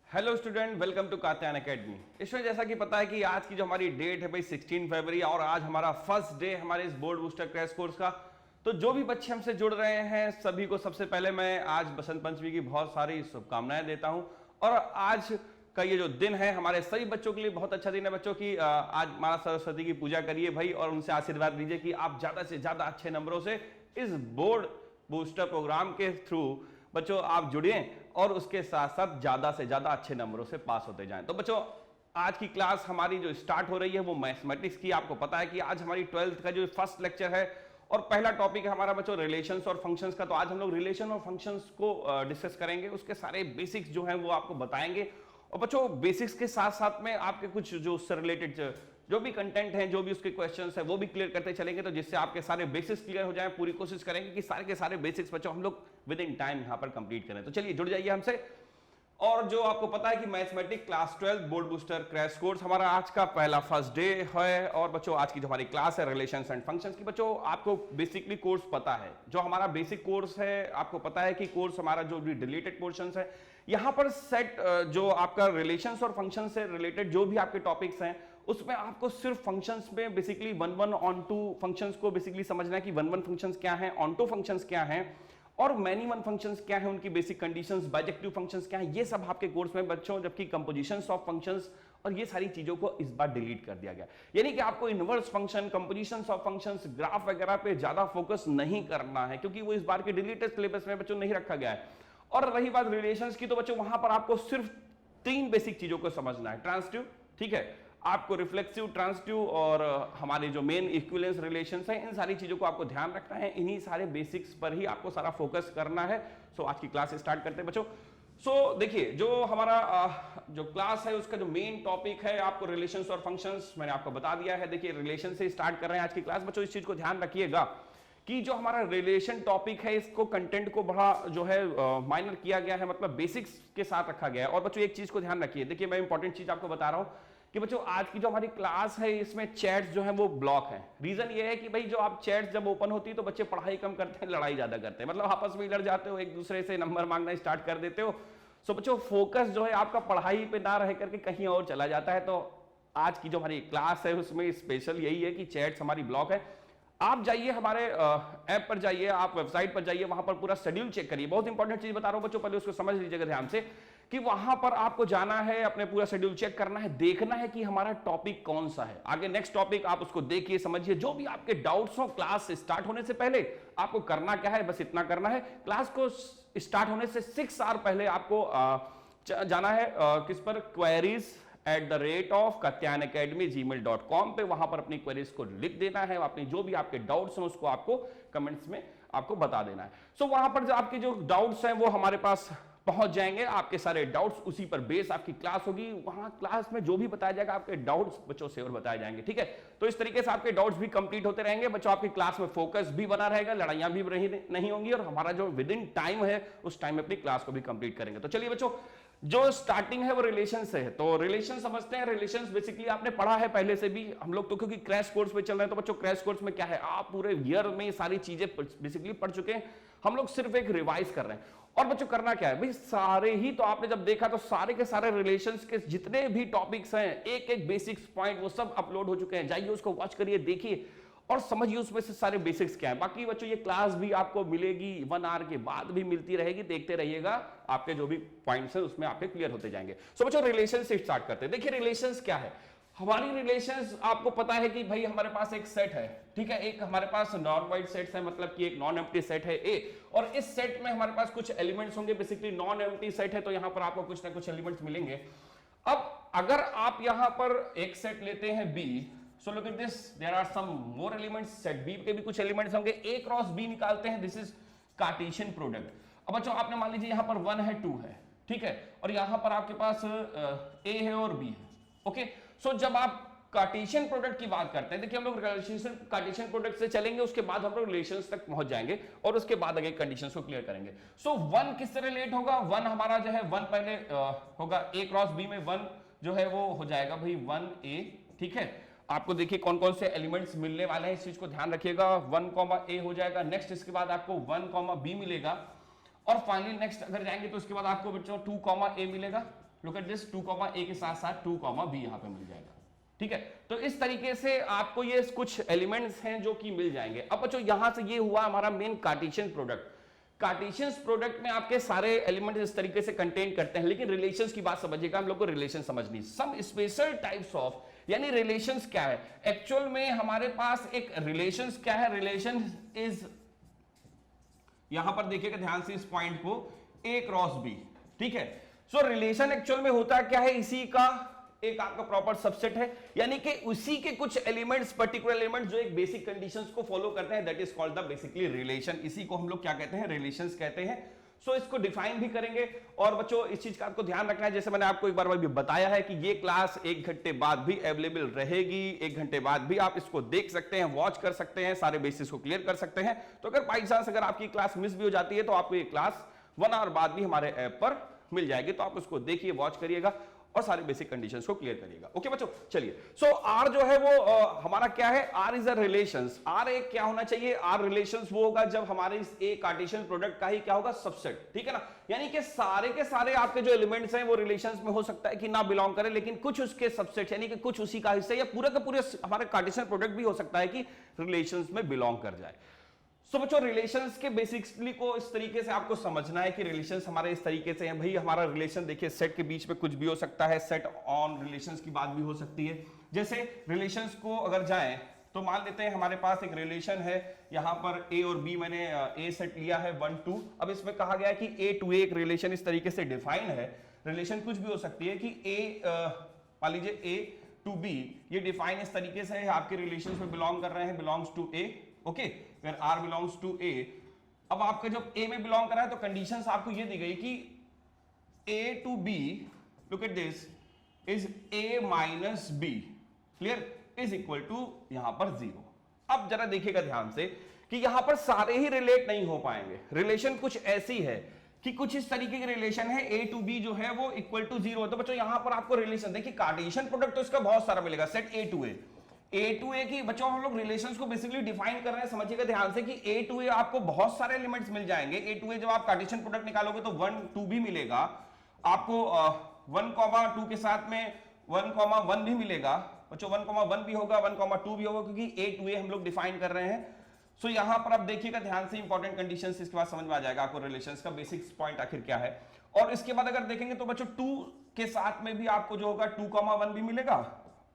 Hello student, welcome to Katyayan Academy. इसमें जैसा कि पता है कि आज की जो हमारी डेट है भाई 16 फरवरी और आज हमारा फर्स्ट डे हमारे इस बोर्ड बूस्टर क्रैश कोर्स का। तो जो भी बच्चे हमसे जुड़ रहे हैं सभी को सबसे पहले मैं आज बसंत पंचमी की बहुत सारी शुभकामनाएं देता हूं। और आज का ये जो दिन है हमारे सभी बच्चों के लिए बहुत अच्छा दिन है। बच्चों की आज माता सरस्वती की पूजा करिए भाई और उनसे आशीर्वाद लीजिए कि आप ज्यादा से ज्यादा अच्छे नंबरों से इस बोर्ड बूस्टर प्रोग्राम के थ्रू बच्चों आप जुड़िए और उसके साथ साथ ज्यादा से ज्यादा अच्छे नंबरों से पास होते जाएं। तो बच्चों आज की क्लास हमारी जो स्टार्ट हो रही है वो मैथमेटिक्स की। आपको पता है कि आज हमारी 12th का जो फर्स्ट लेक्चर है और पहला टॉपिक है हमारा बच्चों रिलेशंस और फंक्शंस का। तो आज हम लोग रिलेशन और फंक्शंस को डिस्कस करेंगे, उसके सारे बेसिक्स जो हैं वो आपको बताएंगे। और बच्चों बेसिक्स के साथ साथ में आपके कुछ जो उससे रिलेटेड जो भी कंटेंट है, जो भी उसके क्वेश्चंस है वो भी क्लियर करते चलेंगे। तो जिससे आपके सारे बेसिक्स क्लियर हो जाएं, पूरी कोशिश करेंगे कि सारे के सारे बेसिक्स बच्चों हम लोग विद इन टाइम यहां पर कंप्लीट करें। तो चलिए जुड़ जाइए हमसे। और जो आपको पता है कि mathematics class 12 board booster crash course हमारा आज का पहला फर्स्ट डे है। और बच्चों आज की जो हमारी क्लास है रिलेशंस एंड फंक्शंस की, बच्चों आपको बेसिकली कोर्स पता है जो हमारा बेसिक कोर्स है। आपको पता है कि कोर्स हमारा जो भी डिलीटेड पोर्शंस है यहां पर सेट जो आपका रिलेशंस और फंक्शन से रिलेटेड जो भी आपके टॉपिक्स हैं उसमें आपको सिर्फ फंक्शंस में basically one one onto functions को बेसिकली समझना है कि वन वन फंक्शंस क्या हैं, ऑन टू फंक्शंस क्या हैं और मैनी वन फंक्शंस क्या है, उनकी बेसिक कंडीशंस, बाइजेक्टिव फंक्शंस क्या है, ये सब आपके कोर्स में बच्चों। जबकि कंपोजिशंस ऑफ फंक्शंस और ये सारी चीजों को इस बार डिलीट कर दिया गया, यानी कि आपको inverse function, compositions of functions, graph वगैरह पे ज्यादा फोकस नहीं करना है क्योंकि वो इस बार के डिलीटेड सिलेबस में बच्चों नहीं रखा गया है। और रही बात रिलेशंस की, तो बच्चों वहां पर आपको सिर्फ 3 बेसिक चीजों को समझना है। ट्रांसिटिव, ठीक है, आपको रिफ्लेक्सिव, ट्रांसिटिव और हमारे जो मेन इक्विवेलेंस रिलेशंस हैं, इन सारी चीजों को आपको ध्यान रखना है। इन्हीं सारे बेसिक्स पर ही आपको सारा फोकस करना है। सो आज की क्लास स्टार्ट करते हैं बच्चों। सो देखिए जो हमारा जो क्लास है उसका जो मेन टॉपिक है आपको रिलेशंस और फंक्शंस मैंने आपको बता दिया है। देखिए रिलेशन से स्टार्ट कर रहे हैं आज की क्लास। बच्चों इस चीज को ध्यान रखिएगा कि जो हमारा रिलेशन टॉपिक है इसको कंटेंट को बड़ा जो है माइनर किया गया है, मतलब बेसिक्स के साथ रखा गया है। और बच्चों एक चीज को ध्यान रखिए, देखिए मैं इंपॉर्टेंट चीज आपको बता रहा हूं कि बच्चों आज की जो हमारी क्लास है इसमें चैट्स जो है वो ब्लॉक है। रीजन ये है कि भाई जो आप चैट्स जब ओपन होती है तो बच्चे पढ़ाई कम करते हैं, लड़ाई ज्यादा करते हैं, मतलब आपस में लड़ जाते हो, एक दूसरे से नंबर मांगना स्टार्ट कर देते हो। सो बच्चों फोकस जो है आपका पढ़ाई पे ना रह करके कहीं और चला जाता है। तो आज की जो हमारी क्लास है उसमें स्पेशल यही है कि चैट्स हमारी ब्लॉक है। आप जाइए हमारे ऐप पर जाइए, आप वेबसाइट पर जाइए, वहां पर पूरा शेड्यूल चेक करिए। बहुत इंपॉर्टेंट चीज बता रहा हूं बच्चों, पहले उसको समझ लीजिएगा ध्यान से कि वहां पर आपको जाना है, अपने पूरा शेड्यूल चेक करना है, देखना है कि हमारा टॉपिक कौन सा है, आगे नेक्स्ट टॉपिक आप उसको देखिए, समझिए। जो भी आपके डाउट्स हो क्लास स्टार्ट होने से पहले आपको करना क्या है, बस इतना करना है, क्लास को स्टार्ट होने से 6 आवर पहले आपको जाना है किस पर, queries@katyanaacademy@gmail.com पे। वहां पर अपनी क्वेरीज को लिख देना है, अपनी जो भी आपके डाउट्स हैं उसको आपको कमेंट्स में आपको बता देना है। सो वहां पर जो आपके जो डाउट्स हैं वो हमारे पास पहुंच जाएंगे। आपके सारे डाउट्स उसी पर बेस आपकी क्लास होगी, वहां क्लास में जो भी बताया जाएगा आपके डाउट्स बच्चों से और बताए जाएंगे, ठीक है। तो इस तरीके से आपके डाउट्स भी कंप्लीट होते रहेंगे बच्चों, आपकी क्लास में फोकस भी बना रहेगा, लड़ाइयां भी नहीं होंगी और हमारा जो विद इन टाइम है उस टाइम में अपनी क्लास को भी कंप्लीट करेंगे। तो चलिए बच्चों जो स्टार्टिंग है वो रिलेशन से है। तो रिलेशन समझते हैं। रिलेशन बेसिकली आपने पढ़ा है पहले से भी हम लोग, तो क्योंकि क्रैश कोर्स पे चल रहे हैं तो बच्चों क्रैश कोर्स में क्या है, आप पूरे ईयर में ये सारी चीजें बेसिकली पढ़ चुके हैं, हम लोग सिर्फ एक रिवाइज कर रहे हैं। और बच्चों करना क्या है भाई, सारे ही तो आपने जब देखा तो सारे के सारे रिलेशंस के जितने भी टॉपिक्स हैं, एक एक बेसिक्स पॉइंट वो सब अपलोड हो चुके हैं। जाइए उसको वॉच करिए, देखिए और समझिए उसमें से सारे बेसिक्स क्या है। बाकी बच्चों ये क्लास भी आपको मिलेगी 1 आवर के बाद भी मिलती रहेगी, देखते रहिएगा, आपके जो भी पॉइंट्स हैं उसमें आपके क्लियर होते जाएंगे। सो बच्चों रिलेशन से स्टार्ट करते हैं। देखिए रिलेशंस क्या है, हमारी रिलेशंस आपको पता है कि भाई हमारे पास एक सेट है, ठीक है, एक हमारे पास नॉन वाइड सेट्स है, मतलब कि एक नॉन एम्प्टी सेट है ए, और इस सेट में हमारे पास कुछ एलिमेंट्स होंगे। बेसिकली नॉन एम्प्टी सेट है तो यहां पर आपको कुछ ना कुछ एलिमेंट्स मिलेंगे। अब अगर आप यहां पर एक सेट लेते हैं B, so look at this, there are some more elements, set B के भी कुछ एलिमेंट्स होंगे, A क्रॉस B निकालते हैं, दिस इज कार्टेशियन प्रोडक्ट। अब बच्चों आपने मान लीजिए यहां पर 1 है 2 है, ठीक है, और यहां पर आपके पास A है और B है, ओके। सो जब आप कार्टेशियन प्रोडक्ट की बात करते हैं, देखिए हम लोग कार्टेशियन प्रोडक्ट से चलेंगे, उसके बाद हम लोग रिलेशंस तक पहुंच जाएंगे और उसके बाद आगे कंडीशंस को क्लियर करेंगे। सो 1 किससे रिलेट होगा, 1 हमारा जो है 1 पहले होगा A क्रॉस B में 1 जो है वो हो जाएगा भाई 1A, ठीक है। आपको देखिए कौन कौन से एलिमेंट्स मिलने वाले हैं, इस चीज को ध्यान रखिएगा। 1, A हो जाएगा, नेक्स्ट इसके बाद आपको 1, B मिलेगा, और फाइनली नेक्स्ट अगर जाएंगे तो उसके बाद आपको बच्चों 2, A मिलेगा, लुक एट दिस 2, a के साथ साथ 2, b यहां पे मिल जाएगा, ठीक है। तो इस तरीके से आपको ये कुछ एलिमेंट्स हैं जो कि मिल जाएंगे। अब बच्चों यहां से ये हुआ हमारा main Cartesian product. Cartesian product में आपके सारे एलिमेंट्स इस तरीके से कंटेन करते हैं, लेकिन रिलेशंस की बात समझिएगा, हम लोग को रिलेशन समझनी। सम स्पेशल टाइप्स ऑफ, यानी रिलेशंस क्या है एक्चुअल में, हमारे पास एक रिलेशंस क्या है, रिलेशन इज, यहां पर देखिएगा ध्यान से इस पॉइंट को, A क्रॉस B, ठीक है। सो रिलेशन एक्चुअल में होता क्या है, इसी का एक आपका प्रॉपर सबसेट है, यानी कि उसी के कुछ एलिमेंट्स, पर्टिकुलर एलिमेंट्स जो एक बेसिक कंडीशंस को फॉलो करते हैं, that is called the basically relation. इसी को हम लोग क्या कहते हैं, रिलेशंस कहते हैं। सो इसको डिफाइन भी करेंगे। और बच्चों इस चीज का आपको ध्यान रखना है, जैसे मैंने आपको एक बार भी बताया है कि ये क्लास 1 घंटे बाद भी अवेलेबल रहेगी, 1 घंटे बाद भी आप इसको देख सकते हैं, वॉच कर सकते हैं, सारे बेसिस को क्लियर कर सकते हैं। तो अगर बाई चांस अगर आपकी क्लास मिस भी हो जाती है तो आपको ये क्लास 1 आवर बाद भी हमारे ऐप पर मिल जाएगी, तो आप उसको देखिए, वॉच करिएगा और सारे बेसिक कंडीशंस को क्लियर करिएगा। ओके बच्चों, चलिए। सो आर जो है वो हमारा क्या है, R is a relations. R एक क्या होना चाहिए, आर रिलेशंस वो होगा जब हमारे इस ए कार्टेशियन प्रोडक्ट का ही क्या होगा, सबसेट, ठीक है ना। यानी कि सारे के सारे आपके जो एलिमेंट्स हैं वो रिलेशंस में हो सकता है कि ना बिलोंग करें, लेकिन कुछ उसके सबसेट यानी कि कुछ उसी का हिस्सा या पूरा का पूरे हमारे कार्टेशियन प्रोडक्ट भी हो सकता है कि रिलेशंस में बिलोंग कर जाए। सो बच्चों रिलेशंस के बेसिकली को इस तरीके से आपको समझना है कि रिलेशंस हमारे इस तरीके से हैं। भाई हमारा रिलेशन देखिए सेट के बीच में कुछ भी हो सकता है, सेट ऑन रिलेशंस की बात भी हो सकती है। जैसे रिलेशंस को अगर जाएं तो मान लेते हैं हमारे पास एक रिलेशन है, यहां पर ए और बी, मैंने ए सेट लिया है 1 2। अब इसमें कहा गया है कि ए टू ए एक रिलेशन इस तरीके से डिफाइन है। रिलेशन कुछ भी हो सकती है कि ए, मान लीजिए ए टू बी, ये डिफाइन इस तरीके से है, आपके रिलेशंस में बिलोंग कर रहे हैं, belongs to A, okay, where R belongs to A. अब आपका जब ए में बिलोंग कर रहा है तो कंडीशंस आपको ये दी गई कि A to B, look at this, is A minus B, clear, is equal to यहां पर 0। अब जरा देखिएगा ध्यान से कि यहां पर सारे ही रिलेट नहीं हो पाएंगे। रिलेशन कुछ ऐसी है कि कुछ इस तरीके की रिलेशन है, ए टू बी जो है वो इक्वल टू 0 है। तो बच्चों यहां पर आपको रिलेशन देखिए, कार्टेशियन प्रोडक्ट तो इसका बहुत सारा मिलेगा, सेट ए टू ए की बच्चों हम लोग रिलेशंस को बेसिकली डिफाइन कर रहे हैं। समझिएगा ध्यान से कि ए टू ए आपको बहुत सारे एलिमेंट्स मिल जाएंगे। ए टू ए जब आप कार्टेशियन प्रोडक्ट निकालोगे तो 1 2 भी मिलेगा आपको, 1, 2 के साथ में 1, 1 भी मिलेगा बच्चों, 1, 1 भी होगा, 1, 2 भी होगा, क्योंकि ए टू ए हम लोग डिफाइन कर रहे हैं। सो यहां पर आप देखिएगा ध्यान से, इंपॉर्टेंट कंडीशंस, इसके बाद समझ में आ जाएगा आपको रिलेशंस का बेसिक्स पॉइंट आखिर क्या है। और इसके बाद अगर देखेंगे तो बच्चों 2 के साथ में भी आपको जो होगा 2, 1 भी मिलेगा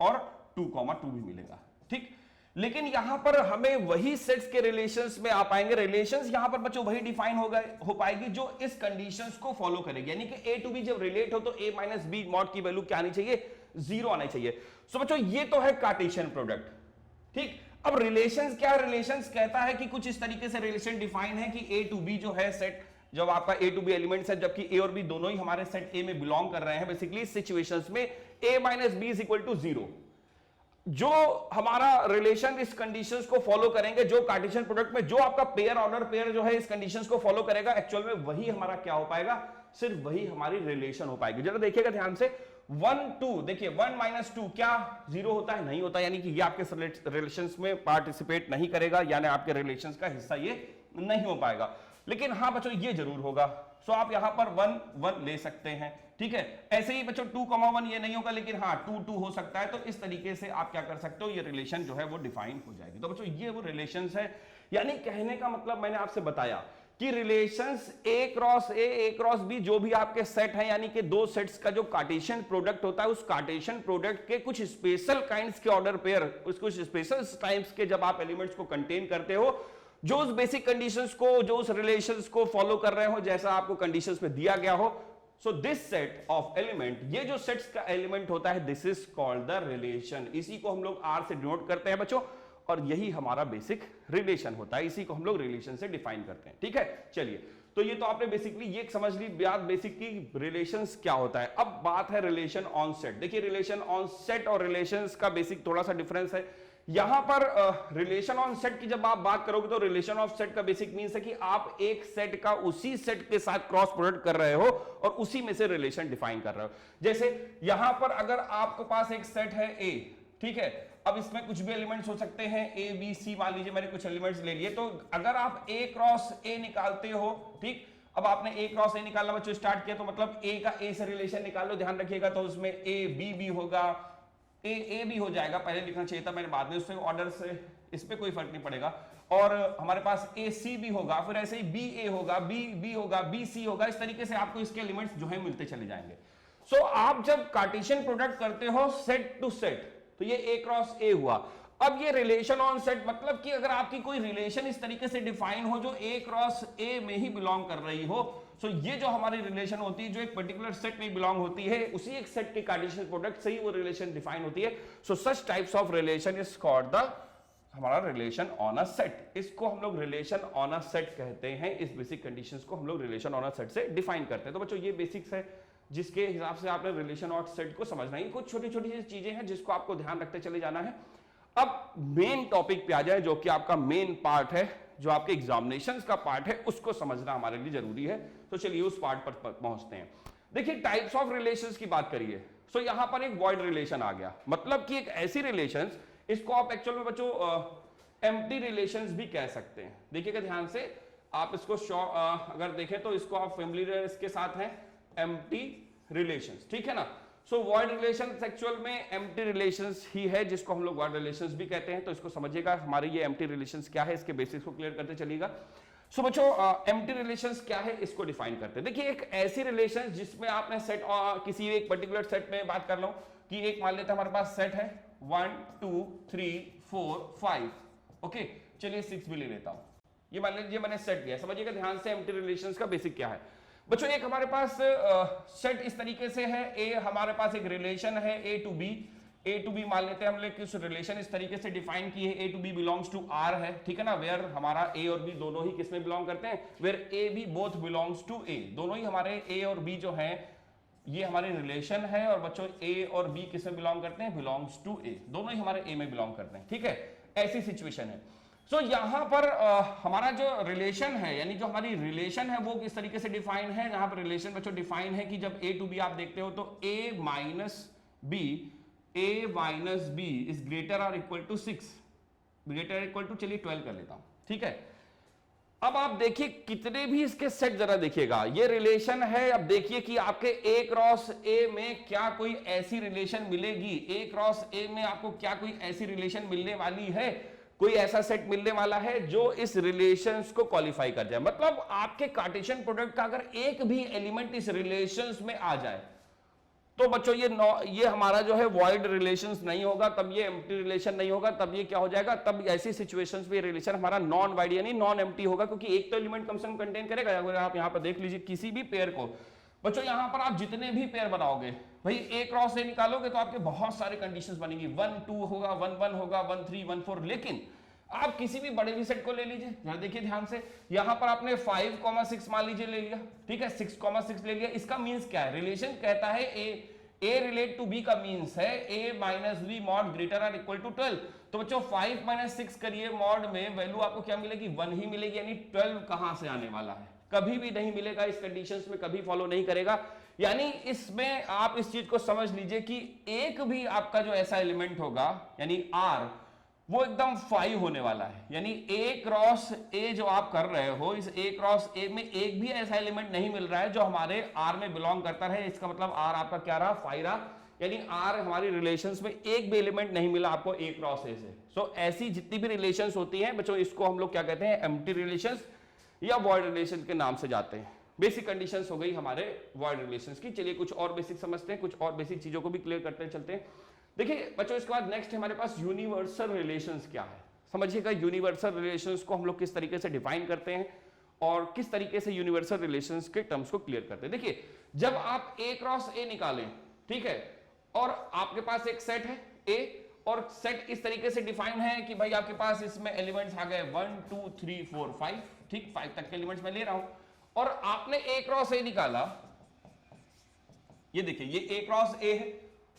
और 2, 2 भी मिलेगा, ठीक। लेकिन यहां पर हमें वही सेट्स के रिलेशंस में आ पाएंगे। रिलेशंस यहां पर बच्चों वही डिफाइन हो पाएगी जो इस कंडीशंस को फॉलो करेगी, यानी कि ए टू बी जब रिलेट हो तो ए माइनस बी मॉड की वैल्यू क्या आनी चाहिए, 0 आना चाहिए। सो बच्चों ये तो है कार्टेशियन प्रोडक्ट, ठीक। अब रिलेशंस क्या है, रिलेशंस कहता है कि कुछ इस तरीके से रिलेशन डिफाइन है कि ए टू बी जो है सेट, जब आपका ए टू बी एलिमेंट्स है, जबकि ए और बी दोनों ही हमारे सेट ए में बिलोंग कर रहे हैं, बेसिकली सिचुएशंस में A minus B is equal to 0। जो हमारा रिलेशन इस कंडीशंस को फॉलो करेंगे, जो कार्टेशियन प्रोडक्ट में जो आपका पेयर ऑर्डर पेयर जो है इस कंडीशंस को फॉलो करेगा, एक्चुअल में वही हमारा क्या हो पाएगा, सिर्फ वही हमारी रिलेशन हो पाएगी। जरा देखिएगा ध्यान से, 1 2 देखिए 1 - 2 क्या 0 होता है, नहीं होता, यानी कि ये आपके रिलेशंस में पार्टिसिपेट नहीं करेगा, यानी आपके रिलेशंस का हिस्सा ये नहीं हो पाएगा। लेकिन हाँ बच्चों ये जरूर होगा। सो आप यहां पर 1 1 ले सकते हैं, ठीक है। ऐसे ही बच्चों 2, 1 ये नहीं होगा, लेकिन हाँ 2 2 हो सकता है। तो इस तरीके से आप क्या कर सकते हो, ये रिलेशन जो है वो डिफाइन हो जाएगी। तो बच्चों ये वो रिलेशंस है, यानी कहने का मतलब मैंने आपसे बताया कि रिलेशंस ए क्रॉस बी जो भी आपके सेट हैं, यानी कि दो सेट्स का जो कार्टेशियन प्रोडक्ट होता है, उस कार्टेशियन प्रोडक्ट के कुछ स्पेशल काइंड्स के ऑर्डर पेयर, कुछ स्पेशल टाइप्स के जब आप एलिमेंट्स को कंटेन करते हो, जो उस बेसिक कंडीशंस को, जो उस रिलेशंस को फॉलो कर रहे हो जैसा आपको कंडीशंस में दिया गया हो। So this set of element, ये जो सेट्स का एलिमेंट होता है, this is called the relation. इसी को हम लोग आर से डिनोट करते हैं बच्चों, और यही हमारा बेसिक रिलेशन होता है, इसी को हम लोग रिलेशन से डिफाइन करते हैं, ठीक है। चलिए, तो ये तो आपने बेसिकली ये समझ ली बात बेसिक की रिलेशंस क्या होता है। अब बात है रिलेशन ऑन सेट। देखिए रिलेशन ऑन सेट और रिलेशंस का बेसिक थोड़ा सा डिफरेंस है। यहां पर रिलेशन ऑन सेट की जब आप बात करोगे तो रिलेशन ऑफ सेट का बेसिक मीन्स है कि आप एक सेट का उसी सेट के साथ क्रॉस प्रोडक्ट कर रहे हो और उसी में से रिलेशन डिफाइन कर रहे हो। जैसे यहां पर अगर आपके पास एक सेट है ए, ठीक है, अब इसमें कुछ भी एलिमेंट्स हो सकते हैं, ए बी सी, मान लीजिए मैंने कुछ एलिमेंट्स ले लिए, तो अगर आप ए क्रॉस ए निकालते हो, ठीक, अब आपने ए क्रॉस ए निकालना बच्चों स्टार्ट किया, तो मतलब ए का ए से रिलेशन निकाल लो, ध्यान रखिएगा। तो उसमें ए बी भी होगा, ए भी हो जाएगा, पहले लिखना चाहिए था मैंने बाद में, उससे ऑर्डर से इस पे कोई फर्क नहीं पड़ेगा। और हमारे पास ए सी भी होगा, फिर ऐसे ही बी ए होगा, बी बी होगा, बी सी होगा, इस तरीके से आपको इसके एलिमेंट्स जो है मिलते चले जाएंगे। सो आप जब कार्टेशियन प्रोडक्ट करते हो सेट टू सेट, तो ये ए क्रॉस ए हुआ। अब ये रिलेशन ऑन सेट मतलब कि अगर आपकी कोई रिलेशन इस तरीके से डिफाइन हो जो ए क्रॉस ए में ही बिलोंग कर रही हो, सो ये जो हमारी रिलेशन होती है जो एक पर्टिकुलर सेट में बिलोंग होती है, उसी एक सेट के कार्टेशियन प्रोडक्ट से ही वो रिलेशन डिफाइन होती है। So such types of relation is called the हमारा रिलेशन ऑन अ सेट। इसको हम लोग रिलेशन ऑन अ सेट कहते हैं। इस बेसिक कंडीशंस को हम लोग रिलेशन ऑन अ सेट से डिफाइन करते हैं। तो बच्चों ये बेसिक्स है जिसके हिसाब से आपने रिलेशन ऑन सेट को समझना है। कुछ छोटी छोटी चीजें हैं जिसको आपको ध्यान रखते चले जाना है। अब मेन टॉपिक पे आ जाए जो कि आपका मेन पार्ट है, जो आपके एग्जामिनेशंस का पार्ट है, उसको समझना हमारे लिए जरूरी है। तो चलिए उस पार्ट पर पहुंचते हैं। देखिए टाइप्स ऑफ रिलेशंस की बात करिए। सो यहां पर एक वॉइड रिलेशन आ गया, मतलब कि एक ऐसी रिलेशंस, इसको आप एक्चुअल में बच्चों एम्प्टी रिलेशंस भी कह सकते हैं। देखिएगा ध्यान से, आप इसको अगर देखें तो इसको आप फेमिलियर इसके साथ हैं एम्प्टी रिलेशंस, ठीक है ना। सो वॉइड रिलेशंस एक्चुअल में एम्प्टी रिलेशंस ही है, जिसको हम लोग वॉइड रिलेशंस भी कहते हैं। तो इसको समझिएगा, हमारे ये एम्प्टी रिलेशंस क्या है, इसके बेसिक्स को क्लियर करते चलिएगा। सो बच्चों एम्प्टी रिलेशंस क्या है इसको डिफाइन करते हैं। देखिए एक ऐसी रिलेशन जिसमें आपने सेट किसी एक पर्टिकुलर सेट में बात कर लो कि एक मान लेते हैं हमारे पास सेट है 1 2 3 4 5, ओके चलिए 6 भी ले लेता हूं। ये मान लीजिए मैंने सेट लिया, समझिएगा ध्यान से एम्प्टी रिलेशंस का बेसिक क्या है। बच्चों एक हमारे पास सेट इस तरीके से है, ए हमारे पास एक रिलेशन है ए टू बी मान लेते हैं हम लोग कुछ रिलेशन इस तरीके से डिफाइन की है, A to B belongs to R है, ठीक है ना। वेयर हमारा ए और बी दोनों ही किस में बिलोंग करते हैं, where A B both belongs to A, दोनों ही हमारे ए और बी जो है ये हमारे रिलेशन है। और बच्चों ए और बी किस में बिलोंग करते हैं, बिलोंग्स टू ए, दोनों ही हमारे ए में बिलोंग करते हैं, ठीक है। ऐसी सिचुएशन है। सो यहां पर हमारा जो रिलेशन है, यानी जो हमारी रिलेशन है वो किस तरीके से डिफाइन है। यहां पर रिलेशन बच्चों डिफाइन है कि जब ए टू बी आप देखते हो तो A minus B is greater और equal to 6, greater equal to चलिए 12 कर लेता हूं, ठीक है। अब आप देखिए कितने भी इसके सेट जरा देखिएगा, ये रिलेशन है। अब देखिए कि आपके ए क्रॉस ए में क्या कोई ऐसी रिलेशन मिलेगी, ए क्रॉस ए में आपको क्या कोई ऐसी रिलेशन मिलने वाली है, कोई ऐसा सेट मिलने वाला है जो इस रिलेशंस को क्वालिफाई कर जाए। मतलब आपके कार्टेशियन प्रोडक्ट का अगर एक भी एलिमेंट इस रिलेशंस में आ जाए तो बच्चों ये हमारा जो है वॉइड रिलेशंस नहीं होगा, तब ये एम्प्टी रिलेशन नहीं होगा, तब ये क्या हो जाएगा, तब ऐसी सिचुएशंस में रिलेशन हमारा नॉन वॉइड यानी नॉन एम्प्टी होगा, क्योंकि एक तो एलिमेंट कम से कम कंटेन करेगा। अगर आप यहां पर देख लीजिए किसी भी पेयर को, बच्चों यहां पर आप जितने भी पेयर बनाओगे भाई ए क्रॉस ए निकालोगे तो आपके बहुत सारे कंडीशंस बनेंगी, 1 2 होगा, 1 1 होगा, 1 3 1 4। लेकिन आप किसी भी बड़े भी सेट को ले लीजिए, जरा देखिए ध्यान से, यहां पर आपने 5,6 मान लीजिए ले लिया, ठीक है, 6,6 ले लिया। इसका मींस क्या है, रिलेशन कहता है ए रिलेट टू बी का मींस है ए माइनस बी मॉड ग्रेटर और इक्वल टू 12। तो बच्चों 5 - 6 करिए, मॉड में वैल्यू आपको क्या मिलेगी, 1 ही मिलेगी, यानी 12 कहां से आने वाला है, कभी भी नहीं मिलेगा, इस कंडीशंस में कभी फॉलो नहीं करेगा। यानी इसमें आप इस चीज को समझ लीजिए कि एक भी आपका जो ऐसा एलिमेंट होगा यानी आर, वो एकदम 5 होने वाला है। यानी ए क्रॉस ए जो आप कर रहे हो, इस ए क्रॉस ए में एक भी ऐसा एलिमेंट नहीं मिल रहा है जो हमारे आर में बिलोंग करता है। इसका मतलब आर आपका क्या रहा, 5 रहा, यानी आर हमारी रिलेशंस में एक भी एलिमेंट नहीं मिला आपको ए क्रॉस ए से। सो ऐसी जितनी भी रिलेशंस होती हैं बच्चों, इसको हम लोग क्या कहते हैं, एम्प्टी रिलेशंस या वॉइड रिलेशन के नाम से जाते हैं। बेसिक कंडीशंस हो गई हमारे वॉइड रिलेशंस की। चलिए कुछ और बेसिक समझते हैं, कुछ और बेसिक चीजों को भी क्लियर करते चलते हैं। देखिए बच्चों इसके बाद नेक्स्ट हमारे पास यूनिवर्सल रिलेशंस क्या है। समझिएगा यूनिवर्सल रिलेशंस को हम लोग किस तरीके से डिफाइन करते हैं और किस तरीके से यूनिवर्सल रिलेशंस के टर्म्स को क्लियर करते हैं। देखिए जब आप ए क्रॉस ए निकालें, ठीक है, और आपके पास एक सेट है ए, और सेट इस तरीके से डिफाइन है कि भाई आपके पास इसमें एलिमेंट्स आ गए 1 2 3 4 5, ठीक, 5 तक के एलिमेंट्स मैं ले रहा हूं, और आपने ए क्रॉस ए निकाला, ये देखिए ये ए क्रॉस ए है,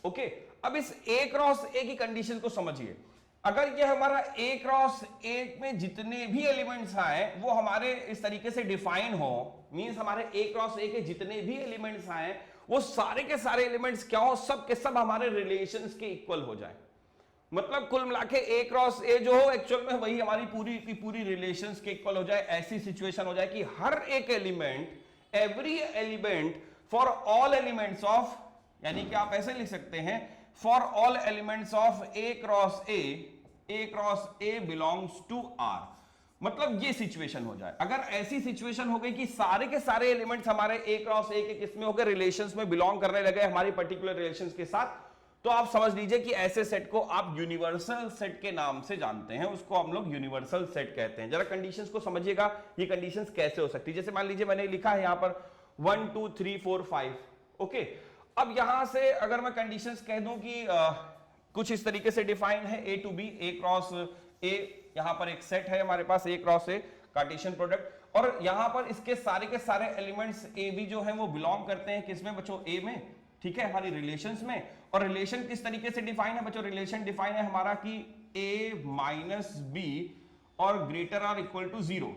ओके। अब इस ए क्रॉस ए की कंडीशन को समझिए, अगर ये हमारा ए क्रॉस ए में जितने भी एलिमेंट्स आए वो हमारे इस तरीके से डिफाइन हो, मींस हमारे ए क्रॉस ए के जितने भी एलिमेंट्स आए वो सारे के सारे एलिमेंट्स क्या हो, सब के सब हमारे रिलेशंस के इक्वल हो जाए। मतलब कुल मिला के ए क्रॉस ए जो हो एक्चुअल में वही हमारी पूरी की पूरी रिलेशंस के इक्वल हो जाए। ऐसी सिचुएशन हो जाए कि हर एक element every element for all elements of, यानी कि आप ऐसे लिख सकते हैं for all elements of A cross A belongs to R. मतलब ये सिचुएशन हो जाए, अगर ऐसी सिचुएशन हो गई कि सारे के सारे एलिमेंट्स हमारे ए क्रॉस ए के किस में हो गए, रिलेशंस में बिलोंग करने लगे हमारी पर्टिकुलर रिलेशंस के साथ, तो आप समझ लीजिए कि ऐसे सेट को आप यूनिवर्सल सेट के नाम से जानते हैं, उसको हम लोग यूनिवर्सल सेट कहते हैं। जरा कंडीशंस को समझिएगा, ये कंडीशंस कैसे हो सकती है। जैसे मान लीजिए मैंने लिखा है यहां पर 1 2 3 4 5, ओके। अब यहां से अगर मैं कंडीशंस कह दूं कि कुछ इस तरीके से डिफाइन है A to B, A cross A, यहां पर एक सेट है हमारे पास A cross A Cartesian product, और यहां पर इसके सारे एलिमेंट्स ए बी जो है वो बिलोंग करते हैं किसमें बच्चों, ए में, ठीक है, हमारी रिलेशंस में। और रिलेशन किस तरीके से डिफाइन है बच्चों, रिलेशन डिफाइन है हमारा कि a माइनस बी और ग्रेटर आर इक्वल टू 0,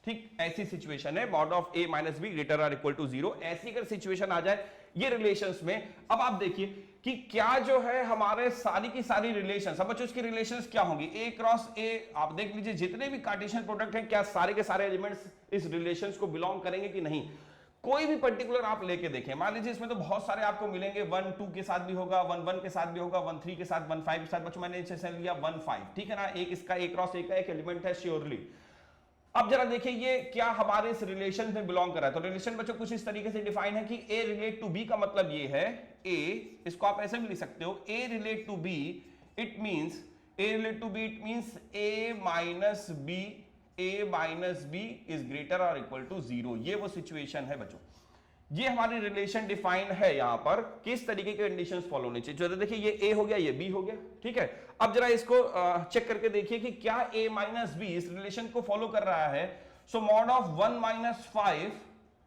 ठीक, ऐसी सिचुएशन है mod of a minus B greater or equal to 0। ऐसी अगर सिचुएशन आ जाए ये रिलेशंस में, अब आप देखिए कि क्या जो है हमारे सारी की सारी रिलेशंस, अब बच्चों इसकी रिलेशंस क्या होंगी, ए क्रॉस ए, आप देख लीजिए जितने भी कार्टेशियन प्रोडक्ट हैं क्या सारे के सारे एलिमेंट्स इस रिलेशंस को बिलोंग करेंगे कि नहीं। कोई भी पर्टिकुलर आप लेके देखें, मान लीजिए इसमें तो बहुत सारे आपको मिलेंगे, 1 2 के साथ भी होगा, 1 1 के साथ भी होगा, 1 3 के साथ, 1 5 के साथ, बच्चों मैंने इसे लिया 1 5, ठीक है ना, एक इसका ए क्रॉस ए का एक एलिमेंट है श्योरली। अब जरा देखिए ये क्या हमारे इस रिलेशन में बिलोंग कर रहा है, तो रिलेशन बच्चों कुछ इस तरीके से डिफाइन है कि ए रिलेट टू बी का मतलब ये है, ए, इसको आप ऐसे भी लिख सकते हो, A relate to B it means, A relate to B it means A minus B is greater और इक्वल टू 0। ये वो सिचुएशन है बच्चों, ये हमारी रिलेशन डिफाइन है यहां पर किस तरीके के कंडीशंस फॉलो होने चाहिए। जो देखिए ये ए हो गया, ये बी हो गया, ठीक है। अब जरा इसको चेक करके देखिए कि क्या a माइनस बी इस रिलेशन को फॉलो कर रहा है। So mod of 1 minus 5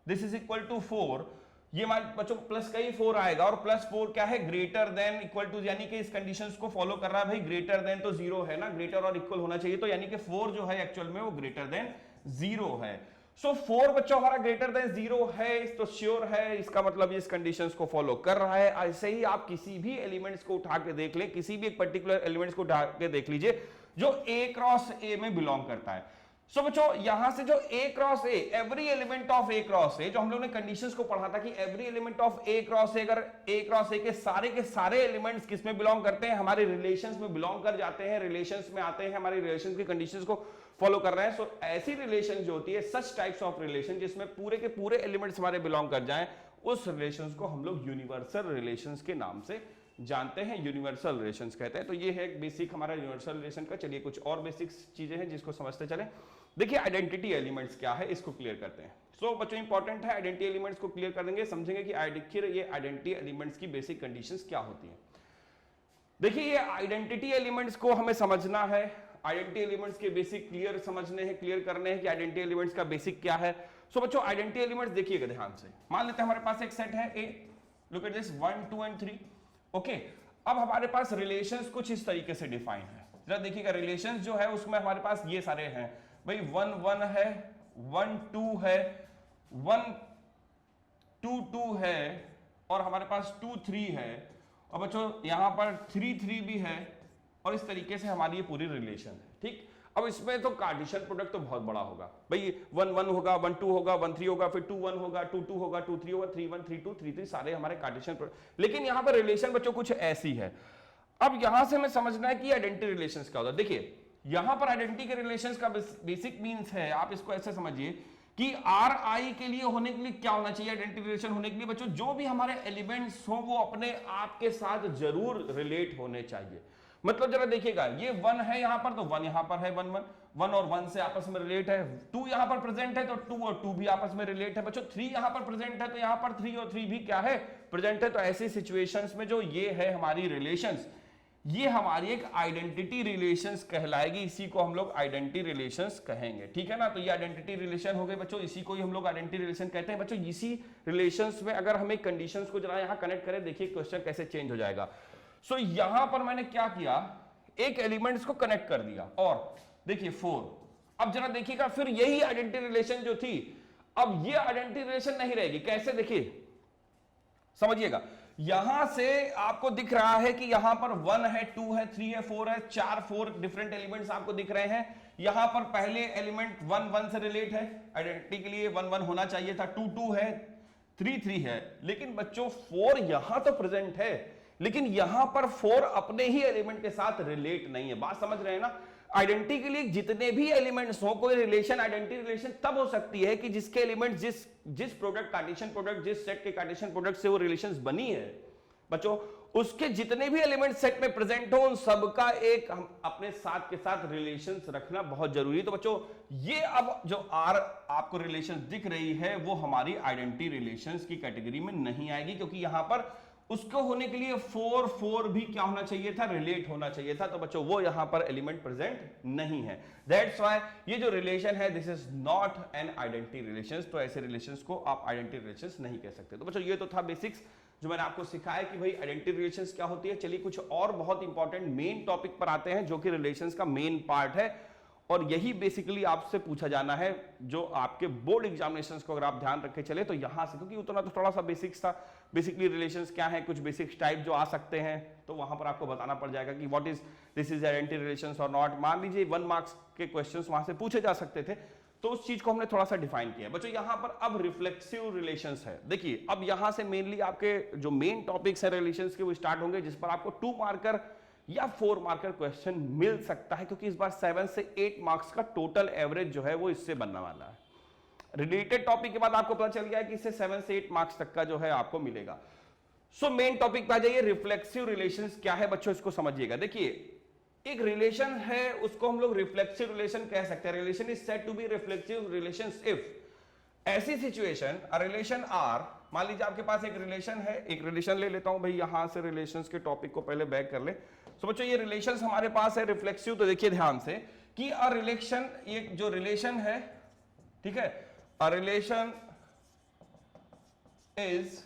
this is equal to 4, ये बच्चों प्लस का ही 4 आएगा, और प्लस 4 क्या है, ग्रेटर देन इक्वल टू, यानी कि इस कंडीशंस को फॉलो कर रहा है भाई, ग्रेटर देन तो 0 है ना, ग्रेटर और इक्वल होना चाहिए, तो यानी कि 4 जो है एक्चुअल में वो ग्रेटर देन 0 है। सो 4 बच्चों हमारा ग्रेटर देन 0 है, तो श्योर है, इसका मतलब इस कंडीशंस को फॉलो कर रहा है। ऐसे ही आप किसी भी एलिमेंट्स को उठा के देख लें, किसी भी एक पर्टिकुलर एलिमेंट्स को उठा के देख लीजिए जो ए क्रॉस ए में बिलोंग करता है। सो बच्चों यहां से जो A cross A, every element of A cross A, जो हम लोग ने कंडीशंस को पढ़ा था कि every element of A cross A, अगर ए क्रॉस ए के सारे एलिमेंट्स किस में बिलोंग करते हैं, हमारे रिलेशंस में बिलोंग कर जाते हैं, रिलेशंस में आते हैं, हमारे रिलेशंस की कंडीशंस को फॉलो कर रहे हैं। सो ऐसी रिलेशन जो होती है, सच टाइप्स ऑफ रिलेशन जिसमें पूरे के पूरे एलिमेंट्स हमारे बिलोंग कर जाएं, उस रिलेशंस को हम लोग यूनिवर्सल रिलेशंस के नाम से जानते हैं, यूनिवर्सल रिलेशंस कहते हैं। तो ये है एक बेसिक हमारा यूनिवर्सल रिलेशन का। चलिए कुछ और बेसिक चीजें हैं जिसको समझते चलें। देखिए आइडेंटिटी एलिमेंट्स क्या है, इसको क्लियर करते हैं। सो बच्चों इंपॉर्टेंट है, आइडेंटिटी एलिमेंट्स को क्लियर कर देंगे, समझेंगे कि ये आइडेंटिटी एलिमेंट्स की बेसिक कंडीशंस क्या होती हैं। देखिए ये आइडेंटिटी एलिमेंट्स को हमें समझना है, आइडेंटिटी एलिमेंट्स के बेसिक क्लियर समझने हैं, क्लियर करने हैं कि आइडेंटिटी एलिमेंट्स का बेसिक क्या है। सो बच्चों आइडेंटिटी एलिमेंट्स देखिएगा ध्यान से, मान लेते हैं हमारे पास एक सेट है A, look at this 1 2 and 3, okay. अब हमारे पास रिलेशंस कुछ इस तरीके से डिफाइन है, जरा देखिएगा रिलेशंस जो है उसमें हमारे पास ये सारे हैं भाई, 1 1 है, 1 2 है, 1 2 2 है, और हमारे पास 2 3 है, और बच्चों यहां पर 3 3 भी है, और इस तरीके से हमारी ये पूरी रिलेशन है, ठीक। अब इसमें तो कार्टेशियन प्रोडक्ट तो बहुत बड़ा होगा भाई, 1 1 होगा, 1 2 होगा, 1 3 होगा, फिर 2 1 होगा, 2 2 होगा, 2 3 होगा, 3 1 3 2 3 3, सारे हमारे कार्टेशियन प्रोडक्ट। लेकिन यहां पर रिलेशन बच्चों कुछ ऐसी है। अब यहां से हमें समझना है कि आइडेंटिटी रिलेशंस क्या होता है। देखिए यहां पर आइडेंटिटी के रिलेशंस का बेसिक मीन्स है, आप इसको ऐसे समझिए कि आर आई के लिए होने के लिए क्या होना चाहिए, आइडेंटिटी रिलेशन होने के लिए बच्चों जो भी हमारे एलिमेंट्स हो वो अपने आप के साथ जरूर रिलेट होने चाहिए। मतलब जरा देखिएगा ये 1 है यहां पर, तो 1 यहां पर है, 1 1 1 और 1 से आपस में रिलेट है, 2 यहां पर प्रेजेंट है तो 2 और 2 भी आपस में रिलेट है बच्चों, 3 यहां पर प्रेजेंट है तो यहां पर 3 और 3 भी क्या है, प्रेजेंट है। तो ऐसी सिचुएशंस में जो ये है हमारी रिलेशंस, ये हमारी एक आइडेंटिटी रिलेशंस कहलाएगी, इसी को हम लोग आइडेंटिटी रिलेशंस कहेंगे, ठीक है ना। तो ये आइडेंटिटी रिलेशन हो गए बच्चों, इसी को ही हम लोग आइडेंटिटी रिलेशन कहते हैं बच्चों। इसी रिलेशंस में अगर हमें कंडीशंस को जरा यहां कनेक्ट करें, देखिए क्वेश्चन कैसे चेंज हो जाएगा। सो यहां पर मैंने क्या किया, एक एलिमेंट्स को कनेक्ट कर दिया, और देखिए 4। अब जरा देखिएगा फिर यही आइडेंटिटी रिलेशन जो थी, अब ये आइडेंटिटी रिलेशन नहीं रहेगी, कैसे देखिए समझिएगा। यहां से आपको दिख रहा है कि यहां पर 1 है, 2 है, 3 है, 4 है, 4 डिफरेंट एलिमेंट्स आपको दिख रहे हैं। यहां पर पहले एलिमेंट 1 1 से रिलेट है, आइडेंटिटी के लिए 1 1 होना चाहिए था, 2 2 है, 3 3 है, लेकिन बच्चों 4 यहां तो प्रेजेंट है, लेकिन यहां पर 4 अपने ही एलिमेंट के साथ रिलेट नहीं है। बात समझ रहे हैं ना? आइडेंटिटी के लिए जितने भी एलिमेंट्स हो, कोई रिलेशन, आइडेंटिटी रिलेशन तब हो सकती है कि जिसके एलिमेंट जिस प्रोडक्ट, कार्टेशियन प्रोडक्ट, जिस सेट के कार्टेशियन प्रोडक्ट से वो रिलेशंस बनी है बच्चों, उसके जितने भी एलिमेंट सेट में प्रेजेंट हो, उन सबका एक हम अपने साथ के साथ रिलेशंस रखना बहुत जरूरी है। तो बच्चों ये अब जो आर आपको रिलेशंस दिख रही है वो हमारी आइडेंटिटी रिलेशंस की कैटेगरी में नहीं आएगी, क्योंकि यहां पर उसको होने के लिए 4 4 भी क्या होना चाहिए था, रिलेट होना चाहिए था। तो बच्चों वो यहां पर एलिमेंट प्रेजेंट नहीं है। दैट्स व्हाई ये जो रिलेशन है this is not an identity relations. तो ऐसे रिलेशंस को आप आइडेंटिटी रिलेशंस नहीं कह सकते। तो बच्चों ये तो था बेसिक्स जो मैंने आपको सिखाया कि भाई आइडेंटिटी रिलेशंस क्या होती है। चलिए कुछ और बहुत इंपॉर्टेंट मेन टॉपिक पर आते हैं जो कि रिलेशंस का मेन पार्ट है, और यही बेसिकली आपसे पूछा जाना है जो आपके बोर्ड एग्जामिनेशंस को अगर आप ध्यान रखे चले तो यहां से, क्योंकि उतना तो थोड़ा सा बेसिक्स था, बेसिकली रिलेशंस क्या है, कुछ बेसिक्स टाइप जो आ सकते हैं, तो वहां पर आपको बताना पड़ जाएगा कि what is this is identity relations और नॉट। मान लीजिए 1 मार्क्स के क्वेश्चंस वहां से पूछे जा सकते थे, तो उस चीज को हमने थोड़ा सा डिफाइन किया। बच्चों यहां पर अब रिफ्लेक्सिव रिलेशंस है। देखिए अब यहां से मेनली आपके जो मेन टॉपिक्स है रिलेशंस के वो स्टार्ट होंगे, जिस पर आपको 2 मार्कर या 4 मार्कर क्वेश्चन मिल सकता है, क्योंकि इस बार 7 से 8 मार्क्स का टोटल एवरेज जो है वो इससे बनने वाला है। रिलेटेड टॉपिक के बाद आपको पता चल गया है कि इससे 7 से 8 मार्क्स तक का जो है आपको मिलेगा। सो मेन टॉपिक पे आ जाइए, रिफ्लेक्सिव रिलेशंस क्या है बच्चों, इसको समझिएगा। देखिए एक रिलेशन है उसको हम लोग रिफ्लेक्सिव रिलेशन कह सकते हैं। Relation is said to be reflexive relation if ऐसी सिचुएशन रिलेशन आर, मान लीजिए आपके पास एक रिलेशन है, एक रिलेशन ले लेता हूं भाई, यहां से रिलेशंस के टॉपिक को पहले बैक कर ले। तो बच्चों ये रिलेशंस हमारे पास है रिफ्लेक्सिव, तो देखिए ध्यान से कि अ रिलेशन, ये जो रिलेशन है, ठीक है, a relation is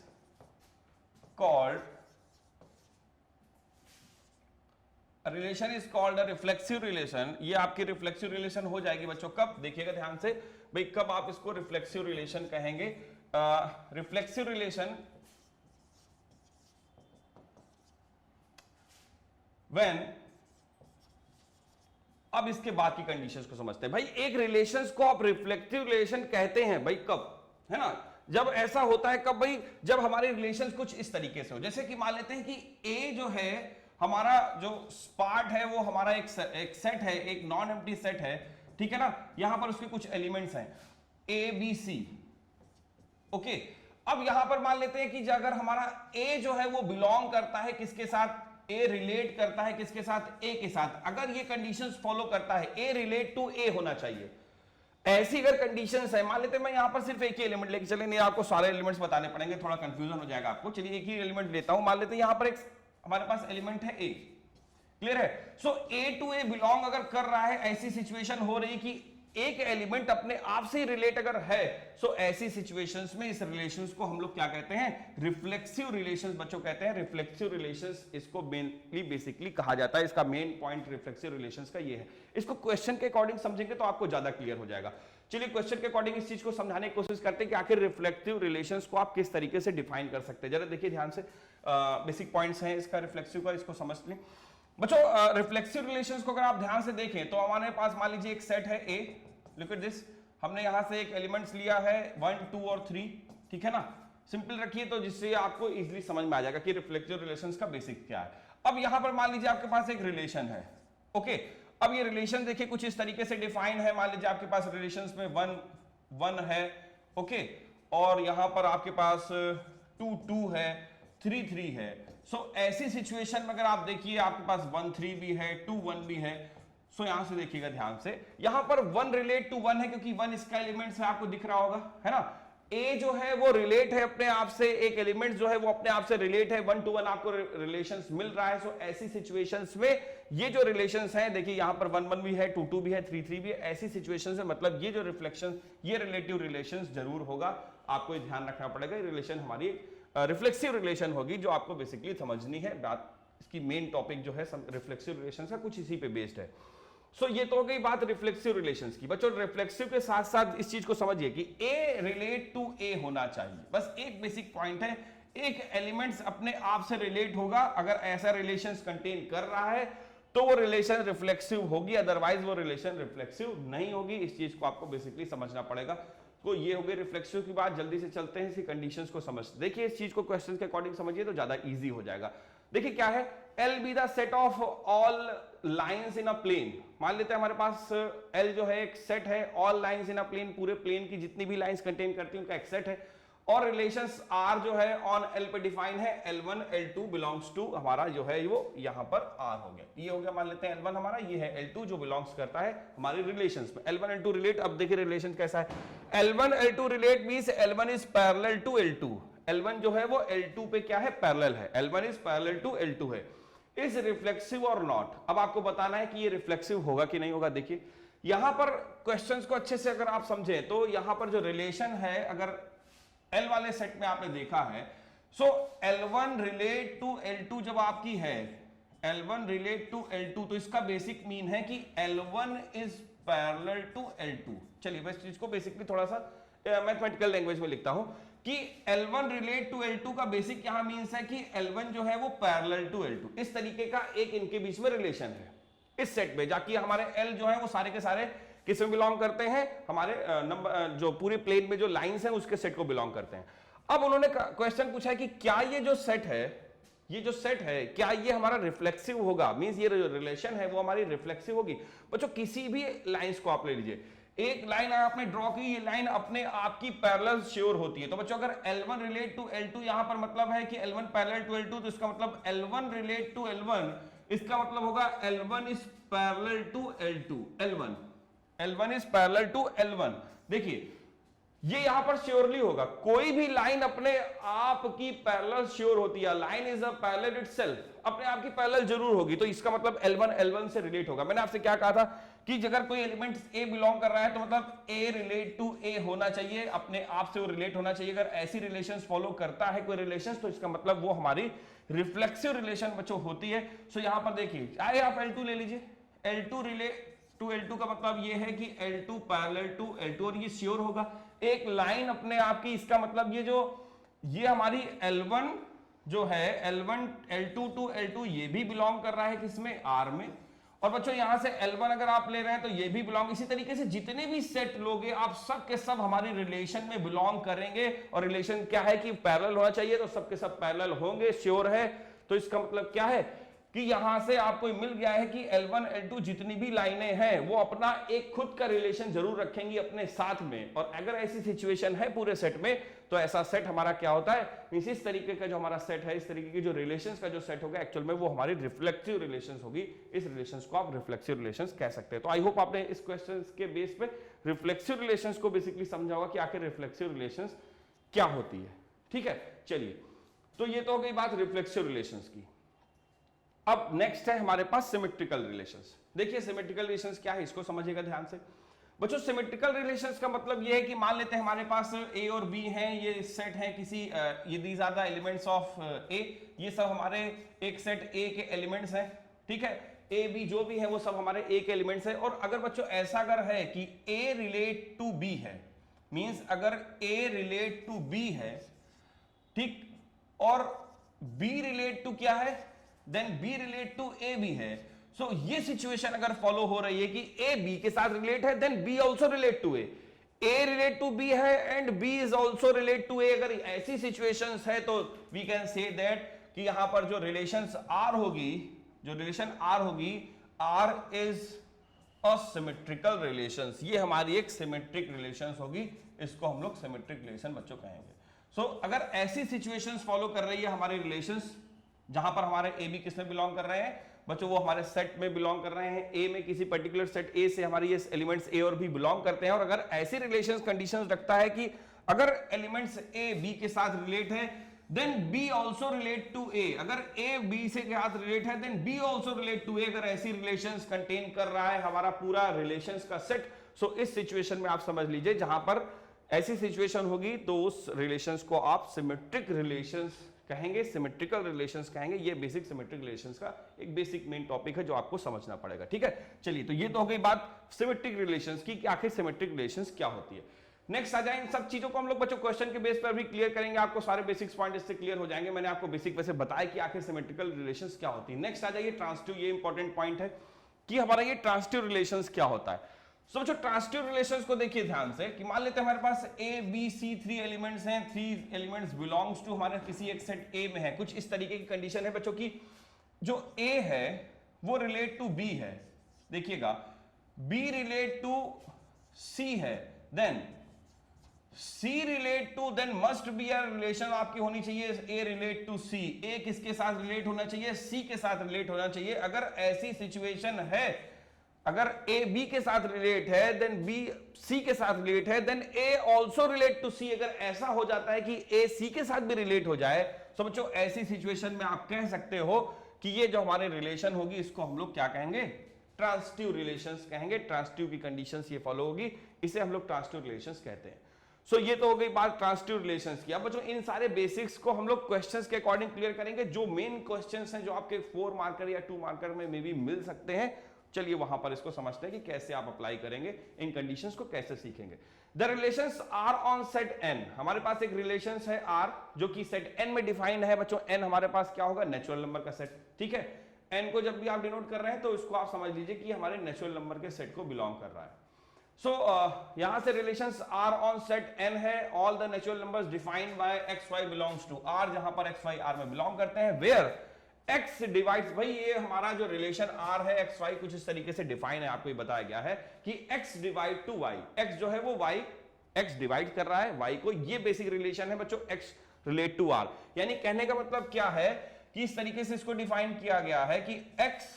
called, relation is called a reflexive relation. ये आपकी रिफ्लेक्सिव रिलेशन हो जाएगी बच्चों कब, देखिएगा ध्यान से भाई, कब आप इसको रिफ्लेक्सिव रिलेशन कहेंगे। रिफ्लेक्सिव रिलेशन व्हेन, अब इसके बाद की कंडीशंस को समझते हैं। भाई एक रिलेशंस को आप रिफ्लेक्टिव रिलेशन कहते हैं भाई कब, है ना, जब ऐसा होता है कब भाई, जब हमारे रिलेशंस कुछ इस तरीके से हो, जैसे कि मान लेते हैं कि ए जो है हमारा जो पार्ट है वो हमारा एक सेट है, एक नॉन एम्प्टी सेट है, ठीक है ना, यहां पर उसके कुछ एलिमेंट्स हैं ए बी सी, ओके। अब यहां पर मान लेते हैं कि अगर हमारा ए जो है वो बिलोंग करता है किसके साथ, ए रिलेट करता है किसके साथ, ए के साथ, अगर ये कंडीशंस फॉलो करता है, ए रिलेट टू ए होना चाहिए, ऐसी अगर कंडीशंस है, मान लेते हैं मैं यहां पर सिर्फ एक ही एलिमेंट लेके चले, नहीं आपको सारे एलिमेंट्स बताने पड़ेंगे, थोड़ा कंफ्यूजन हो जाएगा आपको। चलिए एक ही एलिमेंट लेता हूं, मान लेते हैं यहां पर एक हमारे पास एलिमेंट है ए, क्लियर है। सो ए टू ए बिलोंग अगर कर रहा है, ऐसी सिचुएशन हो रही कि एक एलिमेंट अपने आप से रिलेट अगर है, सो ऐसी सिचुएशंस में इस रिलेशंस को हम लोग क्या कहते हैं, रिफ्लेक्सिव रिलेशंस बच्चों कहते हैं। रिफ्लेक्सिव रिलेशंस इसको मेनली बेसिकली कहा जाता है, इसका मेन पॉइंट रिफ्लेक्सिव रिलेशंस का ये है। इसको क्वेश्चन के अकॉर्डिंग समझेंगे तो आपको ज्यादा क्लियर हो जाएगा। चलिए क्वेश्चन के अकॉर्डिंग इस चीज को समझाने की कोशिश करते हैं कि आखिर रिफ्लेक्टिव रिलेशंस को आप किस तरीके से डिफाइन कर सकते हैं। जरा देखिए ध्यान से, बेसिक पॉइंट्स हैं इसका रिफ्लेक्सिव का, इसको समझ लें बच्चों। रिफ्लेक्सिव रिलेशंस को अगर आप ध्यान से देखें तो हमारे पास मान लीजिए एक सेट है ए, लुक एट दिस, हमने यहां से एक एलिमेंट्स लिया है 1 2 और 3, ठीक है ना, सिंपल रखिए तो जिससे आपको इजीली समझ में आ जाएगा कि रिफ्लेक्टिव रिलेशंस का बेसिक क्या है। अब यहां पर मान लीजिए आपके पास एक रिलेशन है, ओके। अब ये रिलेशन देखिए कुछ इस तरीके से डिफाइन है, मान लीजिए आपके पास रिलेशंस में 1 1 है, ओके, और यहां पर आपके पास 2 2 है, 3 3 है। सो ऐसी सिचुएशन में अगर आप देखिए आपके पास 1 3 भी है, 2 1 भी है, सो यहां से देखिएगा ध्यान से, यहां पर 1 रिलेट टू 1 है क्योंकि 1 इसका एलिमेंट है, आपको दिख रहा होगा, है ना। ए जो है वो रिलेट है अपने आप से, एक एलिमेंट जो है वो अपने आप से रिलेट है, 1 to 1 आपको रिलेशंस मिल रहा है। सो ऐसी सिचुएशंस में ये जो रिलेशंस हैं, देखिए यहां पर 1 1 भी है, 2 2 भी है, 3 3 भी है, ऐसी सिचुएशंस में मतलब ये जो रिफ्लेक्शन, ये रिलेटिव रिलेशंस जरूर होगा, आपको ध्यान रखना पड़ेगा। ये रिलेशन हमारी रिफ्लेक्सिव रिलेशन होगी जो आपको बेसिकली समझनी है। बात इसकी मेन टॉपिक जो है रिफ्लेक्सिव रिलेशन का कुछ इसी पे बेस्ड है। सो ये तो हो गई बात रिफ्लेक्सिव रिलेशंस की। बच्चों रिफ्लेक्सिव के साथ साथ इस चीज को समझिए कि ए रिलेट टू ए होना चाहिए, बस एक बेसिक पॉइंट है, एक एलिमेंट्स अपने आप से रिलेट होगा, अगर ऐसा रिलेशंस कंटेन कर रहा है तो वो रिलेशन रिफ्लेक्सिव होगी, अदरवाइज वो रिलेशन रिफ्लेक्सिव नहीं होगी। इस चीज को आपको बेसिकली समझना पड़ेगा। तो ये हो गई रिफ्लेक्सिव की बात। जल्दी से चलते हैं इसकी कंडीशंस को समझते। देखिए इस चीज को क्वेश्चन के अकॉर्डिंग समझिए तो ज्यादा इजी हो जाएगा। देखिए क्या है, L be the set of all lines in a plane. मान लेते हैं हमारे पास L जो है एक सेट है, all lines in a plane, पूरे प्लेन की जितनी भी लाइंस कंटेन करती हैं उनका एक सेट है, और रिलेशंस R जो है ऑन L पे डिफाइन है, L1 L2 बिलोंग्स टू हमारा जो है वो यहां पर R हो गया। ये हो गया, मान लेते हैं L1 हमारा, ये है L2 जो बिलोंग्स करता है हमारे रिलेशंस में। L1 L2 रिलेट, अब देखिए रिलेशन कैसा है। L1 L2 relate means L1 is parallel to L2। L1 जो है वो L2 पे क्या है, पैरेलल है। L1 is parallel to L2 है। इज रिफ्लेक्सिव और नॉट। अब आपको बताना है कि ये रिफ्लेक्सिव होगा कि नहीं होगा। देखिए यहां पर क्वेश्चंस को अच्छे से अगर आप समझें तो यहां पर जो रिलेशन है, अगर L वाले सेट में आपने देखा है, सो L1 रिलेट टू L2 जब आपकी है, L1 रिलेट टू L2, तो इसका बेसिक मीन है कि L1 is parallel to L2। चलिए मैं इस चीज को बेसिकली थोड़ा सा मैथमेटिकल लैंग्वेज में लिखता हूं कि L1 रिलेट टू L2 का बेसिक यहां मीन्स है कि L1 जो है वो पैरेलल टू L2। इस तरीके का एक इनके बीच में रिलेशन है इस सेट में, जाकि हमारे L जो है वो सारे के सारे किस में बिलोंग करते हैं, हमारे नंबर जो पूरे प्लेन में जो लाइंस हैं उसके सेट को बिलोंग करते हैं। अब उन्होंने क्वेश्चन पूछा है कि क्या ये जो सेट है, ये जो सेट है क्या ये हमारा रिफ्लेक्सिव होगा, मींस ये जो रिलेशन है वो हमारी रिफ्लेक्सिव होगी। बच्चों किसी भी लाइंस को आप ले लीजिए, एक लाइन आपने ड्रॉ की, ये लाइन अपने आप की पैरेलल श्योर होती है। तो बच्चों अगर L1 रिलेट टू L2 यहां पर मतलब है कि L1 पैरेलल टू L2, तो इसका मतलब L1 रिलेट टू L1, इसका मतलब होगा L1 is parallel to L2। L1 is parallel to L1। देखिए ये यहां पर श्योरली होगा, कोई भी लाइन अपने आप की पैरेलल श्योर होती है, line is a parallel itself, अपने आप की पैरेलल जरूर होगी। तो इसका मतलब L1 L1 से रिलेट होगा। मैंने आपसे क्या कहा था कि अगर कोई एलिमेंट A बिलोंग कर रहा है तो मतलब A रिलेट टू A होना चाहिए, अपने आप से वो रिलेट होना चाहिए। अगर ऐसी रिलेशंस फॉलो करता है कोई रिलेशंस, तो इसका मतलब वो हमारी रिफ्लेक्सिव रिलेशन बच्चों होती है। सो यहां पर देखिए, चाहे आप L2 ले लीजिए, L2 रिलेट टू L2 का मतलब ये है कि L2 पैरेलल टू L2, और ये श्योर होगा। एक लाइन अपने आप की, इसका मतलब ये हमारी L1 जो है, L1 L2 टू L2 ये भी बिलोंग कर रहा है किसमें, R में। और बच्चों यहां से L1 अगर आप ले रहे हैं तो ये भी बिलोंग, इसी तरीके से जितने भी सेट लोगे आप सब के सब हमारी रिलेशन में बिलोंग करेंगे। और रिलेशन क्या है कि पैरेलल होना चाहिए, तो सब के सब पैरेलल होंगे, श्योर है। तो इसका मतलब क्या है कि यहां से आपको मिल गया है कि L1 L2 जितनी भी लाइनें हैं वो अपना एक खुद का रिलेशन जरूर रखेंगी अपने साथ में। और अगर ऐसी सिचुएशन है पूरे सेट में, तो ऐसा सेट हमारा क्या होता है, इस तरीके का जो हमारा सेट है, इस तरीके की जो रिलेशंस का जो सेट होगा, एक्चुअल में वो हमारी रिफ्लेक्सिव रिलेशंस होगी। इस रिलेशंस को आप रिफ्लेक्सिव रिलेशंस कह सकते हैं। तो आई होप आपने इस क्वेश्चन के बेस पे रिफ्लेक्सिव रिलेशंस को बेसिकली समझा होगा कि आखिर रिफ्लेक्सिव रिलेशंस क्या होती है। ठीक है, चलिए तो ये तो हो गई बात रिफ्लेक्सिव रिलेशंस की। अब नेक्स्ट है हमारे पास सिमेट्रिकल रिलेशंस। देखिए सिमेट्रिकल रिलेशंस क्या है, इसको समझिएगा ध्यान से। बच्चों सिमेट्रिकल रिलेशंस का मतलब ये है कि मान लेते हैं हमारे पास A और B हैं, ये सेट है किसी, ये these are the elements of A, ये सब हमारे एक सेट A के एलिमेंट्स हैं। ठीक है, A B जो भी है वो सब हमारे A के एलिमेंट्स हैं। और अगर बच्चों ऐसा अगर है कि A रिलेट टू B है, मींस अगर A रिलेट टू B है, ठीक, और B रिलेट टू क्या है, then B relate to A भी है। सो ये सिचुएशन अगर फॉलो हो रही है कि A B के साथ रिलेट है, then B also relate to A, A relate to B है and B is also relate to A। अगर ऐसी सिचुएशंस है तो वी कैन से दैट कि यहां पर जो रिलेशंस R होगी, जो रिलेशन R होगी, R is a symmetrical relations. ये हमारी एक सिमेट्रिक रिलेशंस होगी, इसको हम लोग सिमेट्रिक रिलेशन बच्चों कहेंगे। सो अगर ऐसी सिचुएशंस फॉलो कर रही है हमारी रिलेशंस, जहां पर हमारे ए बी किसमें बिलोंग कर रहे हैं बच्चों, वो हमारे सेट में बिलोंग कर रहे हैं। ए में किसी पर्टिकुलर सेट ए से हमारे ये एलिमेंट्स ए और बी बिलोंग करते हैं। और अगर ऐसी रिलेशंस कंडीशंस रखता है कि अगर एलिमेंट्स ए बी के साथ रिलेट है, then B also relate to A. अगर ए बी से के साथ रिलेट है, then B also relate to A. अगर ऐसी रिलेशंस कंटेन कर रहा है हमारा पूरा रिलेशंस का सेट, सो इस सिचुएशन में आप समझ लीजिए जहां पर ऐसी सिचुएशन होगी तो उस रिलेशंस को आप सिमेट्रिक रिलेशंस कहेंगे, सिमेट्रिकल रिलेशंस कहेंगे। ये बेसिक सिमेट्रिक रिलेशंस का एक बेसिक मेन टॉपिक है जो आपको समझना पड़ेगा। ठीक है, चलिए तो ये तो हो गई बात सिमेट्रिक रिलेशंस की कि आखिर सिमेट्रिक रिलेशंस क्या होती है। नेक्स्ट आ जाए, इन सब चीजों को हम लोग बच्चों क्वेश्चन के बेस पर भी क्लियर करेंगे, आपको सारे बेसिक्स पॉइंट इससे क्लियर हो जाएंगे। मैंने आपको बेसिक वैसे बताया कि आखिर सिमेट्रिकल रिलेशंस क्या होती है। नेक्स्ट आ जाइए ट्रांसिटिव, ये इंपॉर्टेंट पॉइंट है कि हमारा ये ट्रांसिटिव रिलेशंस क्या होता है। सो बच्चों ट्रांसिटिव रिलेशंस को देखिए ध्यान से कि मान लेते हैं हमारे पास ए बी सी 3 एलिमेंट्स हैं, 3 एलिमेंट्स बिलोंग्स टू हमारे किसी एक सेट ए में है। कुछ इस तरीके की कंडीशन है बच्चों की, जो ए है वो रिलेट टू बी है, देखिएगा बी रिलेट टू सी है, then C relate to, then must be a relation आपकी होनी चाहिए ए रिलेट टू सी। ए किसके साथ रिलेट होना चाहिए? सी के साथ रिलेट होना चाहिए। अगर ऐसी सिचुएशन है, अगर ए बी के साथ रिलेट है, देन बी सी के साथ रिलेट है, then A also relate to C. अगर ऐसा हो जाता है कि ए सी के साथ भी रिलेट हो जाए, तो बच्चों ऐसी सिचुएशन में आप कह सकते हो कि ये जो हमारे रिलेशन होगी इसको हम लोग क्या कहेंगे? ट्रांसिटिव रिलेशंस कहेंगे। ट्रांसिटिव की कंडीशंस ये फॉलो होगी, इसे हम लोग ट्रांसिटिव रिलेशंस कहते हैं। सो ये तो हो गई बात ट्रांसिटिव रिलेशंस की। अब बच्चों इन सारे बेसिक्स को हम लोग क्वेश्चंस के अकॉर्डिंग क्लियर करेंगे। जो मेन क्वेश्चंस हैं जो आपके 4 मार्कर या 2 मार्कर में मे भी मिल सकते हैं, चलिए वहां पर इसको समझते हैं कि कैसे आप अप्लाई करेंगे, इन कंडीशंस को कैसे सीखेंगे। The relations are on set N, हमारे पास एक रिलेशंस है आर जो कि सेट एन में डिफाइंड है। बच्चों एन हमारे पास क्या होगा? नेचुरल नंबर का सेट, ठीक है। एन को जब भी आप डिनोट कर रहे हैं तो इसको आप समझ लीजिए कि हमारे नेचुरल नंबर के सेट को बिलोंग कर रहा है। सो यहां से relations are on set N है, all the natural numbers defined by X Y belongs to R, जहां पर एक्स वाई आर में बिलोंग करते हैं। वेयर एक्स डिवाइड्स, भाई ये हमारा जो रिलेशन आर है एक्स वाई कुछ इस तरीके से डिफाइन है, आपको ये बताया गया है कि X divide to Y, X जो है वो वाई, एक्स डिवाइड कर रहा है वाई को, ये बेसिक रिलेशन है बच्चों एक्स रिलेट टू आर। यानी कहने का मतलब क्या है कि इस तरीके से इसको डिफाइन किया गया है कि X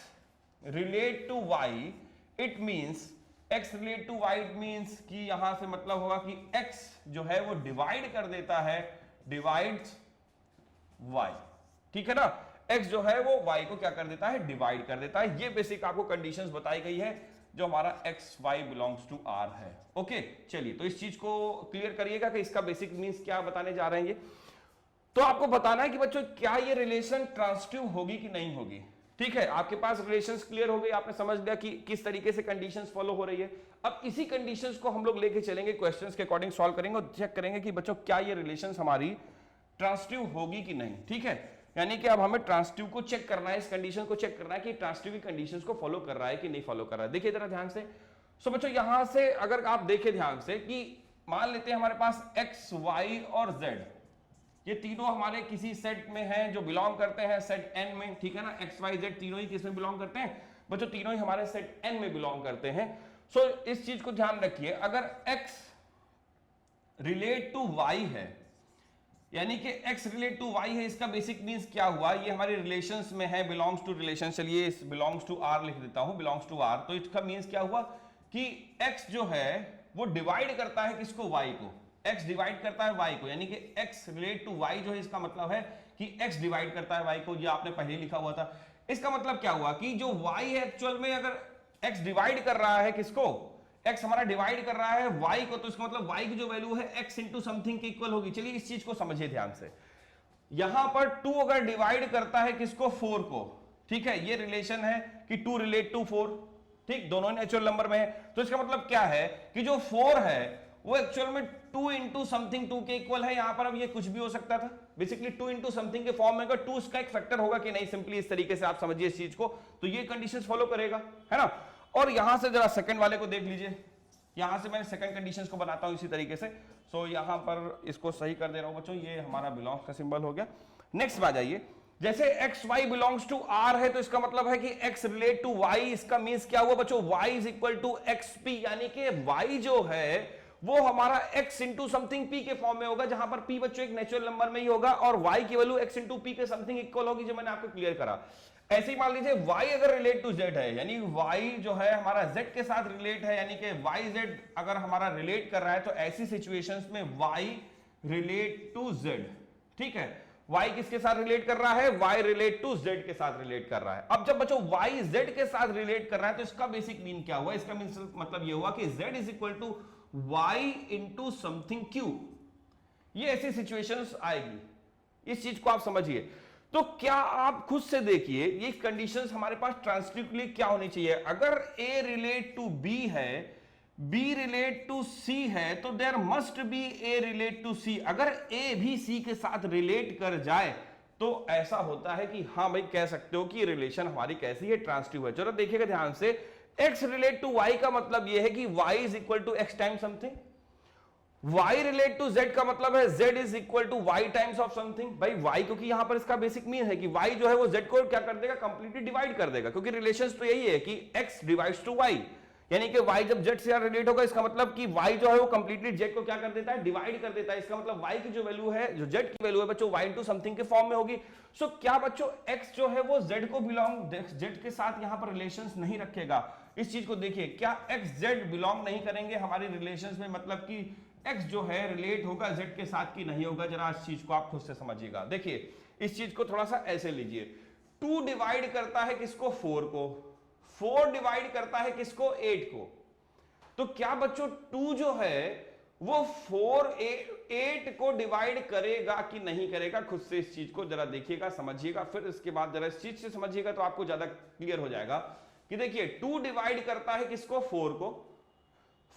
relate to Y, it means X relate to Y, it means कि यहां से मतलब होगा कि एक्स जो है वो डिवाइड कर देता है, डिवाइड्स वाई, ठीक है ना। x जो है वो y को क्या कर देता है? डिवाइड कर देता है। ये बेसिक आपको कंडीशंस बताई गई है जो हमारा x y belongs to r है। ओके चलिए, तो इस चीज को क्लियर करिएगा कि इसका बेसिक मींस क्या बताने जा रहे हैं ये। तो आपको बताना है कि बच्चों क्या ये रिलेशन ट्रांसिटिव होगी कि नहीं होगी, ठीक है। आपके पास रिलेशंस क्लियर हो गई, आपने समझ लिया कि किस तरीके से कंडीशंस फॉलो हो रही है। अब इसी कंडीशंस को हम लोग लेके चलेंगे, क्वेश्चंस के अकॉर्डिंग सॉल्व करेंगे और चेक करेंगे कि बच्चों क्या ये रिलेशंस हमारी ट्रांसिटिव होगी कि नहीं, ठीक है। यानी कि अब हमें ट्रांसिटिव को चेक करना है, इस कंडीशन को चेक करना है कि ट्रांसिटिव की कंडीशंस को फॉलो कर रहा है कि नहीं फॉलो कर रहा है। देखिए जरा ध्यान से। सो बच्चों यहां से अगर आप देखें ध्यान से कि मान लेते हैं हमारे पास x, y और z, ये तीनों हमारे किसी सेट में हैं जो बिलोंग करते हैं सेट n में, ठीक है ना। x, y, z तीनों ही किस में बिलोंग करते हैं बच्चों? तीनों ही हमारे सेट n में बिलोंग करते हैं। सो इस चीज को ध्यान रखिए, अगर x रिलेट टू y है, यानी कि x रिलेट टू y है, इसका बेसिक मींस क्या हुआ? ये हमारे रिलेशंस में है, बिलोंग्स टू रिलेशन। चलिए इस बिलोंग्स टू r लिख देता हूं, बिलोंग्स टू r। तो इसका मींस क्या हुआ कि x जो है वो डिवाइड करता है किसको? y को। x डिवाइड करता है y को, यानी कि x रिलेट टू y जो है इसका मतलब है कि x डिवाइड करता है y को। ये आपने पहले लिखा हुआ था। इसका मतलब क्या हुआ कि जो y है एक्चुअल में अगर x डिवाइड कर रहा है किसको? x हमारा डिवाइड कर रहा है y को, तो इसका मतलब y की जो वैल्यू है x इंटू समथिंग के इक्वल होगी। चलिए इस चीज को समझिए ध्यान से। यहां पर 2 अगर डिवाइड करता है किसको? 4 को, ठीक है। ये रिलेशन है कि 2 रिलेट टू 4, ठीक, दोनों नेचुरल नंबर में है। तो इसका मतलब क्या है कि जो 4 है वो एक्चुअल में 2 इंटू समथिंग 2 के इक्वल है। यहां पर अब ये कुछ भी हो सकता था, बेसिकली 2 इंटू समथिंग के फॉर्म में, अगर 2 इसका एक फैक्टर होगा कि नहीं, सिंपली इस तरीके से आप समझिए इस चीज को, तो ये कंडीशंस फॉलो करेगा, है ना। और यहां से जरा सेकंड वाले को देख लीजिए, यहां से मैंने सेकंड कंडीशंस को बनाता हूं इसी तरीके से। सो यहां पर इसको सही कर दे रहा हूं बच्चों, ये हमारा बिलोंग्स का सिंबल हो गया। नेक्स्ट में आ जाइए, जैसे X Y belongs to R है, तो इसका मतलब है कि एक्स रिलेट टू वाई, इसका मींस क्या हुआ बच्चों? Y is equal to X P, यानी कि वाई जो है वो हमारा x इंटू समथिंग p के फॉर्म में होगा, जहां पर p बच्चों एक नेचुरल नंबर में ही होगा और y की वैल्यू x इंटू p के समथिंग इक्वल होगी, जो मैंने आपको क्लियर करा। ऐसे ही मान लीजिए y अगर रिलेट टू z है, यानी y जो है हमारा z के साथ रिलेट है, यानी कि yz अगर हमारा रिलेट कर रहा है, तो ऐसी सिचुएशंस में y रिलेट टू z, ठीक है। y किसके साथ रिलेट कर रहा है? y रिलेट टू z के साथ रिलेट कर रहा है। अब जब बच्चों y z के साथ रिलेट कर रहा है, तो इसका बेसिक मीन क्या हुआ? इसका मीन मतलब ये हुआ कि z is equal to y into something q। ये ऐसी सिचुएशंस आएगी, इस चीज को आप समझिए। तो क्या आप खुद से देखिए ये कंडीशंस हमारे पास ट्रांसिटिव के लिए क्या होनी चाहिए? अगर a रिलेट टू b है, B रिलेट टू C है तो there must be A relate to C। अगर A भी C के साथ रिलेट कर जाए तो ऐसा होता है कि हाँ भाई कह सकते हो कि रिलेशन हमारी कैसी है, ट्रांसिटिव है। चलो देखिएगा ध्यान से, X रिलेट टू Y का मतलब यह है कि Y is equal to X time something, Y relate to Z का मतलब है Z is equal to Y times of something. भाई Y, क्योंकि यहां पर इसका बेसिक मीन है कि Y जो है वो Z को क्या कर देगा, कंप्लीटली डिवाइड कर देगा, क्योंकि रिलेशंस तो यही है कि X डिवाइड्स टू Y, यानी कि Y जब Z से रिलेट होगा इसका मतलब कि Y जो है वो कंप्लीटली Z को क्या कर देता है, डिवाइड कर देता है। इसका मतलब Y की जो वैल्यू है, जो Z की वैल्यू है बच्चों, Y इनटू समथिंग के फॉर्म में होगी। सो क्या बच्चों X जो है वो Z को बिलोंग, Z के साथ यहां पर रिलेशंस नहीं रखेगा। इस चीज को देखिए, क्या X Z बिलोंग नहीं करेंगे हमारी रिलेशंस में, मतलब कि X जो है रिलेट होगा Z के साथ की नहीं होगा। जरा इस चीज को आप खुद से समझिएगा। देखिए इस चीज को थोड़ा सा ऐसे लीजिए, 2 डिवाइड करता है किसको, 4 को, 4 डिवाइड करता है किसको, 8 को। तो क्या बच्चों 2 जो है वो 8 को डिवाइड करेगा कि नहीं करेगा, खुद से इस चीज को जरा देखिएगा, समझिएगा, फिर इसके बाद जरा इस चीज से समझिएगा तो आपको ज्यादा क्लियर हो जाएगा कि देखिए 2 डिवाइड करता है किसको, 4 को,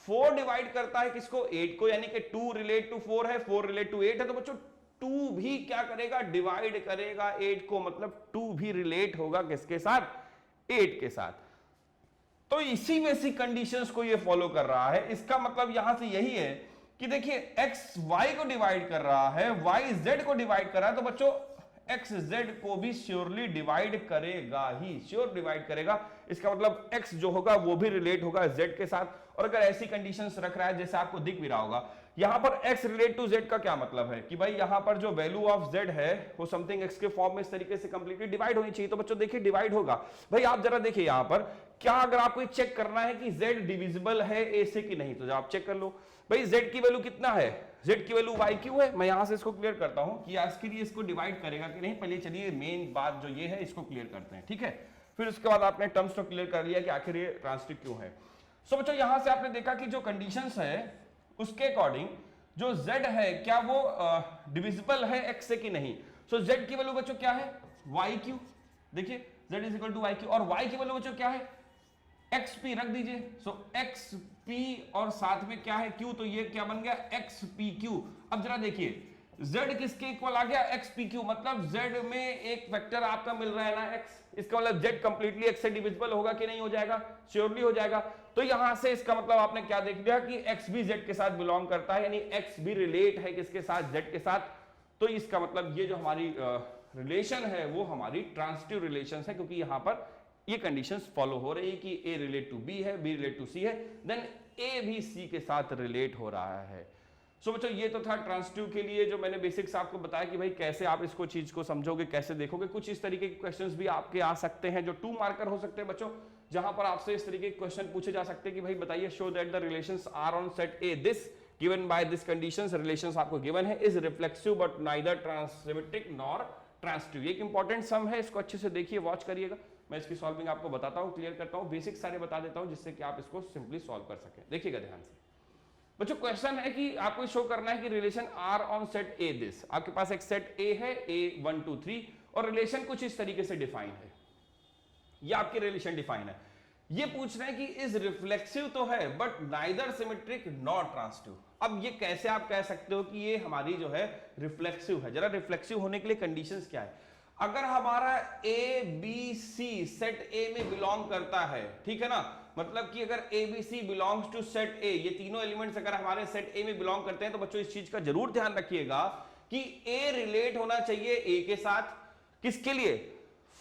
4 डिवाइड करता है किसको, 8 को, यानी कि 2 रिलेट टू 4 है, 4 रिलेट टू 8 है। तो बच्चों 2 भी क्या करेगा, डिवाइड करेगा 8 को, मतलब 2 भी रिलेट होगा किसके साथ, 8 के साथ। तो इसी बेसिक कंडीशंस को ये फॉलो कर रहा है। इसका मतलब यहां से यही है कि देखिए x y को डिवाइड कर रहा है, y z को डिवाइड कर रहा है, तो बच्चों x z को भी श्योरली डिवाइड करेगा ही, श्योर डिवाइड करेगा। इसका मतलब x जो होगा वो भी रिलेट होगा z के साथ। और अगर ऐसी कंडीशंस रख रहा है जैसे आपको दिख भी रहा होगा, यहां पर x रिलेट टू z का क्या मतलब है कि भाई यहां पर जो वैल्यू ऑफ z है वो समथिंग x के फॉर्म में इस तरीके से कंप्लीटली डिवाइड होनी चाहिए। तो बच्चों देखिए डिवाइड होगा। भाई आप जरा देखिए यहां पर, क्या अगर आपको चेक करना है कि z डिविजिबल है a से कि नहीं, तो आप चेक कर लो। भाई z की वैल्यू कितना है, z की वैल्यू y क्यू है। मैं यहां से इसको क्लियर करता हूं कि आज के लिए इसको डिवाइड करेगा कि नहीं। पहले चलिए मेन बात जो ये है इसको क्लियर करते हैं, ठीक है। फिर उसके बाद आपने टर्म्स तो क्लियर कर लिया कि आखिर ये ट्रांसिटिव क्यों है। सो बच्चों यहां से आपने देखा कि जो कंडीशंस है उसके अकॉर्डिंग जो z है क्या वो डिविजिबल है x से कि नहीं। सो z की वैल्यू बच्चों क्या है, y क्यू। देखिए z is equal to y Q, और y की वैल्यू बच्चों क्या है, xp रख दीजिए। सो xp और साथ में क्या है q, तो ये क्या बन गया, xpq। अब जरा देखिए z किसके इक्वल आ गया, xpq, मतलब z में एक वेक्टर आपका मिल रहा है ना x, इसका मतलब z कंप्लीटली x से डिविजिबल होगा कि नहीं हो जाएगा, श्योरली हो जाएगा। तो यहां से इसका मतलब आपने क्या देख लिया कि x भी z के साथ बिलोंग करता है, यानी x भी रिलेट है किसके साथ, z के साथ। तो इसका मतलब ये जो हमारी रिलेशन है वो हमारी ट्रांसिटिव रिलेशन है, क्योंकि यहां पर ये कंडीशंस फॉलो हो रही है कि a रिलेट टू b है, b रिलेट टू c है, देन a भी c के साथ रिलेट हो रहा है। सो बच्चों ये तो था ट्रांसिटिव के लिए जो मैंने बेसिक्स आपको बताया कि भाई कैसे आप इसको चीज को समझोगे, कैसे देखोगे। कुछ इस तरीके के क्वेश्चंस भी आपके आ सकते हैं जो 2 मार्कर हो सकते हैं बच्चों, जहां पर आपसे इस तरीके के क्वेश्चन पूछे जा सकते हैं कि भाई बताइए, show that the relations are on set A this given by this conditions, relations आपको गिवन है, is reflexive but neither transsymmetric nor transitive. ये एक इंपॉर्टेंट सम है, इसको अच्छे से देखिए, वॉच करिएगा। मैं इसकी सॉल्विंग आपको बताता हूं, क्लियर करता हूं, बेसिक सारे बता देता हूं जिससे कि आप इसको सिंपली सॉल्व कर सकें। देखिएगा ध्यान से बच्चों, क्वेश्चन है कि आपको शो करना है कि relation R on set A this. आपके पास एक सेट ए है, ए 1 2 3, और रिलेशन कुछ इस तरीके से डिफाइन है, ये आपकी रिलेशन डिफाइन है। ये पूछ रहे हैं कि इज रिफ्लेक्सिव तो है but neither symmetric nor transitive. अब ये कैसे आप कह सकते हो कि ये हमारी जो है रिफ्लेक्सिव है। जरा रिफ्लेक्सिव होने के लिए कंडीशंस क्या है, अगर हमारा ए बी सी सेट ए में बिलोंग करता है, ठीक है ना, मतलब कि अगर A B C belongs to set A, ये तीनों एलिमेंट्स अगर हमारे सेट ए में बिलोंग करते हैं, तो बच्चों इस चीज का जरूर ध्यान रखिएगा कि ए रिलेट होना चाहिए ए के साथ, किसके लिए,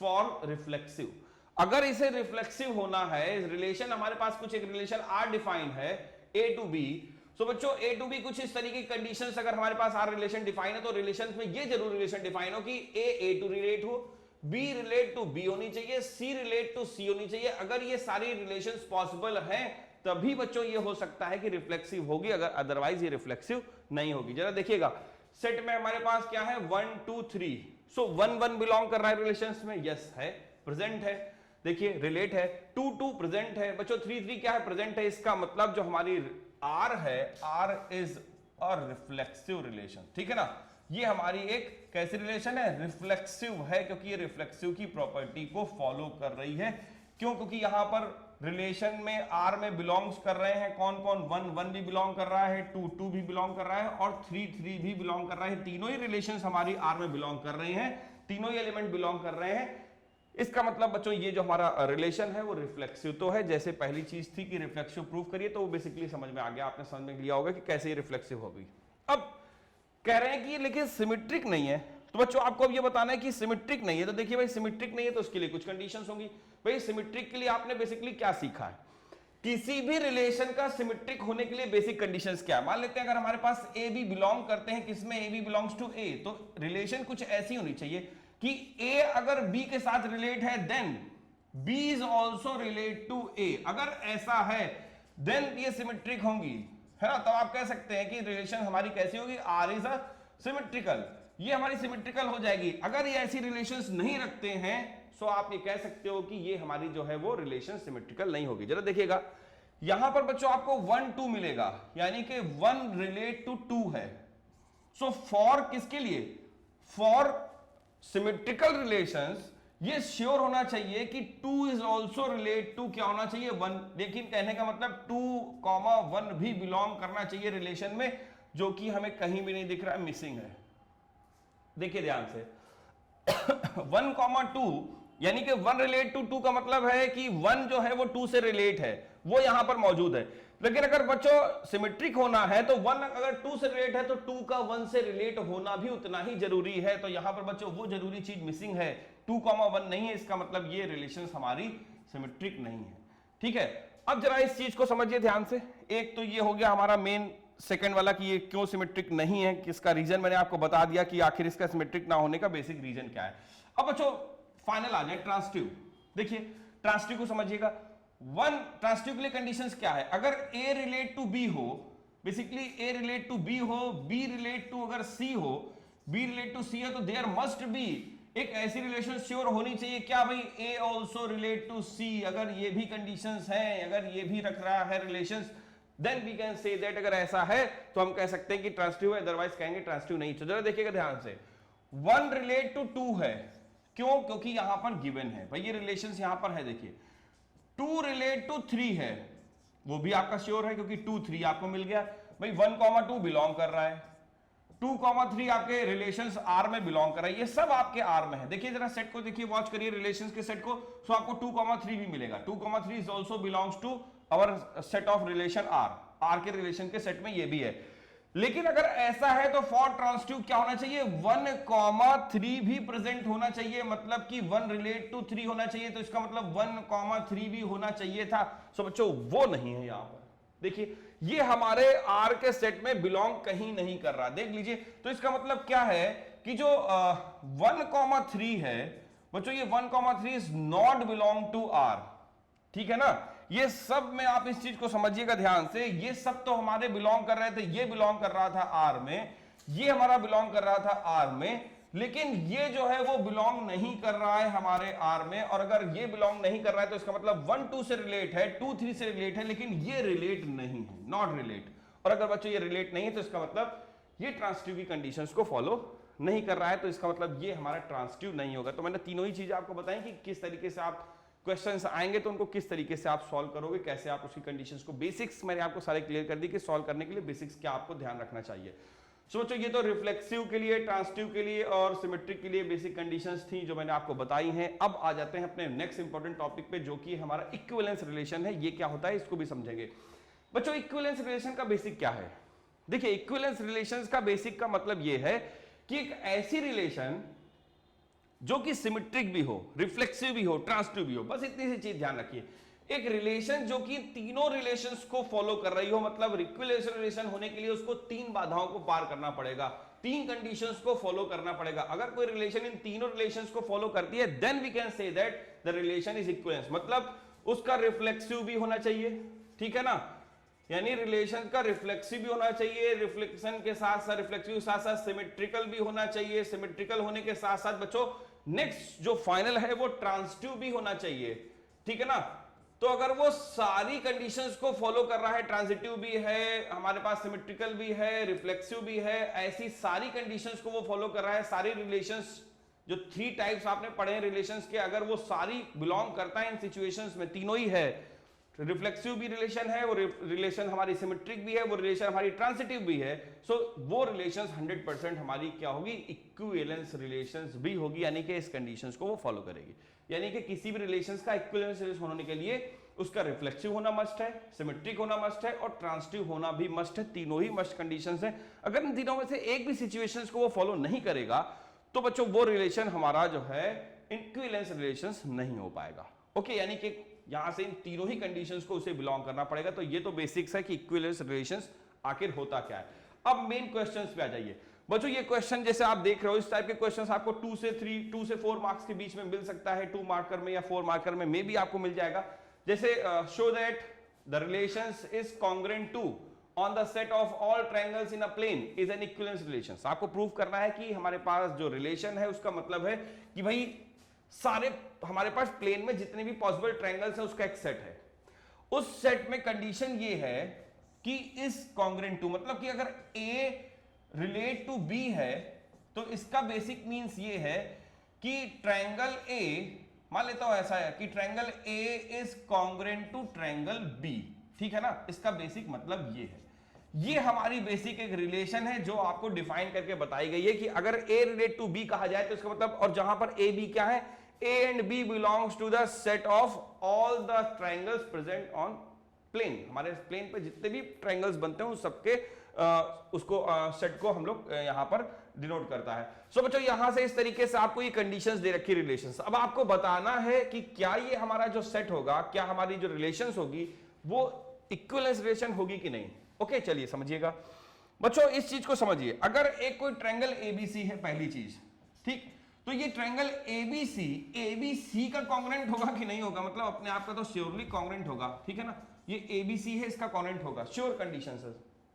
फॉर रिफ्लेक्सिव। अगर इसे रिफ्लेक्सिव होना है, रिलेशन हमारे पास कुछ एक रिलेशन आर डिफाइन है ए टू बी। सो बच्चों ए टू बी कुछ इस तरीके की कंडीशंस अगर हमारे पास आर रिलेशन डिफाइन है, तो रिलेशन में ये जरूर रिलेशन डिफाइन हो कि ए टू रिलेट हो, बी रिलेट टू बी होनी चाहिए, सी रिलेट टू सी होनी चाहिए। अगर ये सारी रिलेशंस पॉसिबल हैं तभी बच्चों ये हो सकता है कि रिफ्लेक्सिव होगी, अगर अदरवाइज ये रिफ्लेक्सिव नहीं होगी। जरा देखिएगा सेट में हमारे पास क्या है 1 2 3, सो 1 1 बिलोंग कर रहा है रिलेशंस में, यस है, प्रेजेंट है, देखिए रिलेट है, 2 2 प्रेजेंट है बच्चों, 3 3 क्या है, प्रेजेंट है। इसका मतलब जो हमारी आर है, R is a reflexive relation, ठीक है ना। ये हमारी एक कैसी रिलेशन है, रिफ्लेक्सिव है, क्योंकि ये रिफ्लेक्सिव की प्रॉपर्टी को फॉलो कर रही है। क्यों? क्योंकि यहां पर रिलेशन में आर में बिलोंग्स कर रहे हैं कौन कौन, 1 1 भी बिलोंग कर रहा है, 2 2 भी बिलोंग कर रहा है और 3 3 भी बिलोंग कर रहा है। तीनों ही रिलेशंस हमारी आर में बिलोंग कर रहे हैं, तीनों ही एलिमेंट बिलोंग कर रहे हैं। इसका मतलब बच्चों ये जो हमारा रिलेशन है वो रिफ्लेक्सिव तो है, जैसे पहली चीज थी कि रिफ्लेक्सिव प्रूव करिए, तो वो बेसिकली समझ में आ गया, आपने समझ में लिया होगा कि कैसे ये रिफ्लेक्सिव होगी। अब कह रहे हैं कि लेकिन सिमेट्रिक नहीं है, तो बच्चों आपको अब ये बताना है कि सिमेट्रिक नहीं है। तो देखिए भाई सिमेट्रिक नहीं है तो उसके लिए कुछ कंडीशंस होंगी। भाई सिमेट्रिक के लिए आपने बेसिकली क्या सीखा है, किसी भी रिलेशन का सिमेट्रिक होने के लिए बेसिक कंडीशंस क्या है। मान लेते हैं अगर हमारे पास ए बी बिलोंग करते हैं, किसमें, ए बी बिलोंग्स टू ए, तो रिलेशन कुछ ऐसी होनी चाहिए कि ए अगर बी के साथ रिलेट है then B is also relate to A. अगर ऐसा है देन ये सिमेट्रिक होंगी, है ना। तो आप कह सकते हैं कि रिलेशन हमारी कैसी होगी, आर इज अ सिमेट्रिकल, ये हमारी सिमेट्रिकल हो जाएगी। अगर ये ऐसी रिलेशंस नहीं रखते हैं सो आप ये कह सकते हो कि ये हमारी जो है वो रिलेशन सिमेट्रिकल नहीं होगी। जरा देखिएगा यहां पर बच्चों आपको 1 2 मिलेगा, यानी कि 1 रिलेट टू 2 है। सो फॉर किसके लिए, फॉर सिमेट्रिकल रिलेशंस ये श्योर होना चाहिए कि 2 इज ऑल्सो रिलेट टू क्या होना चाहिए, 1। लेकिन कहने का मतलब 2 1 भी बिलोंग करना चाहिए रिलेशन में, जो कि हमें कहीं भी नहीं दिख रहा है, मिसिंग है। देखिए ध्यान से 1 2 यानी कि 1 रिलेट टू 2 का मतलब है कि 1 जो है वो 2 से रिलेट है, वो यहां पर मौजूद है। लेकिन अगर बच्चों सिमेट्रिक होना है तो 1 अगर 2 से रिलेट है तो 2 का 1 से रिलेट होना भी उतना ही जरूरी है। तो यहां पर बच्चों वो जरूरी चीज मिसिंग है, 2 1 नहीं है, इसका मतलब ये रिलेशंस हमारी सिमेट्रिक नहीं है। ठीक है, अब जरा इस चीज को समझिए ध्यान से। एक तो ये हो गया हमारा मेन सेकंड वाला कि ये क्यों सिमेट्रिक नहीं है, किसका रीजन मैंने आपको बता दिया कि आखिर इसका सिमेट्रिक ना होने का बेसिक रीजन क्या है। अब बच्चों फाइनल आ जाए ट्रांसिटिव। देखिए ट्रांसिटिव को समझिएगा। 1 ट्रांसिटिव के लिए कंडीशंस क्या है, अगर A रिलेट टू B हो, basically A relate to B हो, B रिलेट टू अगर C हो, B रिलेट टू C है, तो देयर मस्ट बी एक ऐसी रिलेशन श्योर होनी चाहिए क्या भाई, A also relate to C। अगर ये भी कंडीशंस हैं, अगर ये भी रख रहा है relations, then we can say that अगर ऐसा है तो हम कह सकते हैं कि ट्रांसिटिव है, अदरवाइज कहेंगे ट्रांसिटिव नहीं। तो जरा देखिएगा ध्यान से, 1 रिलेट टू 2 है, क्यों, क्योंकि यहां पर गिवन है भाई, ये रिलेशंस यहां पर है। देखिए 2 रिलेट टू 3 है, वो भी आपका श्योर है क्योंकि 2 3 आपको मिल गया भाई। 1 2 बिलोंग कर रहा है, 2 3 आपके रिलेशंस आर में बिलोंग कर रहा है, ये सब आपके आर में है। देखिए जरा सेट को देखिए, वॉच करिए रिलेशंस के सेट को, सो आपको 2 3 भी मिलेगा। 2 3 is also belongs to our set of relation R, R के रिलेशन के सेट में ये भी है। लेकिन अगर ऐसा है तो फॉर ट्रांसिटिव क्या होना चाहिए, 1 3 भी प्रेजेंट होना चाहिए, मतलब कि 1 रिलेट टू 3 होना चाहिए, तो इसका मतलब 1 3 भी होना चाहिए था। सो बच्चों वो नहीं है यहां पर। देखिए ये हमारे आर के सेट में बिलोंग कहीं नहीं कर रहा, देख लीजिए। तो इसका मतलब क्या है कि जो 1 3 है बच्चों, ये 1 3 is not belong to R, ठीक है ना। ये सब में आप इस चीज को समझिएगा ध्यान से, ये सब तो हमारे बिलोंग कर रहे थे, ये बिलोंग कर रहा था आर में, ये हमारा बिलोंग कर रहा था आर में, लेकिन ये जो है वो बिलोंग नहीं कर रहा है हमारे आर में। और अगर ये बिलोंग नहीं कर रहा है तो इसका मतलब 1 2 से रिलेट है, 2 3 से रिलेट है, लेकिन ये रिलेट नहीं है, नॉट रिलेट। और अगर बच्चों ये रिलेट नहीं है तो इसका मतलब ये ट्रांसिटिव की कंडीशंस को फॉलो नहीं कर रहा है, तो इसका मतलब ये हमारा ट्रांसिटिव नहीं होगा। तो मैंने तीनों ही चीजें आपको बताई कि किस तरीके से आप क्वेश्चंस आएंगे तो उनको किस तरीके से आप सॉल्व करोगे, कैसे आप उसकी कंडीशंस को, बेसिक्स मैंने आपको सारे क्लियर कर दी कि सॉल्व करने के लिए बेसिक्स क्या आपको ध्यान रखना चाहिए। सोचो ये तो रिफ्लेक्सिव के लिए, ट्रांसिटिव के लिए और सिमेट्रिक के लिए बेसिक कंडीशंस थी जो मैंने आपको बताई हैं। अब आ जाते हैं अपने नेक्स्ट इंपॉर्टेंट टॉपिक पे, जो कि हमारा इक्विवेलेंस रिलेशन है। ये क्या होता है इसको भी समझेंगे। बच्चों इक्विवेलेंस रिलेशन का बेसिक क्या है, देखिए इक्विवेलेंस रिलेशंस का बेसिक का मतलब ये है कि एक ऐसी रिलेशन जो कि सिमेट्रिक भी हो, रिफ्लेक्सिव भी हो, ट्रांसिटिव भी हो, बस इतनी सी चीज ध्यान रखिए। एक रिलेशन जो कि तीनों रिलेशंस को फॉलो कर रही हो, मतलब इक्विवेलेंस रिलेशन होने के लिए उसको 3 बाधाओं को पार करना पड़ेगा, 3 कंडीशंस को फॉलो करना पड़ेगा। अगर कोई रिलेशन इन तीनों रिलेशंस को फॉलो करती है then we can say that the relation is equivalence, मतलब उसका रिफ्लेक्सिव भी होना चाहिए, ठीक है ना, यानी रिलेशन का रिफ्लेक्सिव भी होना चाहिए, रिफ्लेक्शन के साथ साथ रिफ्लेक्सिव के साथ साथ सिमेट्रिकल भी होना चाहिए, सिमेट्रिकल होने के साथ साथ बच्चों नेक्स्ट जो फाइनल है वो ट्रांसिटिव भी होना चाहिए, ठीक है ना। तो अगर वो सारी कंडीशंस को फॉलो कर रहा है, ट्रांजिटिव भी है हमारे पास, सिमेट्रिकल भी है, रिफ्लेक्सिव भी है, ऐसी सारी कंडीशंस को वो फॉलो कर रहा है, सारी रिलेशंस जो 3 टाइप्स आपने पढ़े हैं रिलेशंस के, अगर वो सारी बिलोंग करता है इन सिचुएशंस में, तीनों ही है, रिफ्लेक्सिव भी रिलेशन है, वो रिलेशन हमारी सिमेट्रिक भी है, वो रिलेशन हमारी ट्रांसिटिव भी है, सो वो रिलेशंस 100% हमारी क्या होगी, इक्विवेलेंस रिलेशंस भी होगी, यानी कि इस कंडीशंस को वो फॉलो करेगी। यानी कि किसी भी रिलेशंस का इक्विवेलेंस रिलेशन होने के लिए उसका रिफ्लेक्सिव होना मस्ट है, सिमेट्रिक होना मस्ट है और ट्रांसिटिव होना भी मस्ट है, तीनों ही मस्ट कंडीशंस हैं। अगर इन तीनों में से एक भी सिचुएशंस को वो फॉलो नहीं करेगा तो बच्चों वो रिलेशन हमारा जो है इक्विवेलेंस रिलेशंस नहीं हो पाएगा। ओके, यानी कि यहां से इन तीनों ही कंडीशंस को उसे बिलोंग करना पड़ेगा। तो ये तो बेसिक्स है कि इक्विवेलेंस रिलेशंस आखिर होता क्या है। अब मेन क्वेश्चंस पे आ जाइए बच्चों। ये क्वेश्चन जैसे आप देख रहे हो, इस टाइप के क्वेश्चंस आपको 2 से 4 मार्क्स के बीच में मिल सकता है, 2 मार्कर में या 4 मार्कर में मे भी आपको मिल जाएगा। जैसे show that the relations is congruent to on the set of all triangles in a plane is an equivalence relation. आपको प्रूव करना है कि हमारे पास जो रिलेशन है उसका मतलब है कि भाई सारे हमारे पास प्लेन में जितने भी पॉसिबल ट्रायंगल्स है उसका एक सेट है। उस सेट में कंडीशन ये है कि इस कॉन्ग्रुएंट टू, मतलब कि अगर A रिलेट टू B है तो इसका बेसिक मींस ये है कि ट्रायंगल A, मान लेता हूं ऐसा है कि triangle A is congruent to triangle B, ठीक है ना। इसका बेसिक मतलब ये है, ये हमारी बेसिक एक रिलेशन है जो आपको डिफाइन करके बताई गई है कि अगर A रिलेट टू B कहा जाए तो इसका मतलब, और जहां पर A B क्या है, A and B belongs to the set of all the triangles present on plane. हमारे प्लेन पे जितने भी ट्रायंगल्स बनते हैं उन सबके उसको सेट को हम लोग यहां पर डिनोट करता है। सो बच्चों यहां से इस तरीके से आपको ये कंडीशंस दे रखी रिलेशंस। अब आपको बताना है कि क्या ये हमारा जो सेट होगा, क्या हमारी जो रिलेशंस होगी वो इक्विवेलेंस रिलेशन होगी कि नहीं। ओके, चलिए समझिएगा बच्चों, इस चीज को समझिए। अगर एक कोई ट्रायंगल ABC है, पहली चीज, ठीक, तो ये ट्रायंगल ABC का कॉन्ग्रुएंट होगा कि नहीं होगा, मतलब अपने आप का तो श्योरली कॉन्ग्रुएंट होगा, ठीक है ना। ये ABC है, इसका कॉन्ग्रुएंट होगा, श्योर कंडीशन है।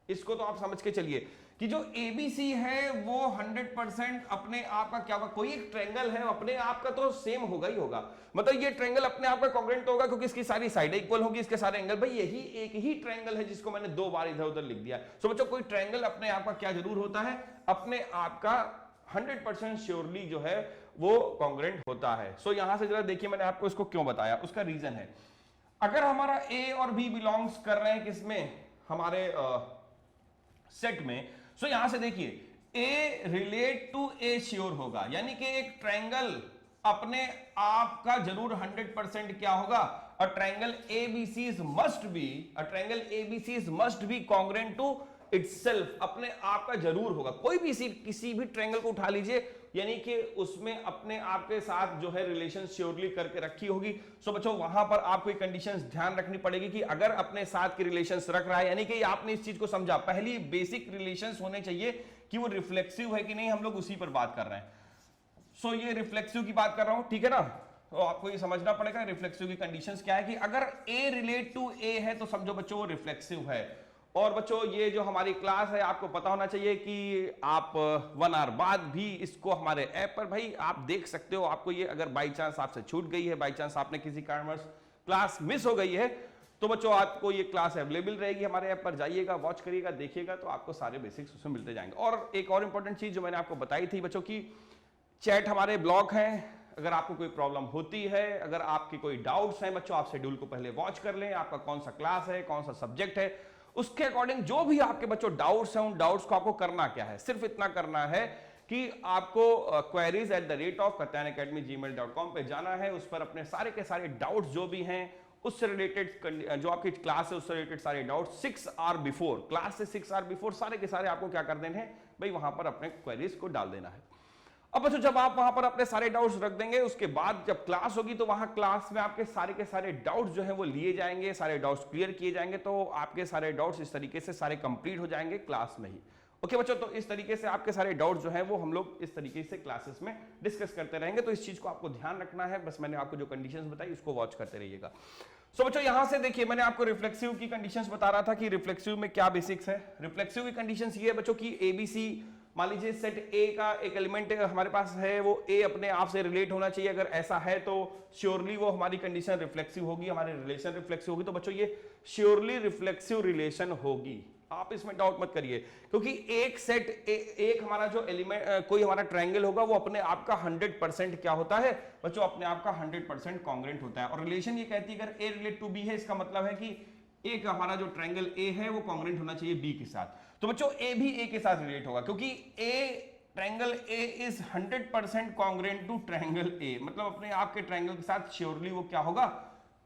इसको तो आप समझ के चलिए कि जो ABC है वो 100% अपने आप का क्या होगा, कोई एक ट्रायंगल है अपने आप का तो सेम होगा ही होगा, मतलब ये ट्रायंगल अपने आप का कॉन्ग्रुएंट होगा क्योंकि इसकी सारी साइडें इक्वल होगी, इसके सारे एंगल, भाई यही एक ही ट्रायंगल है जिसको मैंने 2 बार इधर उधर लिख दिया। सो बच्चों कोई ट्रायंगल अपने आप का क्या जरूर होता है, अपने आप का 100% श्योरली जो है वो कॉन्ग्रुएंट होता है। सो यहां से जरा देखिए मैंने आपको इसको क्यों बताया, उसका रीजन है, अगर हमारा A और B बिलोंग्स कर रहे हैं किसमें, हमारे सेट में, सो यहां से देखिए A relate to A sure होगा, यानी कि एक ट्रायंगल अपने आप का जरूर 100% क्या होगा, a triangle ABC must be congruent to itself, अपने आप का जरूर होगा। कोई भी किसी भी ट्रायंगल को उठा लीजिए, यानी कि उसमें अपने आप के साथ जो है रिलेशन श्योरली करके रखी होगी। सो बच्चों वहां पर आपको एक कंडीशंस ध्यान रखनी पड़ेगी कि अगर अपने साथ की रिलेशंस रख रहा है, यानी कि आपने इस चीज को समझा, पहली बेसिक रिलेशंस होने चाहिए कि वो रिफ्लेक्सिव है कि नहीं, हम लोग उसी पर बात कर रहे हैं। सो ये रिफ्लेक्सिव की बात कर रहा हूं, ठीक है ना। तो आपको ये समझना पड़ेगा रिफ्लेक्सिव की कंडीशंस क्या है कि अगर A रिलेट टू A है तो समझो बच्चों वो रिफ्लेक्सिव है। और बच्चों ये जो हमारी क्लास है आपको पता होना चाहिए कि आप 1 आवर बाद भी इसको हमारे ऐप पर भाई आप देख सकते हो। आपको ये अगर बाई चांस आपसे छूट गई है, बाई चांस आपने किसी कारणवश क्लास मिस हो गई है, तो बच्चों आपको ये क्लास अवेलेबल रहेगी हमारे ऐप पर, जाइएगा, वॉच करिएगा, देखिएगा, तो आपको सारे बेसिक्स उसमें मिलते जाएंगे। और एक और इंपॉर्टेंट चीज जो मैंने आपको बताई थी बच्चों की, चैट हमारे ब्लॉक हैं, अगर आपको कोई प्रॉब्लम होती है, अगर आपके कोई डाउट्स हैं बच्चों, आप शेड्यूल को पहले वॉच कर लें, आपका कौन सा क्लास है, कौन सा सब्जेक्ट है, उसके अकॉर्डिंग जो भी आपके बच्चों डाउट्स हैं, उन डाउट्स को आपको करना क्या है, सिर्फ इतना करना है कि आपको queries@katyanaacademy@gmail.com पे जाना है, उस पर अपने सारे के सारे डाउट्स जो भी हैं उससे रिलेटेड, जो आपकी क्लास है उससे रिलेटेड सारे डाउट्स 6 आवर बिफोर, क्लास से 6 आवर बिफोर सारे के सारे आपको क्या कर देने हैं भाई, वहां पर अपने क्वेरीज को डाल देना है। अब बच्चों जब आप वहां पर अपने सारे डाउट्स रख देंगे, उसके बाद जब क्लास होगी तो वहां क्लास में आपके सारे के सारे डाउट्स जो हैं वो लिए जाएंगे, सारे डाउट्स क्लियर किए जाएंगे, तो आपके सारे डाउट्स इस तरीके से सारे कंप्लीट हो जाएंगे क्लास में ही। ओके बच्चों, तो इस तरीके से आपके सारे डाउट्स जो हैं वो हम लोग इस तरीके से क्लासेस में डिस्कस करते रहेंगे, तो इस चीज को आपको ध्यान रखना है। बस मैंने आपको जो कंडीशंस बताई उसको वॉच करते रहिएगा। सो बच्चों यहां से देखिए मैंने आपको रिफ्लेक्सिव की कंडीशंस बता रहा था कि रिफ्लेक्सिव में क्या बेसिक्स है। रिफ्लेक्सिव की कंडीशंस ये है बच्चों की ABC, मान लीजिए सेट A का एक एलिमेंट हमारे पास है, वो A अपने आप से रिलेट होना चाहिए, अगर ऐसा है तो श्योरली वो हमारी कंडीशन रिफ्लेक्सिव होगी, हमारी रिलेशन रिफ्लेक्सिव होगी। तो बच्चों ये श्योरली रिफ्लेक्सिव रिलेशन होगी, आप इसमें डाउट मत करिए, क्योंकि एक सेट एक हमारा जो एलिमेंट कोई हमारा ट्रायंगल होगा वो अपने आप का 100% क्या होता है बच्चों, अपने आप का 100% कॉन्ग्रेंट होता है। और रिलेशन ये कहती है अगर ए रिलेट टू बी है, इसका मतलब है कि एक हमारा जो ट्रायंगल ए है वो कॉन्ग्रेंट होना चाहिए बी के साथ। तो बच्चों ए भी ए के साथ रिलेट होगा, क्योंकि a triangle A is 100% congruent to triangle A, मतलब अपने आप के ट्रायंगल के साथ श्योरली वो क्या होगा,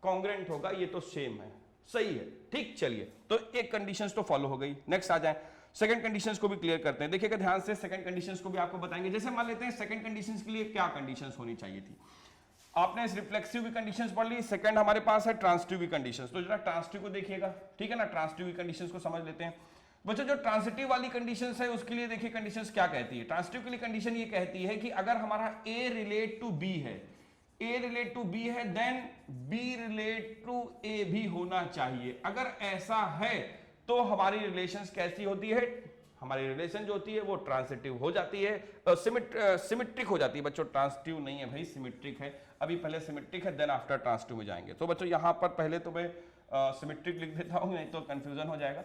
कॉन्ग्रेंट होगा। ये तो सेम है, सही है, ठीक। चलिए, तो एक कंडीशंस तो फॉलो हो गई। नेक्स्ट आ जाए, सेकंड कंडीशंस को भी क्लियर करते हैं। देखिएगा ध्यान से, सेकंड कंडीशंस को भी आपको बताएंगे। जैसे मान लेते हैं सेकंड कंडीशंस के लिए क्या कंडीशंस होनी चाहिए थी। आपने इस रिफ्लेक्सिव की कंडीशंस पढ़ ली, सेकंड हमारे पास है ट्रांसिटिव की कंडीशंस। तो जरा ट्रांसिटिव को देखिएगा, ठीक है ना, ट्रांसिटिव की कंडीशंस को समझ लेते हैं। बच्चों जो ट्रांसिटिव वाली कंडीशंस है उसके लिए देखिए कंडीशंस क्या कहती है। ट्रांसिटिव के लिए कंडीशन ये कहती है कि अगर हमारा ए रिलेट टू बी है, ए रिलेट टू बी है, देन बी रिलेट टू ए भी होना चाहिए। अगर ऐसा है तो हमारी रिलेशंस कैसी होती है, हमारी रिलेशन जो होती है वो ट्रांसिटिव हो जाती है, सिमेट्रिक हो जाती है। बच्चों ट्रांसिटिव नहीं है भाई, सिमेट्रिक है। अभी पहले सिमेट्रिक है, देन आफ्टर ट्रांसिटिव में जाएंगे। तो बच्चों यहां पर पहले तो मैं सिमेट्रिक लिख देता हूं, नहीं तो कंफ्यूजन हो जाएगा।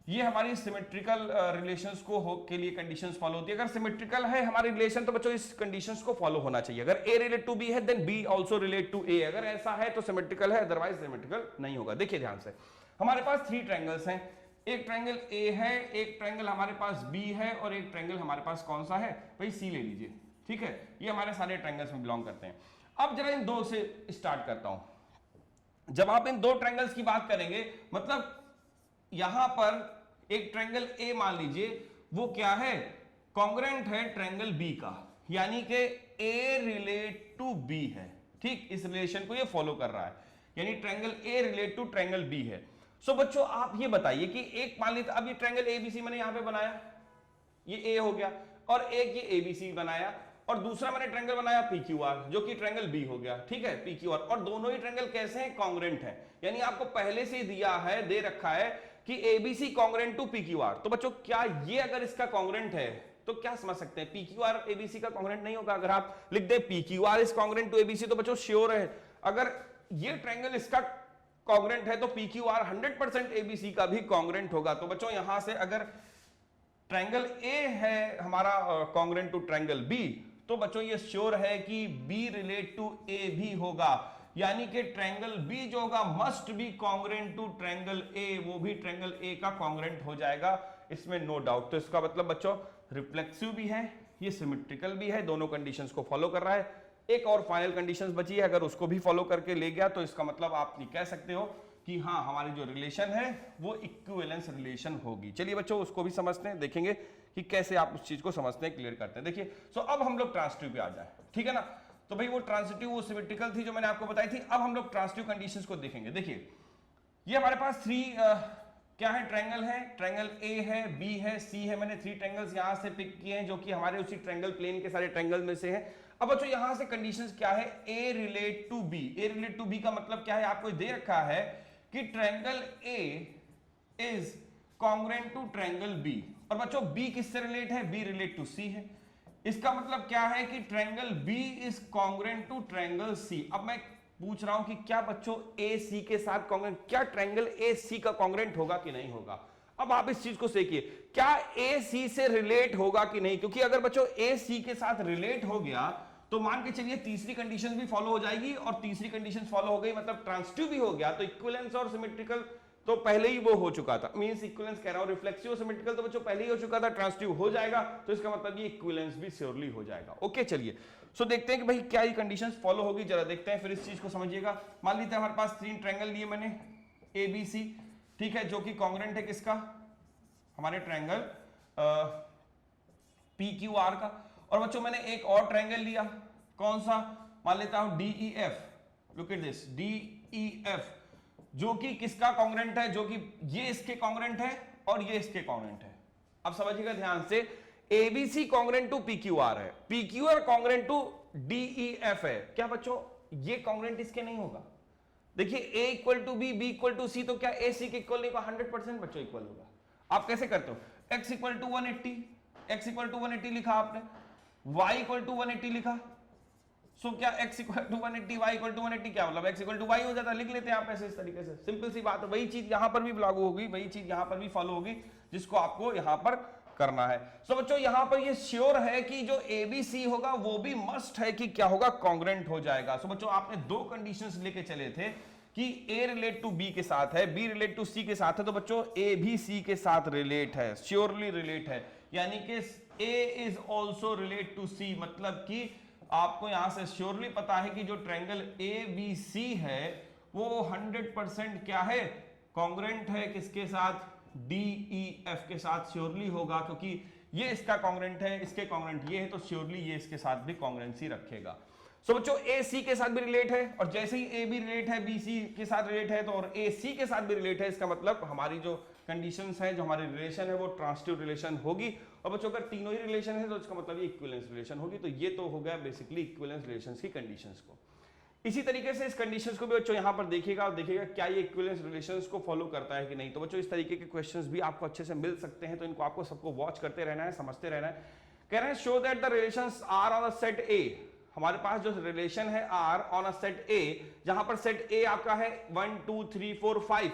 ये हमारी सिमेट्रिकल रिलेशंस को के लिए कंडीशंस फॉलो होती है। अगर सिमेट्रिकल है हमारी रिलेशन तो बच्चों इस कंडीशंस को फॉलो होना चाहिए। अगर ए रिलेट टू बी है then B also relate to A. अगर ऐसा है तो सिमेट्रिकल है, अदरवाइज सिमेट्रिकल नहीं होगा। देखिए ध्यान से, हमारे पास 3 ट्रायंगल्स हैं। एक ट्रायंगल ए है, एक ट्रायंगल हमारे पास बी है, और एक ट्रायंगल हमारे पास कौन सा है भाई, सी ले लीजिए, ठीक है। ये हमारे सारे ट्रायंगल्स में बिलोंग करते हैं। अब जरा इन दो से स्टार्ट करता हूं। जब आप इन दो ट्रायंगल्स की बात करेंगे, मतलब यहां पर एक ट्रायंगल ए मान लीजिए, वो क्या है, कॉन्ग्रेंट है ट्रायंगल बी का, यानी कि ए रिलेट टू बी है, ठीक। इस रिलेशन को ये फॉलो कर रहा है, यानी triangle A relate to triangle B है। सो बच्चों आप ये बताइए कि एक मान लीजिए, अब ये ट्रायंगल एबीसी मैंने यहां पे बनाया, ये ए हो गया, और एक ये एबीसी बनाया, और दूसरा मैंने ट्रायंगल बनाया पीक्यूआर, जो कि ट्रायंगल बी हो गया, ठीक है, पीक्यूआर। और दोनों ही ट्रायंगल कैसे हैं, कॉन्ग्रेंट है, यानी आपको पहले से दिया है, दे रखा है कि एबीसी कॉन्ग्रेंट टू पीक्यूआर। तो बच्चों क्या ये अगर इसका कॉन्ग्रेंट है तो क्या समझ सकते हैं, पीक्यूआर एबीसी का कॉन्ग्रेंट नहीं होगा। अगर आप लिख दे PQR is congruent to ABC तो बच्चों श्योर है, अगर ये ट्रायंगल इसका कॉन्ग्रेंट है तो पीक्यूआर 100% एबीसी का भी कॉन्ग्रेंट होगा। तो बच्चों यहां से अगर ट्रायंगल ए है हमारा कॉन्ग्रेंट टू ट्रायंगल बी, तो बच्चों ये श्योर है कि बी रिलेट टू ए भी होगा, यानी कि ट्रायंगल बी जो होगा must be congruent to triangle A, वो भी ट्रायंगल ए का कॉन्ग्रेंट हो जाएगा, इसमें नो डाउट। तो इसका मतलब बच्चों रिफ्लेक्सिव भी है, ये सिमेट्रिकल भी है, दोनों कंडीशंस को फॉलो कर रहा है। एक और फाइनल कंडीशंस बची है, अगर उसको भी फॉलो करके ले गया तो इसका मतलब आप ये कह सकते हो कि हाँ हमारी जो रिलेशन है वो इक्विवेलेंस रिलेशन होगी। चलिए बच्चों उसको भी समझते हैं, देखेंगे कि कैसे आप उस चीज को समझते हैं, क्लियर करते हैं। देखिए सो अब हम लोग ट्रांसिटिव पे आ जाए, ठीक है ना। तो भाई वो ट्रांसिटिव वो सिमेट्रिकल थी जो मैंने आपको बताई थी। अब हम लोग ट्रांसिटिव कंडीशंस को देखेंगे। देखिए ये हमारे पास 3 क्या है, ट्रायंगल है, ट्रायंगल ए है, बी है, सी है। मैंने 3 ट्रायंगल्स यहां से पिक किए हैं जो कि हमारे उसी ट्रायंगल प्लेन के सारे ट्रायंगल में से हैं। अब बच्चों यहां से कंडीशंस क्या है, A relate to B. A relate to B का मतलब क्या है, आपको दे रखा है कि triangle A is congruent to triangle B, और बच्चों बी किससे रिलेट है, बी रिलेट टू सी है। इसका मतलब क्या है कि triangle B is congruent to triangle C. अब मैं पूछ रहा हूं कि क्या बच्चों ए सी के साथ कॉन्ग्रेंट, क्या ट्रायंगल ए सी का कॉन्ग्रेंट होगा कि नहीं होगा। अब आप इस चीज को देखिए, क्या ए सी से रिलेट होगा कि नहीं, क्योंकि अगर बच्चों ए सी के साथ रिलेट हो गया तो मान के चलिए तीसरी कंडीशन भी फॉलो हो जाएगी, और तीसरी कंडीशन फॉलो हो गई मतलब ट्रांसिटिव भी हो गया, तो इक्विवेलेंस और सिमेट्रिकल तो पहले ही वो हो चुका था, मींस इक्विवेलेंस कह रहा हूं, रिफ्लेक्सिव सिमेट्रिकल तो बच्चों पहले ही हो चुका था, ट्रांसिटिव हो जाएगा, तो इसका मतलब ये इक्विवेलेंस भी श्योरली हो जाएगा। ओके चलिए सो देखते हैं कि भाई क्या ये कंडीशंस फॉलो होगी, जरा देखते हैं, फिर इस चीज को समझिएगा। मान लीजिए हमारे पास 3 ट्रायंगल लिए मैंने ए बी सी, ठीक है, जो कि कॉन्ग्रेंट है किसका, हमारे ट्रायंगल पी क्यू आर का। और बच्चों मैंने एक और ट्रायंगल लिया, कौन सा, मान लेता हूं D E F, look at this, D E F, जो कि किसका कॉन्ग्रेंट है, जो कि ये इसके कॉन्ग्रेंट है और ये इसके कॉन्ग्रेंट है। अब समझिएगा ध्यान से, एबीसी कॉन्ग्रेंट टू पीक्यूआर है, पीक्यूआर कॉन्ग्रेंट टू डीईएफ है। क्या बच्चों ये कॉन्ग्रेंट इसके नहीं होगा। देखिए A equal to B, B equal to C, तो क्या ए सी के इक्वल नहीं होगा, 100% बच्चों इक्वल होगा। आप कैसे करते हो, x equal to 180, x equal to 180 लिखा आपने, y इक्वल टू 180 लिखा, सो क्या x equal to 180 y equal to 180 क्या मतलब x इक्वल टू y हो जाता है, लिख लेते हैं आप ऐसे इस तरीके से, सिंपल सी बात है। वही चीज यहां पर भी लागू होगी, वही चीज यहां पर भी फॉलो होगी जिसको आपको यहां पर करना है। सो बच्चों यहां पर ये श्योर है कि जो ABC होगा वो भी मस्ट है कि क्या होगा, कॉन्ग्रेंट हो जाएगा। सो बच्चों आपने दो कंडीशंस लेके चले थे कि A रिलेट टू B के साथ है, B रिलेट टू C के साथ है, तो बच्चों A भी C के साथ रिलेट है, श्योरली रिलेट है, यानी कि A is also relate to C, मतलब कि आपको यहां से श्योरली पता है कि जो ट्रायंगल ABC है वो 100% क्या है, कॉन्ग्रेंट है, किसके साथ, DEF के साथ श्योरली होगा, क्योंकि ये इसका कॉन्ग्रेंट है, इसके कॉन्ग्रेंट ये है, तो श्योरली ये इसके साथ भी कॉन्ग्रेंसी रखेगा। सो बच्चों ए सी के साथ भी रिलेट है, और जैसे ही ए बी रिलेट है बी सी के साथ रिलेट है, तो और ए सी के साथ भी रिलेट है, इसका मतलब हमारी जो कंडीशंस है, जो हमारी रिलेशन है वो ट्रांसिटिव रिलेशन होगी। और बच्चों अगर तीनों ही रिलेशन है तो इसका मतलब ये इक्विवेलेंस रिलेशन होगी। तो ये तो हो गया बेसिकली इक्विवेलेंस रिलेशंस की कंडीशंस को। इसी तरीके से इस कंडीशंस को भी बच्चों यहां पर देखिएगा और देखिएगा क्या ये इक्विवेलेंस रिलेशंस को फॉलो करता है कि नहीं। तो बच्चों इस तरीके के क्वेश्चंस भी आपको अच्छे से मिल सकते हैं, तो इनको आपको सबको वॉच करते रहना है, समझते रहना है। कह रहे हैं show that the relations are on a set A, हमारे पास जो रिलेशन है are on a set A, जहां पर सेट ए आपका है 1 2 3 4 5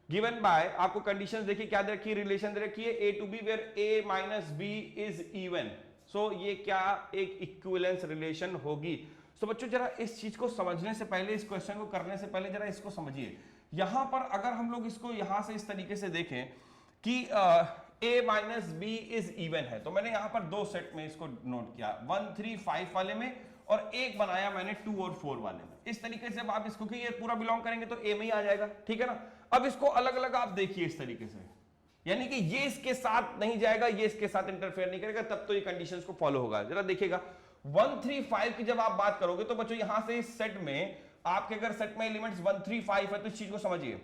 गिवन बाय, आपको कंडीशंस देखिए क्या दे रखी है, रिलेशन दे रखी है A to B where A minus B is even. So ये क्या एक इक्विवेलेंस रिलेशन होगी। सो बच्चों जरा इस चीज को समझने से पहले, इस क्वेश्चन को करने से पहले जरा इसको समझिए। यहां पर अगर हम लोग इसको यहां से इस तरीके से देखें कि A minus B is even है, तो मैंने यहां पर दो सेट में इसको नोट किया, 1 3 5 वाले में, और एक बनाया मैंने 2 और 4 वाले में। इस तरीके से आप इसको कि ये पूरा बिलोंग करेंगे तो A में ही आ जाएगा, ठीक है ना। अब इसको अलग अलग आप देखिए इस तरीके से, यानी कि ये इसके साथ नहीं जाएगा, ये इसके साथ इंटरफेयर नहीं करेगा, तब तो ये कंडीशंस को फॉलो होगा। जरा देखिएगा 1 3 5 की जब आप बात करोगे तो बच्चों यहां से इस सेट में आपके अगर सेट में एलिमेंट्स 1 3 5 है तो इस चीज को समझिए,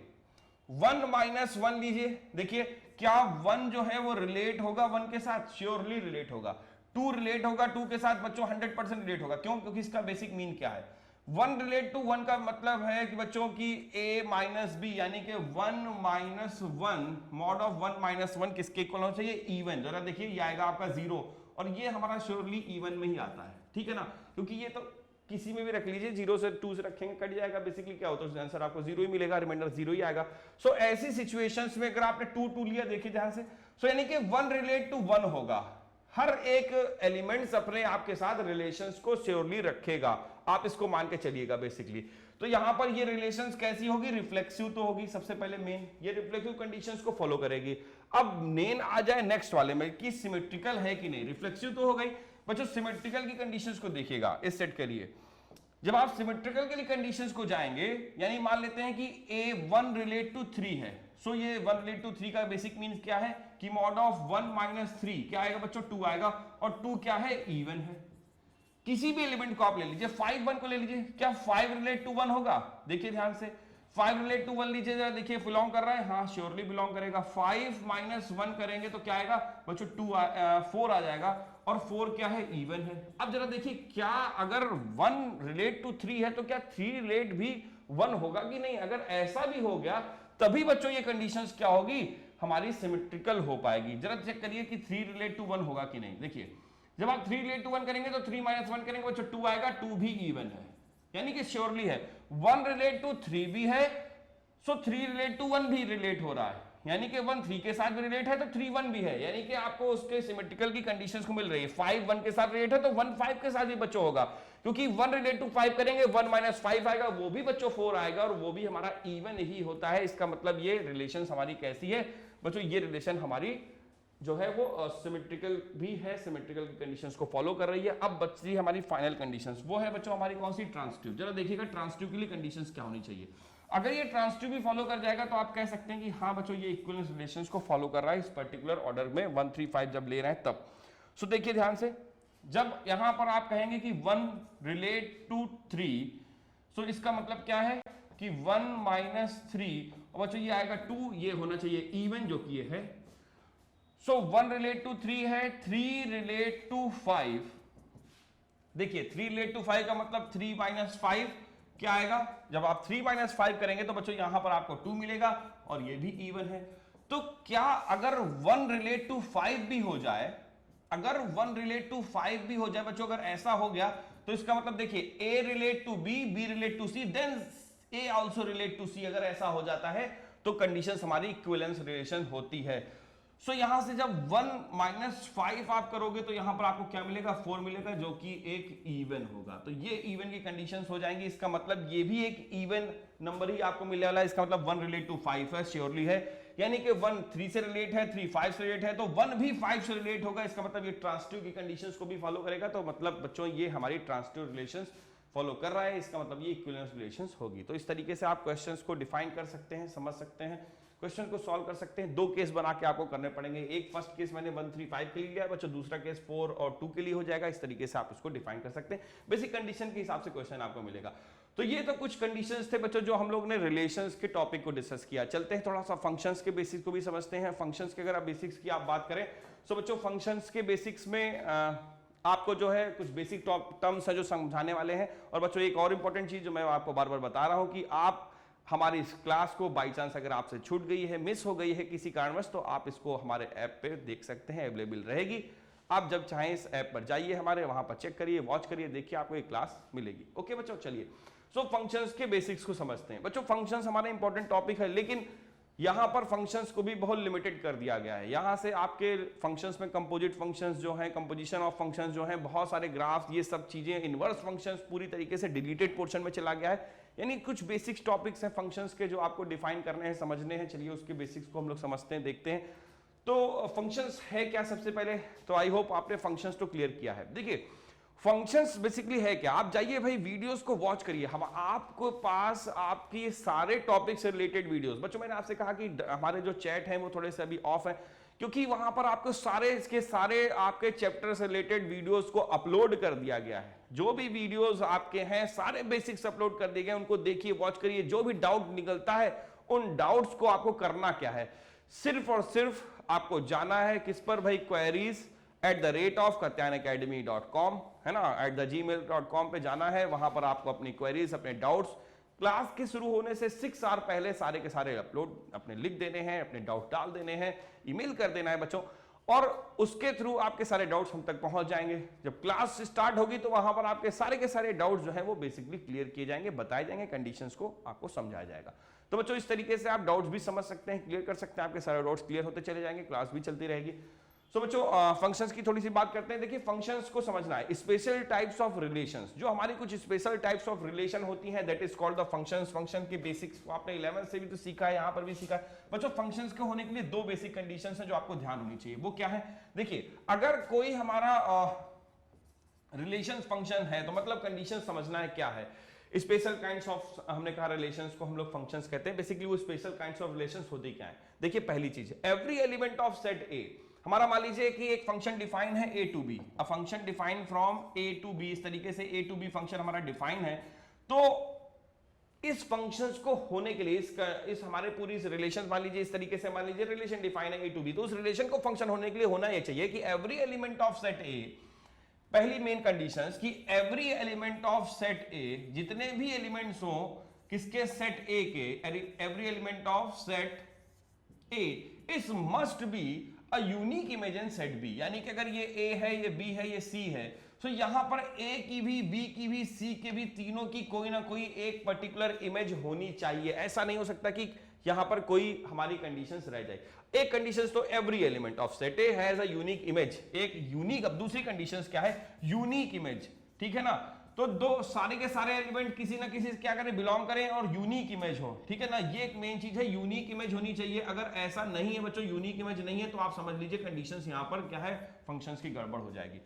1 माइनस 1 लीजिए, देखिए क्या 1 जो है वो रिलेट होगा 1 के साथ, श्योरली रिलेट होगा। 2 रिलेट होगा 2 के साथ बच्चों 100% रिलेट होगा। क्यों? क्योंकि इसका बेसिक मीन क्या है, 1 रिलेट टू 1 का मतलब है कि बच्चों की A माइनस बी, यानी कि 1 माइनस 1 मॉड ऑफ 1 माइनस 1 किसके इक्वल होना चाहिए, इवन। जरा देखिए ये आएगा आपका 0, और ये हमारा श्योरली इवन में ही आता है, ठीक है ना, क्योंकि ये तो किसी में भी रख लीजिए, 0 से 2 से रखेंगे कट जाएगा, बेसिकली क्या होता है आंसर आपको 0 ही मिलेगा, रिमाइंडर 0 ही आएगा। सो ऐसी सिचुएशंस में अगर आपने 2 2 लिया, देखिए ध्यान से, सो यानी कि 1 रिलेट टू 1 होगा, हर एक एलिमेंट्स अपने आपके साथ रिलेशंस को श्योरली रखेगा, आप इसको मान के चलिएगा बेसिकली। तो यहां पर ये रिलेशंस कैसी होगी, रिफ्लेक्सिव तो होगी सबसे पहले मेन, ये रिफ्लेक्सिव कंडीशंस को फॉलो करेगी। अब मेन आ जाए नेक्स्ट वाले में कि सिमेट्रिकल है कि नहीं। रिफ्लेक्सिव तो हो गई बच्चों, सिमेट्रिकल की कंडीशंस को देखिएगा इस सेट के लिए। जब आप सिमेट्रिकल के लिए कंडीशंस को जाएंगे, यानी मान लेते हैं कि A1 रिलेट टू 3 है, सो ये 1 रिलेट टू 3 का बेसिक मीन्स क्या है कि मॉड ऑफ 1 माइनस 3 क्या आएगा बच्चों, 2 आएगा, और 2 क्या है, इवन है। किसी भी एलिमेंट को आप ले लीजिए, 5 1 को ले लीजिए, क्या 5 रिलेट टू 1 होगा, देखिए ध्यान से, 5 रिलेट टू 1 लीजिए, जरा देखिए बिलोंग कर रहा है, हाँ श्योरली बिलोंग करेगा। 5 माइनस 1 करेंगे तो क्या आएगा बच्चों, 4 आ जाएगा, और 4 क्या है, इवन है। अब जरा देखिए क्या अगर 1 रिलेट टू 3 है तो क्या 3 रिलेट भी 1 होगा कि नहीं। अगर ऐसा भी हो गया तभी बच्चों ये कंडीशंस क्या होगी, हमारी सिमेट्रिकल हो पाएगी। जरा चेक करिए कि 3 रिलेट टू 1 होगा कि नहीं। देखिए जब आप 3 रिलेट टू 1 करेंगे तो 3 माइनस 1 करेंगे बच्चों 2 आएगा, 2 भी इवन है, यानी कि श्योरली है। 1 रिलेट टू 3 भी है, सो 3 रिलेट टू 1 भी रिलेट हो रहा है, यानी कि 1 3 के साथ भी रिलेट है तो 3 1 भी है, यानी कि आपको उसके सिमेट्रिकल की कंडीशंस को मिल रही है। 5 1 के साथ रिलेट है तो 1 5 के साथ भी बच्चों होगा, क्योंकि 1 रिलेट टू 5 करेंगे 1 माइनस 5 आएगा, वो भी बच्चों 4 आएगा, और वो भी हमारा इवन ही होता है। इसका मतलब ये रिलेशन हमारी कैसी है बच्चों, ये रिलेशन हमारी जो है वो सिमेट्रिकल भी है, सिमेट्रिकल की कंडीशंस को फॉलो कर रही है। अब बचती है हमारी फाइनल कंडीशंस, वो है बच्चों हमारी कौन सी, ट्रांसिटिव। जरा देखिएगा ट्रांसिटिव के लिए कंडीशंस क्या होनी चाहिए। अगर ये ट्रांसिटिव भी फॉलो कर जाएगा तो आप कह सकते हैं कि हाँ बच्चों ये इक्विवेलेंस रिलेशंस को फॉलो कर रहा है इस पर्टिकुलर ऑर्डर में, 1 3 5 जब ले रहे हैं तब। सो देखिए ध्यान से, जब यहां पर आप कहेंगे कि 1 रिलेट टू 3, सो इसका मतलब क्या है कि 1 माइनस 3, और बच्चों ये आएगा 2, ये होना चाहिए इवन, जो कि ये है। सो 1 रिलेट टू 3 है, 3 रिलेट टू 5, देखिए 3 रिलेट टू 5 का मतलब 3 माइनस 5 क्या आएगा, जब आप 3 माइनस 5 करेंगे तो बच्चों यहां पर आपको 2 मिलेगा, और ये भी इवन है। तो क्या अगर 1 रिलेट टू 5 भी हो जाए, अगर 1 रिलेट टू 5 भी हो जाए बच्चों, अगर ऐसा हो गया तो इसका मतलब देखिए A relate to B, B relate to C, then A also relate to C, अगर ऐसा हो जाता है तो कंडीशंस हमारी इक्विवेलेंस रिलेशन होती है। सो यहां से जब 1 - 5 आप करोगे तो यहां पर आपको क्या मिलेगा, 4 मिलेगा, जो कि एक इवन होगा। तो ये इवन की कंडीशंस हो जाएंगी। इसका मतलब ये भी एक इवन नंबर ही आपको मिलने वाला है। इसका मतलब 1 रिलेट टू 5 है, श्योरली है, यानी कि 1 3 से रिलेट है, 3 5 से रिलेट है, तो 1 भी 5 से रिलेट होगा। इसका मतलब ये ट्रांजिटिव की कंडीशंस को भी फॉलो करेगा। तो मतलब बच्चों ये हमारी ट्रांजिटिव रिलेशंस फॉलो कर रहा है, इसका मतलब ये इक्विवेलेंस रिलेशंस होगी। तो इस तरीके से आप क्वेश्चंस को डिफाइन कर सकते हैं, समझ सकते हैं, क्वेश्चन को सॉल्व कर सकते हैं। 2 केस बना के आपको करने पड़ेंगे। एक फर्स्ट केस मैंने 1 3 5 के लिए लिया बच्चों, दूसरा केस 4 और 2 के लिए हो जाएगा। इस तरीके से आप इसको डिफाइन कर सकते हैं। बेसिक कंडीशन के हिसाब से क्वेश्चन आपको मिलेगा। तो ये तो कुछ कंडीशंस थे बच्चों जो हम लोग ने रिलेशंस के टॉपिक को डिस्कस किया। चलते हैं थोड़ा सा फंक्शंस के बेसिक्स को भी समझते हैं। फंक्शंस के अगर आप बेसिक्स की आप बात करें तो बच्चों फंक्शंस के बेसिक्स में आपको जो है कुछ बेसिक टर्म्स है जो समझाने वाले हैं। और बच्चों एक और इंपॉर्टेंट चीज जो मैं आपको बार बार बता रहा हूं कि आप हमारी इस क्लास को बाई चांस अगर आपसे छूट गई है, मिस हो गई है किसी कारणवश, तो आप इसको हमारे ऐप पे देख सकते हैं, अवेलेबल रहेगी। आप जब चाहें इस ऐप पर जाइए, हमारे वहां पर चेक करिए, वॉच करिए, देखिए आपको ये क्लास मिलेगी। ओके बच्चों, चलिए सो फंक्शंस के बेसिक्स को समझते हैं। बच्चों फंक्शंस हमारा इंपॉर्टेंट टॉपिक है, लेकिन यहां पर फंक्शंस को भी बहुत लिमिटेड कर दिया गया है। यहां से आपके फंक्शंस में कंपोजिट फंक्शंस जो हैं, कंपोजिशन ऑफ फंक्शंस जो हैं, बहुत सारे ग्राफ, ये सब चीजें, इनवर्स फंक्शंस पूरी तरीके से डिलीटेड पोर्शन में चला गया है। यानी कुछ बेसिक्स टॉपिक्स हैं फंक्शंस के जो आपको डिफाइन करने हैं, समझने हैं। चलिए उसके बेसिक्स को हम लोग समझते हैं, देखते हैं। तो फंक्शंस है क्या सबसे पहले, तो आई होप आपने फंक्शंस तो क्लियर किया है। देखिए फंक्शंस बेसिकली है क्या, आप जाइए भाई वीडियोस को वॉच करिए। हम आपको पास आपकी सारे टॉपिक से रिलेटेड वीडियोस, बच्चों मैंने आपसे कहा कि हमारे जो चैट है वो थोड़े से अभी ऑफ है, क्योंकि वहां पर आपको सारे इसके सारे आपके चैप्टर से रिलेटेड वीडियोस को अपलोड कर दिया गया है। जो भी वीडियोस आपके हैं सारे बेसिक्स अपलोड कर दिए गए, उनको देखिए, वॉच करिए। जो भी डाउट निकलता है उन डाउट्स को आपको करना क्या है, सिर्फ और सिर्फ आपको जाना है किस पर भाई, queries@katyanaacademy.com है ना, @gmail.com पे जाना है। वहां पर आपको अपनी क्वेरीज, अपने डाउट्स क्लास के शुरू होने से 6 आवर पहले सारे के सारे अपलोड अपने लिख देने हैं, अपने डाउट डाल देने हैं, ईमेल कर देना है बच्चों, और उसके थ्रू आपके सारे डाउट्स हम तक पहुंच जाएंगे। जब क्लास स्टार्ट होगी तो वहां पर आपके सारे के सारे डाउट्स जो है वो बेसिकली क्लियर किए जाएंगे, बताए जाएंगे, कंडीशंस को आपको समझाया जाएगा। तो बच्चों इस तरीके से आप डाउट्स भी समझ सकते हैं, क्लियर कर सकते हैं, आपके सारे डाउट्स क्लियर होते चले जाएंगे, क्लास भी चलती रहेगी। सो बच्चों फंक्शंस की थोड़ी सी बात करते हैं। देखिए फंक्शंस को समझना है, स्पेशल टाइप्स ऑफ रिलेशंस, जो हमारी कुछ स्पेशल टाइप्स ऑफ रिलेशन होती हैं, that is called the functions. Function के बेसिक्स आपने 11th से भी तो सीखा है, यहां पर भी सीखा है बच्चों। फंक्शंस के होने के लिए 2 बेसिक कंडीशंस हैं जो आपको ध्यान होनी चाहिए। वो क्या है, देखिए अगर कोई हमारा रिलेशन फंक्शन है तो मतलब कंडीशन समझना है क्या है। स्पेशल काइंड्स ऑफ, हमने कहा रिलेशंस को हम लोग फंक्शंस कहते हैं। बेसिकली वो स्पेशल काइंड्स ऑफ रिलेशंस होती क्या है, देखिए पहली चीज, every element of set A. हमारा मान लीजिए कि एक फंक्शन डिफाइन है a to b, a function define from a to b, इस तरीके से a टू b फंक्शन हमारा डिफाइन है। तो इस फंक्शंस को होने के लिए इस हमारे पूरी रिलेशन, मान लीजिए इस तरीके से, मान लीजिए रिलेशन डिफाइन है a टू b, तो उस रिलेशन को फंक्शन होने के लिए होना यह चाहिए कि every element of set a, पहली मेन कंडीशंस कि every element of set a, जितने भी एलिमेंट्स हो किसके, सेट a के, every element of set a is must be a unique image in set B। यानी कि अगर ये A है, ये B है, ये C है, तो यहां पर A की भी, B की भी, C के भी, तीनों की कोई ना कोई एक पर्टिकुलर इमेज होनी चाहिए। ऐसा नहीं हो सकता कि यहां पर कोई हमारी कंडीशंस रह जाए। एक कंडीशंस तो every element of set A has a unique image, एक यूनिक। अब दूसरी कंडीशंस क्या है, यूनिक इमेज, ठीक है ना। तो दो सारे के सारे एलिमेंट किसी ना किसी से क्या करें, बिलोंग करें और यूनिक इमेज हो, ठीक है ना। ये एक मेन चीज है, यूनिक इमेज होनी चाहिए। अगर ऐसा नहीं है बच्चों, यूनिक इमेज नहीं है, तो आप समझ लीजिए कंडीशंस यहां पर क्या है, फंक्शंस की गड़बड़ हो जाएगी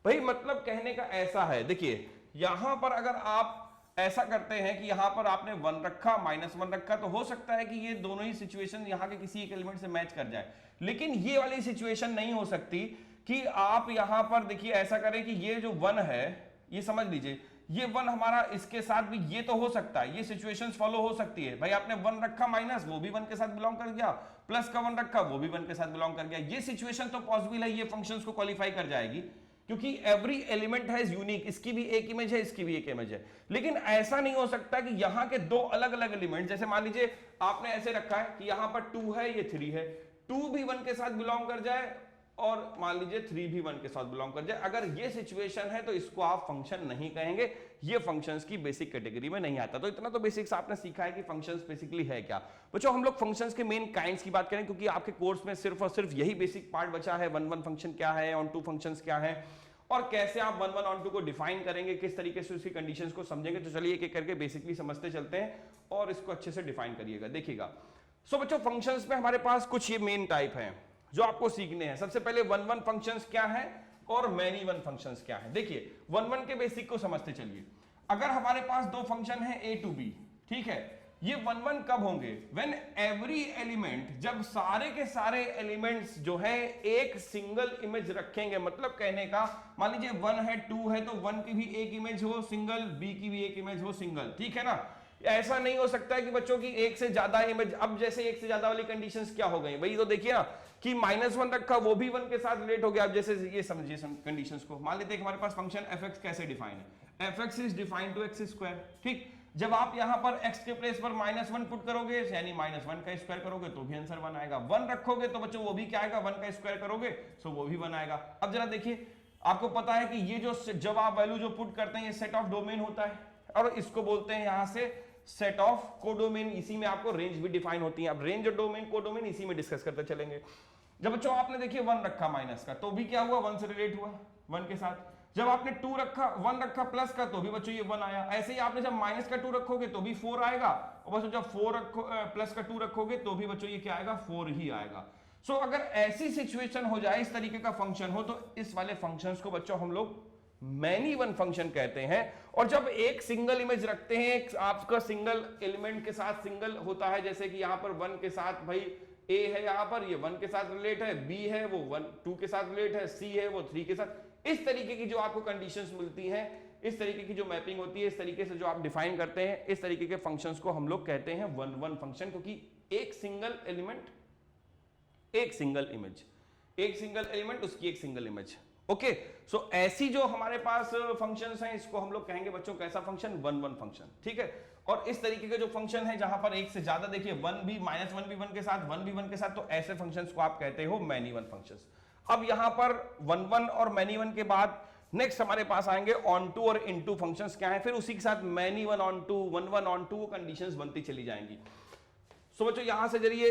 भाई। मतलब कहने का ऐसा है, देखिए यहां पर अगर आप ऐसा करते हैं कि यहां पर आपने 1 रखा, -1 रखा, तो हो सकता है कि ये दोनों ही सिचुएशन यहां के किसी एक एलिमेंट से मैच कर जाए। लेकिन ये वाली सिचुएशन नहीं हो सकती कि आप यहां पर देखिए ऐसा करें कि ये जो 1 है, ये समझ लीजिए ये 1 हमारा इसके साथ भी, ये तो हो सकता है, ये सिचुएशंस फॉलो हो सकती है भाई। आपने 1 रखा माइनस, वो भी 1 के साथ बिलोंग कर गया, प्लस का 1 रखा, वो भी 1 के साथ बिलोंग कर गया। ये सिचुएशन तो पॉसिबल है, ये फंक्शंस को क्वालिफाई कर जाएगी, क्योंकि एवरी एलिमेंट है यूनिक, इसकी भी एक इमेज है, इसकी भी एक इमेज है। लेकिन ऐसा नहीं हो सकता कि यहां के 2 अलग अलग एलिमेंट, जैसे मान लीजिए आपने ऐसे रखा है कि यहां पर 2 है, ये 3 है, 2 भी 1 के साथ बिलोंग कर जाए और मान लीजिए 3 भी 1 के साथ बिलोंग कर जाए। अगर ये सिचुएशन है तो इसको आप फंक्शन नहीं कहेंगे, ये फंक्शंस की बेसिक कैटेगरी में नहीं आता। तो इतना तो बेसिक्स आपने सीखा है कि फंक्शंस बेसिकली है क्या। बच्चों हम लोग फंक्शंस के मेन काइंड्स की बात करें, क्योंकि आपके कोर्स में सिर्फ और सिर्फ यही बेसिक पार्ट बचा है, 1 1 फंक्शन क्या है, ऑन टू फंक्शंस क्या है और कैसे आप 1 1 ऑन टू को डिफाइन करेंगे, किस तरीके से उसकी कंडीशंस को समझेंगे। तो चलिए एक एक करके बेसिकली समझते चलते हैं और इसको अच्छे से डिफाइन करिएगा, देखिएगा। सो बच्चों फंक्शंस में हमारे पास कुछ ये मेन टाइप हैं जो आपको सीखने हैं। सबसे पहले 1 1 फंक्शंस क्या है और मैनी 1 फंक्शंस क्या है। देखिए 1 1 के बेसिक को समझते चलिए। अगर हमारे पास दो फंक्शन है a to b, ठीक है, ये 1 1 कब होंगे? व्हेन एवरी एलिमेंट, जब सारे के सारे एलिमेंट्स जो है एक सिंगल इमेज रखेंगे। मतलब कहने का, मान लीजिए 1 है 2 है तो 1 की भी एक इमेज हो सिंगल, b की भी एक इमेज हो सिंगल, ठीक है ना। ऐसा नहीं हो सकता है कि बच्चों की एक से ज्यादा इमेज। अब जैसे एक से ज्यादा वाली कंडीशंस क्या हो गई, वही तो देखिए ना कि -1 रखा वो भी 1 के साथ रिलेट हो गया। अब जैसे ये समझिए कंडीशंस को, मान लेते हैं हमारे पास फंक्शन fx कैसे डिफाइन है, fx is define to x², ठीक। जब आप यहां पर x के प्लेस पर -1 पुट करोगे, यानी -1 का स्क्वायर करोगे तो भी आंसर 1 आएगा। 1 रखोगे तो बच्चों वो भी क्या आएगा, 1 का स्क्वायर करोगे तो वो भी 1 आएगा। अब जरा देखिए, आपको पता है कि ये जो जब आप वैल्यू जो पुट करते हैं ये सेट ऑफ डोमेन होता है और इसको बोलते हैं यहां से सेट ऑफ कोडोमेन। इसी में आपको रेंज भी डिफाइन होती है। अब रेंज और डोमेन कोडोमेन इसी में डिस्कस करते चलेंगे। जब बच्चों आपने देखिए 1 रखा माइनस का तो भी क्या हुआ, 1 से रिलेट हुआ 1 के साथ। जब आपने 2 रखा 1 रखा प्लस का तो भी बच्चों ये 1 आया। ऐसे ही आपने जब माइनस का 2 रखोगे तो भी 4 आएगा और बच्चों जब 4 रखो प्लस का 2 रखोगे तो भी बच्चों ये क्या आएगा, 4 ही आएगा। सो अगर ऐसी सिचुएशन हो जाए, इस तरीके का फंक्शन हो, तो इस वाले फंक्शंस को बच्चों हम लोग मैनी 1 फंक्शन कहते हैं। और जब एक सिंगल इमेज रखते हैं, आपका सिंगल एलिमेंट के साथ सिंगल होता है, जैसे कि यहां पर 1 के साथ भाई a है, यहां पर ये 1 के साथ रिलेट है, b है वो 2 के साथ रिलेट है, c है वो 3 के साथ। इस तरीके की जो आपको कंडीशंस मिलती हैं, इस तरीके की जो मैपिंग होती है, इस तरीके से जो आप डिफाइन करते हैं, इस तरीके के फंक्शंस को हम लोग कहते हैं 1 1 फंक्शन। क्योंकि एक सिंगल एलिमेंट, एक सिंगल इमेज, एक सिंगल एलिमेंट उसकी एक सिंगल इमेज। ओके, सो ऐसी जो हमारे पास फंक्शंस हैं इसको हम लोग कहेंगे बच्चों कैसा फंक्शन, 1 1 फंक्शन, ठीक है। और इस तरीके के जो फंक्शन है जहां पर एक से ज्यादा, देखिए 1 भी -1 भी 1 के साथ, 1 भी 1 के साथ, तो ऐसे फंक्शंस को आप कहते हो मैनी 1 फंक्शंस। अब यहां पर 1 1 और मैनी 1 के बाद नेक्स्ट हमारे पास आएंगे ऑन टू और इनटू फंक्शंस क्या है, फिर उसी के साथ many 1 onto, 1 1 onto conditions बनती चली जाएंगी। सो बच्चों यहां से जरिए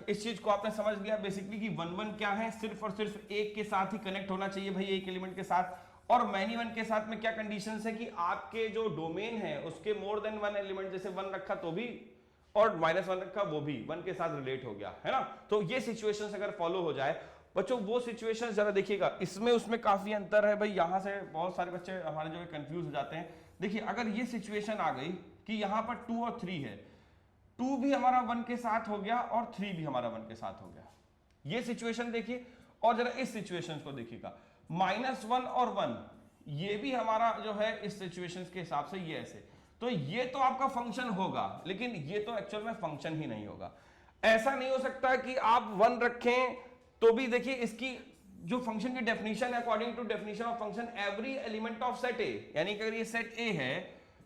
इस चीज को आपने समझ लिया बेसिकली कि 1 1 क्या है, सिर्फ और सिर्फ एक के साथ ही कनेक्ट होना चाहिए भाई, एक एलिमेंट के साथ। और मैनी 1 के साथ में क्या कंडीशंस है कि आपके जो डोमेन है उसके मोर देन 1 एलिमेंट, जैसे 1 रखा तो भी और -1 रखा वो भी 1 के साथ रिलेट हो गया, है ना। तो ये सिचुएशंस अगर फॉलो हो जाए बच्चों, वो सिचुएशंस जरा देखिएगा, इसमें उसमें काफी अंतर है भाई। यहां से बहुत सारे बच्चे हमारे जो है कंफ्यूज हो जाते हैं। देखिए अगर ये सिचुएशन आ गई कि यहां पर 2 और 3 है, 2 भी हमारा 1 के साथ हो गया और 3 भी हमारा 1 के साथ हो गया, ये सिचुएशन देखिए। और जरा इस सिचुएशन को देखिएगा, -1 और 1, ये भी हमारा जो है इस सिचुएशन के हिसाब से ये ऐसे, तो ये तो आपका फंक्शन होगा लेकिन ये तो एक्चुअल में फंक्शन ही नहीं होगा। ऐसा नहीं हो सकता कि आप 1 रखें तो भी, देखिए इसकी जो फंक्शन की डेफिनेशन है, according to definition of function, every element of set A, यानी कि अगर ये सेट ए है,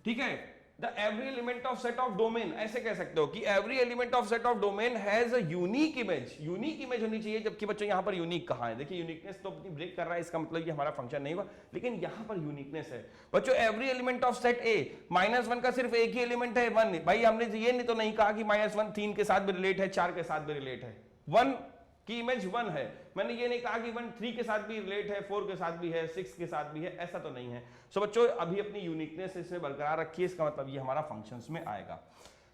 ठीक है, the every element of set of domain, ऐसे कह सकते हो कि every element of set of domain has a unique image. Unique image होनी चाहिए, जबकि बच्चों यहां पर यूनिक कहां है, देखिए यूनिकनेस तो अपनी ब्रेक कर रहा है, इसका मतलब ये हमारा फंक्शन नहीं हुआ, लेकिन यहां पर यूनिकनेस है बच्चों। एवरी एलिमेंट ऑफ सेट ए, -1 का सिर्फ एक ही एलिमेंट है 1, भाई हमने ये नहीं तो नहीं कहा कि -1 3 के साथ भी रिलेट है, 4 के साथ भी रिलेट है, 1 की इमेज 1 है। मैंने ये नहीं कहा कि 1 3 के साथ भी रिलेट है, 4 के साथ भी है, 6 के साथ भी है, ऐसा तो नहीं है। सो बच्चों अभी अपनी यूनिकनेस इसमें बरकरार रखिए, इसका मतलब ये हमारा फंक्शंस में आएगा।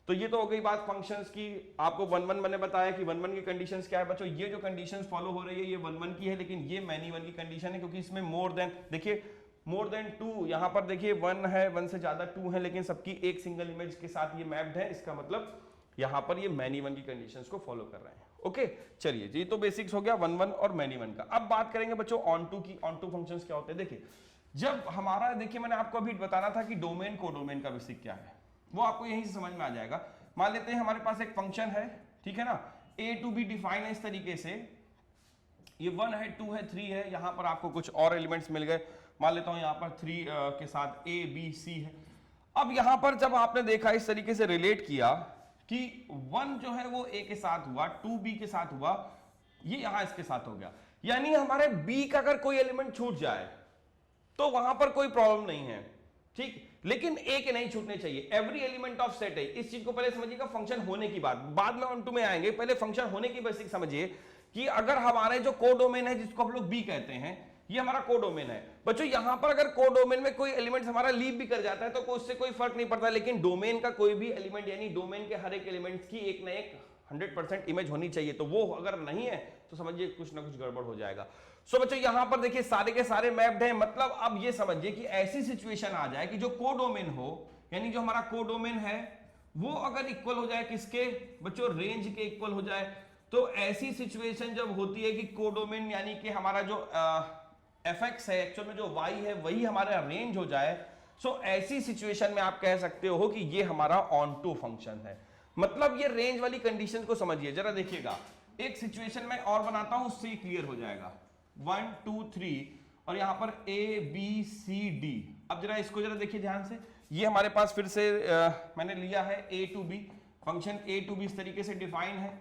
तो ये तो हो गई बात फंक्शंस की। आपको 1 1 मैंने बताया कि 1 1 की कंडीशंस क्या है बच्चों, ये जो कंडीशंस फॉलो हो रही है ये 1 1 की है, लेकिन ये मैनी 1 की कंडीशन है, क्योंकि इसमें मोर देन, देखिए मोर देन 2, यहां पर देखिए 1 है, 1 से ज्यादा 2 है, लेकिन सबकी एक सिंगल इमेज के साथ ये मैप्ड है, इसका मतलब यहां पर ये मैनी 1 की कंडीशंस को फॉलो कर रहे हैं। ओके, चलिए ये तो बेसिक्स हो गया 1 1 और मैनी 1 का। अब बात करेंगे बच्चों ऑन टू की। ऑन टू फंक्शंस क्या होते हैं, देखिए जब हमारा, देखिए मैंने आपको अभी बताना था कि डोमेन कोडोमेन का बेसिक क्या है, वो आपको यहीं से समझ में आ जाएगा। मान लेते हैं हमारे पास एक फंक्शन है, ठीक है ना, a to b डिफाइन है इस तरीके से, ये 1 है 2 है 3 है, यहां पर आपको कुछ और एलिमेंट्स मिल गए, मान लेता हूं यहां पर 3 के साथ a b c है। अब यहां पर जब आपने देखा इस तरीके से रिलेट किया कि 1 जो है वो a के साथ हुआ, 2 b के साथ हुआ, ये यहां इसके साथ हो गया, यानी हमारे बी का अगर कोई एलिमेंट छूट जाए तो वहां पर कोई प्रॉब्लम नहीं है, ठीक, लेकिन ए के नहीं छूटने चाहिए। एवरी एलिमेंट ऑफ सेट है, इस चीज को पहले समझिएगा फंक्शन होने की बात, बाद में ऑन टू में आएंगे, पहले फंक्शन होने की बेसिक समझिए कि अगर हमारे जो कोडोमेन है जिसको हम लोग बी कहते हैं, ये हमारा कोडोमेन है बच्चों। यहां पर अगर कोडोमेन में कोई एलिमेंट हमारा लीव भी कर जाता है तो उससे कोई फर्क नहीं पड़ता, लेकिन डोमेन का कोई भी एलिमेंट यानी डोमेन के हर एक एलिमेंट की एक ना एक 100% इमेज होनी चाहिए, तो वो अगर नहीं है तो समझिए कुछ ना कुछ गड़बड़ हो जाएगा। सो बच्चों यहां पर देखिए सारे के सारे मैप्ड हैं, मतलब अब ये समझिए कि ऐसी सिचुएशन आ जाए कि जो कोडोमेन हो, यानी जो हमारा कोडोमेन है वो अगर इक्वल हो जाए किसके बच्चों, रेंज के इक्वल हो जाए। तो ऐसी सिचुएशन जब होती है कि कोडोमेन यानी कि हमारा जो fx है एक्चुअल में जो y है वही हमारा रेंज हो जाए, सो ऐसी सिचुएशन में आप कह सकते हो कि ये हमारा ऑन टू फंक्शन है। मतलब ये रेंज वाली कंडीशन को समझिए जरा, देखिएगा एक सिचुएशन में और बनाता हूं उससे क्लियर हो जाएगा। 1 2 3 और यहां पर a b c d। अब जरा इसको जरा देखिए ध्यान से, ये हमारे पास फिर से मैंने लिया है a to b, function a to b इस तरीके से डिफाइन है,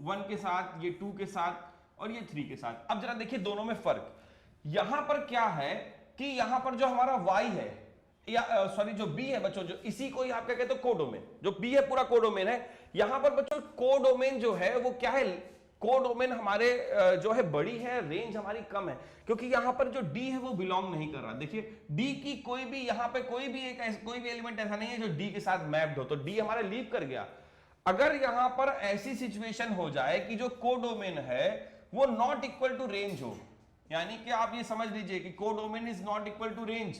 1 के साथ, ये 2 के साथ और ये 3 के साथ। अब जरा देखिए दोनों में फर्क, यहां पर क्या है कि यहां पर जो हमारा y है या सॉरी जो b है बच्चों, जो इसी को ही आप क्या कहते हो कोडोमेन, जो b है पूरा कोडोमेन है। यहां पर बच्चों कोडोमेन जो है वो क्या है, कोडोमेन हमारे जो है बड़ी है, रेंज हमारी कम है, क्योंकि यहां पर जो d है वो बिलोंग नहीं कर रहा। देखिए d की कोई भी यहां पे कोई भी एलिमेंट ऐसा नहीं है जो d के साथ मैप्ड हो, तो d हमारा लीव कर गया। अगर यहां पर ऐसी सिचुएशन हो जाए कि जो कोडोमेन है वो नॉट इक्वल टू रेंज हो, यानी कि आप ये समझ लीजिए कि codomain is not equal to range,